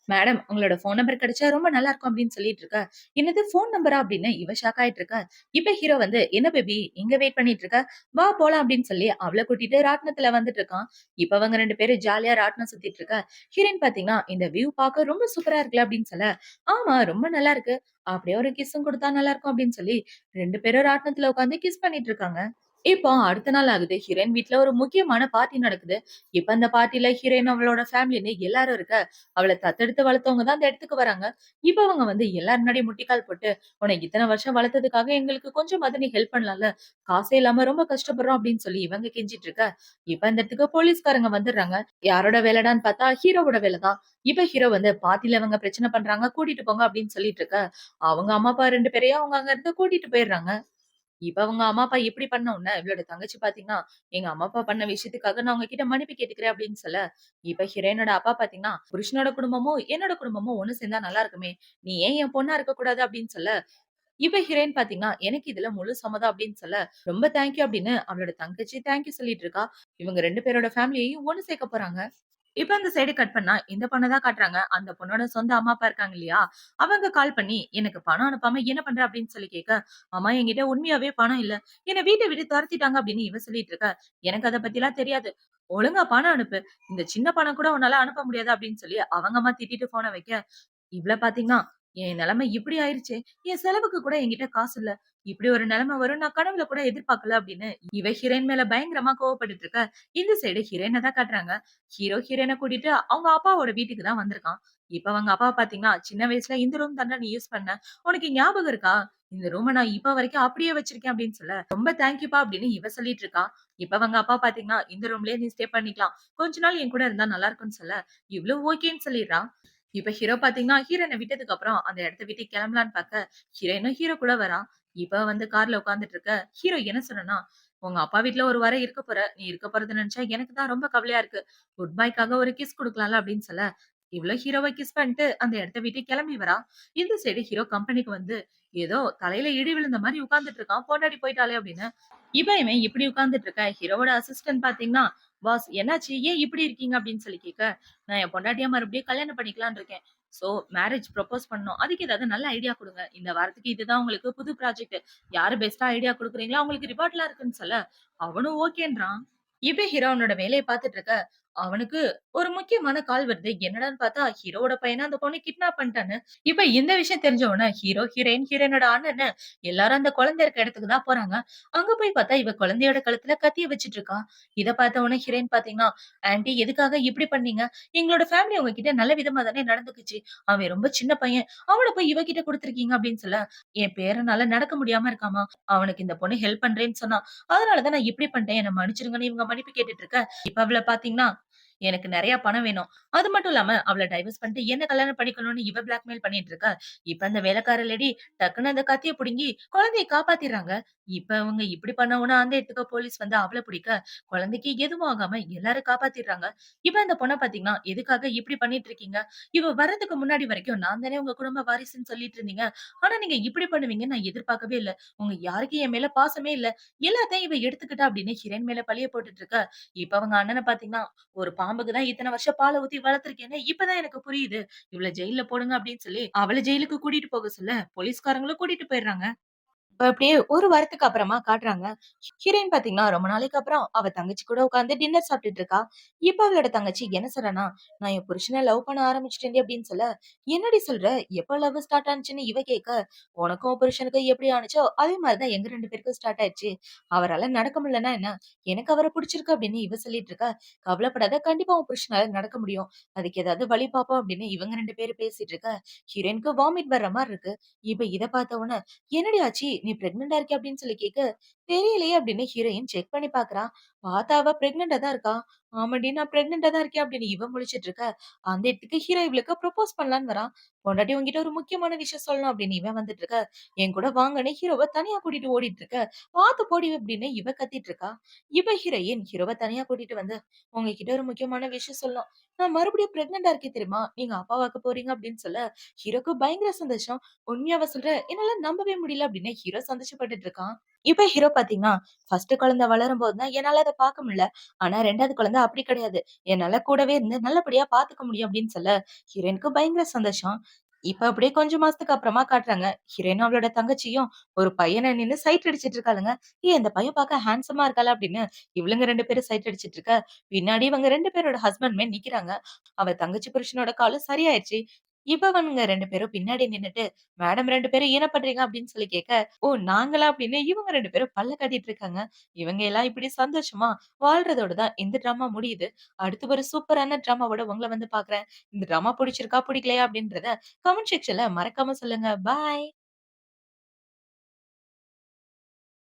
"மேடம் உங்களோட ஃபோன் நம்பர் கிடைச்சா ரொம்ப நல்லா இருக்கும்" அப்படின்னு சொல்லிட்டு இருக்க. "என்னது ஃபோன் நம்பரா?" அப்படின்னு இவ ஷாக் ஆயிட்டு இருக்க. இப்ப ஹீரோ வந்து, "என்ன பேபி இங்க வெயிட் பண்ணிட்டு இருக்க? வா போலாம்" அப்படின்னு சொல்லி அவள கூட்டிட்டு ராட்னத்துல வந்துட்டு இருக்கான். இப்ப அவங்க 2 பேரும் ஜாலியா ராட்னம் சுத்திட்டு இருக்க. ஹீரோயின் பாத்தீங்கன்னா, "இந்த வியூ பார்க்க ரொம்ப சூப்பரா இருக்குல்ல" அப்படின்னு சொல்ல, "ஆமா ரொம்ப நல்லா இருக்கு. அப்படியே ஒரு கிஸ்ஸும் குடுத்தா நல்லா இருக்கும்" அப்படின்னு சொல்லி 2 பேரும் ராட்னத்துல உட்கார்ந்து கிஸ் பண்ணிட்டு இருக்காங்க. இப்போ அடுத்த நாள் ஆகுது. ஹீரோயின் வீட்ல ஒரு முக்கியமான பார்ட்டி நடக்குது. இப்ப அந்த பார்ட்டில ஹீரோயின் அவளோட ஃபேமிலின்னு எல்லாரும் இருக்க, அவள தத்தெடுத்து வளர்த்தவங்க தான் அந்த இடத்துக்கு வராங்க. இப்ப அவங்க வந்து எல்லார் முன்னாடியும் முட்டிக்கால் போட்டு, "உன்னை இத்தன வருஷம் வளர்த்ததுக்காக எங்களுக்கு கொஞ்சமாவது நீ ஹெல்ப் பண்ணலாம்ல. காசே இல்லாம ரொம்ப கஷ்டப்படுறோம்" அப்படின்னு சொல்லி இவங்க கெஞ்சிட்டு இருக்க, இப்ப அந்த இடத்துக்கு போலீஸ்காரங்க வந்துடுறாங்க. யாரோட வேலைடான்னு பார்த்தா ஹீரோவோட வேலை தான். இப்ப ஹீரோ வந்து பார்ட்டில இவங்க பிரச்சனை பண்றாங்க, கூட்டிட்டு போங்க அப்படின்னு சொல்லிட்டு இருக்க, அவங்க அம்மா, அப்பா 2 பேரையும் அவங்க அங்க இருந்து கூட்டிட்டு போயிடுறாங்க. இப்ப அவங்க அம்மா, அப்பா இப்படி பண்ண உடனே, இவளோட தங்கச்சி பாத்தீங்கன்னா, "எங்க அம்மா, அப்பா பண்ண விஷயத்துக்காக நான் உங்ககிட்ட மன்னிப்பு கேட்டுக்கிறேன்" அப்படின்னு சொல்ல, இப்ப ஹீரோயினோட அப்பா பாத்தீங்கன்னா, "புருஷனோட குடும்பமும், என்னோட குடும்பமும் ஒண்ணு சேர்ந்தா நல்லா இருக்குமே. நீ ஏன் என் பொண்ணா இருக்கக்கூடாது?" அப்படின்னு சொல்ல, இப்ப ஹீரோயின் பாத்தீங்கன்னா, "எனக்கு இதுல முழு சம்மதம்" அப்படின்னு சொல்ல, ரொம்ப தேங்க் யூ அப்படின்னு அவளோட தங்கச்சி தேங்க் யூ சொல்லிட்டு இருக்கா. இவங்க 2 பேரோட ஃபேமிலியையும் ஒண்ணு சேர்க்க போறாங்க. இப்ப அந்த சைடு கட் பண்ணா, இந்த பொண்ண தான் காட்டுறாங்க. அந்த பொண்ணோட சொந்த அம்மா, அப்பா இருக்காங்க இல்லையா? அவங்க கால் பண்ணி, "எனக்கு பணம் அனுப்பாம என்ன பண்ற?" அப்படின்னு சொல்லி கேட்க, "அம்மா என்கிட்ட உண்மையாவே பணம் இல்ல. என்ன வீட்ட விட்டு தொரத்திட்டாங்க" அப்படின்னு இவ சொல்லிட்டு இருக்க. "எனக்கு அத பத்திலாம் தெரியாது. ஒழுங்கா பணம் அனுப்பு. இந்த சின்ன பணம் கூட உன்னால அனுப்ப முடியாது" அப்படின்னு சொல்லி அவங்க அம்மா திட்டிட்டு ஃபோன வைக்க, இவ்ள பாத்தீங்கன்னா, "என் நிலைமை இப்படி ஆயிருச்சே! என் செலவுக்கு கூட என்கிட்ட காசு இல்ல. இப்படி ஒரு நிலைமை வரும் நான் கனவுல கூட எதிர்பார்க்கல" அப்படின்னு இவ ஹீரோயின் மேல பயங்கரமா கோவப்பட்டுட்டு இருக்க. இந்த சைடு ஹீரோயின தான் காட்டுறாங்க. ஹீரோ, ஹீரோயின கூட்டிட்டு அவங்க அப்பாவோட வீட்டுக்கு தான் வந்திருக்கான். இப்ப அவங்க அப்பா பாத்தீங்கன்னா, "சின்ன வயசுல இந்த ரூம் தான்டா நீ யூஸ் பண்ண. உனக்கு ஞாபகம் இருக்கா? இந்த ரூம நான் இப்ப வரைக்கும் அப்படியே வச்சிருக்கேன்" அப்படின்னு சொல்ல, "ரொம்ப தேங்க் யூப்பா" அப்படின்னு இவ சொல்லிட்டு இருக்கா. இப்ப அவங்க அப்பா பாத்தீங்கன்னா, "இந்த ரூம்லயே நீ ஸ்டே பண்ணிக்கலாம். கொஞ்ச நாள் என் கூட இருந்தா நல்லா இருக்கும்னு" சொல்ல, இவளும் ஓகேன்னு சொல்லிடுறா. இப்ப ஹீரோ பாத்தீங்கன்னா, ஹீரோயின விட்டதுக்கு அப்புறம் அந்த இடத்த விட்டு கிளம்பலான்னு பாக்க, ஹீரோயினும் ஹீரோ கூட வரா. இப்ப வந்து கார்ல உட்கார்ந்துட்டு இருக்க, ஹீரோ என்ன சொன்னான்னா, "உங்க அப்பா வீட்ல ஒரு வாரம் இருக்க போற. நீ இருக்க போறத நினைச்சா எனக்கு தான் ரொம்ப கவலையா இருக்கு. குட் பைக்காக ஒரு கிஸ் குடுக்கலாம்ல" அப்படின்னு சொல்ல, இவளும் ஹீரோவ கிஸ் பண்ணிட்டு அந்த இடத்த விட்டு கிளம்பி வரா. இந்த சைடு ஹீரோ கம்பெனிக்கு வந்து, ஏதோ தலையில இடி விழுந்த மாரி உட்கார்ந்துட்டு இருக்கான். பொண்டாட்டி போயிட்டாளே அப்படின்னு. இவன் இப்படி உட்கார்ந்துட்டு இருக்க, ஹீரோவோட அசிஸ்டன்ட் பாத்தீங்கன்னா, "பாஸ் என்னாச்சு? ஏன் இப்படி இருக்கீங்க?" அப்படின்னு சொல்லி கேட்க, "நான் என் பொண்டாட்டிய மறுபடியும் கல்யாணம் பண்ணிக்கலாம்னு இருக்கேன். சோ மேரேஜ் ப்ரொபோஸ் பண்ணணும். அதுக்கு ஏதாவது நல்ல ஐடியா குடுங்க. இந்த வாரத்துக்கு இதுதான் உங்களுக்கு புது ப்ராஜெக்ட். யாரு பெஸ்ட்டா ஐடியா குடுக்குறீங்களோ அவங்களுக்கு ரிவார்ட்லாம் இருக்குன்னு" சொல்ல, அவனும் ஓகேன்றான். இப்ப ஹீரோ அவனோட வேலைய பாத்துட்டு இருக்க, அவனுக்கு ஒரு முக்கியமான கால் வருது. என்னடான்னு பார்த்தா, ஹீரோவோட பையன அந்த பொண்ணு கிட்னாப் பண்ணிட்டான்னு. இப்ப இந்த விஷயம் தெரிஞ்ச உடனே ஹீரோ, ஹீரோயின், ஹீரோயினோட அண்ணன்னு எல்லாரும் அந்த குழந்தை இருக்க இடத்துக்கு தான் போறாங்க. அங்க போய் பார்த்தா, இவ குழந்தையோட கழுத்துல கத்திய வச்சுட்டு இருக்கா. இத பார்த்த உடனே ஹீரோயின் பார்த்தீங்கன்னா, "ஆன்டி எதுக்காக இப்படி பண்ணீங்க? எங்களோட ஃபேமிலி உங்ககிட்ட நல்ல விதமா தானே நடந்துக்குச்சு. அவன் ரொம்ப சின்ன பையன். அவன போய் இவ கிட்ட குடுத்துருக்கீங்க" அப்படின்னு சொல்ல, "என் பேரனால நடக்க முடியாம இருக்காமா. அவனுக்கு இந்த பொண்ணு ஹெல்ப் பண்றேன்னு சொன்னா. அதனால தான் நான் இப்படி பண்ணிட்டேன். என்ன மன்னிச்சிடுங்கன்னு" இவங்க மன்னிப்பு கேட்டுட்டு இருக்க. இப்ப அவள பார்த்தீங்கன்னா, எனக்கு நெறைய பணம் வேணும். அது மட்டும் இல்லாம அவள டைவர்ஸ் பண்ணிட்டு என்ன கல்யாணம் பண்ணிக்கணும்னு இவ பிளாக்மெயில் பண்ணிட்டு இருக்கா. இப்ப அந்த வேலைக்கார லேடி டக்குனு அந்த கத்திய புடுங்கி குழந்தைய காப்பாத்திர்றாங்க. இப்ப அவங்க இப்படி பண்ணவுன அந்த இடத்துக்கு போலீஸ் வந்து அவள பிடிக்க, குழந்தைக்கு எதுவும் ஆகாம எல்லாரும் காப்பாத்திர்றாங்க. இப்ப அந்த பொண்ண பார்த்தீங்கன்னா, எதுக்காக இப்படி பண்ணிட்டு இருக்கீங்க? இவ வர்றதுக்கு முன்னாடி வரைக்கும் நான் தானே உங்க குடும்ப வாரிசுன்னு சொல்லிட்டு இருந்தீங்க. ஆனா நீங்க இப்படி பண்ணுவீங்கன்னு நான் எதிர்பார்க்கவே இல்ல. உங்க யாருக்கும் என் மேல பாசமே இல்ல. எல்லாத்தையும் இவ எடுத்துக்கிட்டா அப்படின்னு ஹிரண் மேல பழிய போட்டுட்டு இருக்க. இப்ப அவங்க அண்ணன பார்த்தீங்கன்னா, ஒரு பாம்புக்கு தான் இத்தன வருஷம் பால ஊத்தி வளர்த்துருக்கேன்னு இப்பதான் எனக்கு புரியுது. இவள ஜெயில்ல போடுங்க அப்படின்னு சொல்லி, அவள ஜெயிலுக்கு கூட்டிட்டு போக சொல்ல, போலீஸ்காரங்களும் கூட்டிட்டு போயிடுறாங்க. இப்ப அப்படியே ஒரு வாரத்துக்கு அப்புறமா காட்டுறாங்க. ஹீரோயின் பாத்தீங்கன்னா, ரொம்ப நாளைக்கு அப்புறம் அவ தங்கச்சி கூட உட்கார்ந்து டின்னர் சாப்பிட்டுட்டு இருக்கா. இப்ப அவளோட தங்கச்சி என்ன சொல்றான்னா, "நான் என் புருஷன லவ் பண்ண ஆரம்பிச்சுட்டேன்டி" அப்படின்னு சொல்ல, "என்னடி சொல்ற? எப்ப லவ் ஸ்டார்ட் ஆனுச்சுன்னு?" இவ கேட்க, "உனக்கும் உன் புருஷனுக்கும் எப்படி ஆனுச்சோ, அதே மாரி தான் எங்க 2 பேருக்கும் ஸ்டார்ட் ஆயிடுச்சு. அவரால நடக்க முடியலன்னா என்ன? எனக்கு அவர புடிச்சிருக்கு" அப்படின்னு இவ சொல்லிட்டு இருக்கா. "கவலைப்படாத, கண்டிப்பா உன் புருஷனால நடக்க முடியும். அதுக்கு ஏதாவது வழி பாப்போம்" அப்படின்னு இவங்க 2 பேரும் பேசிட்டு இருக்க. ஹீரோயினுக்கு வாமிட் வர்ற மாரி இருக்கு. இப்ப இத பார்த்த உடனே, "என்னடி ஆச்சு? நீ பிரெக்னன்ட்டா இருக்கியா?" அப்படின்னு சொல்லி கேட்க, "தெரியலையே" அப்படின்னு ஹீரோயின் செக் பண்ணி பார்க்கிறா. பார்த்தா அவ பிரெக்னன்ட்டா தான் இருக்கா. "ஆமாடி நான் பிரெக்னன்ட்டா தான் இருக்கேன்" அப்படின்னு இவ முழிச்சுட்டு இருக்க. அந்த இடத்துக்கு ஹீரோ இவளுக்கு ப்ரொபோஸ் பண்ணலான்னு வரான். "பொண்டாட்டி உன்கிட்ட ஒரு முக்கியமான விஷயம் சொல்லணும்" அப்படின்னு இவன் வந்துட்டு இருக்க. "என் கூட வாங்கன்னு" ஹீரோவ தனியா கூட்டிட்டு ஓடிட்டு இருக்க. "பார்த்து போடி" அப்படின்னு இவ கத்திட்டு இருக்கா. இவ ஹீரோயின் ஹீரோவ தனியா கூட்டிட்டு வந்து, "உங்ககிட்ட ஒரு முக்கியமான விஷயம் சொல்லணும். நான் மறுபடியும் பிரெக்னன்ட்டா இருக்கேன் தெரியுமா? நீங்க அப்பாவாக்க போறீங்க" அப்படின்னு சொல்ல, ஹீரோக்கு பயங்கர சந்தோஷம். "உண்மையாவா சொல்ற? என்னால நம்பவே முடியல" அப்படின்னு ஹீரோ சந்தோஷப்பட்டுட்டு இருக்கான். இப்ப ஹீரோ பாத்தீங்கன்னா, ஃபர்ஸ்ட் குழந்தை வளரும்போது தான் என்னால அத பாக்க முடியல. ஆனா 2வது குழந்தை அப்படி கிடையாது. என்னால கூடவே இருந்து நல்லபடியா பாத்துக்க முடியும் அப்படின்னு சொல்ல, ஹீரோயினுக்கு பயங்கர சந்தோஷம். இப்ப அப்படியே கொஞ்சம் மாசத்துக்கு அப்புறமா காட்டுறாங்க. ஹீரோயினும் அவளோட தங்கச்சியும் ஒரு பையன நின்னு சைட் அடிச்சிட்டு இருக்காளுங்க. "ஏய் இந்த பையன் பாக்க ஹேண்ட்ஸமா இருக்கால" அப்படின்னு இவளுங்க 2 பேரும் சைட் அடிச்சிட்டு இருக்க. பின்னாடி இவங்க 2 பேரோட ஹஸ்பண்டுமே நிக்கிறாங்க. அவ தங்கச்சி புருஷனோட காலும் சரியாயிருச்சு. இவனுங்க 2 பேரும் பின்னாடி நின்னுட்டு, "மேடம் 2 பேரும் என்ன பண்றீங்க?" அப்படின்னு சொல்லி கேட்க, "ஓ! நாங்களா?" அப்படின்னு இவங்க 2 பேரும் பல்ல காட்டிட்டு இருக்காங்க. இவங்க எல்லாம் இப்படி சந்தோஷமா வாழ்றதோட தான் இந்த ட்ராமா முடியுது. அடுத்து ஒரு சூப்பரான ட்ராமாவோட உங்கள வந்து பார்க்குறேன். இந்த ட்ராமா புடிச்சிருக்கா? புடிக்கலையா? அப்படின்றத கமெண்ட் செக்ஷன்ல மறக்காம சொல்லுங்க. பாய்.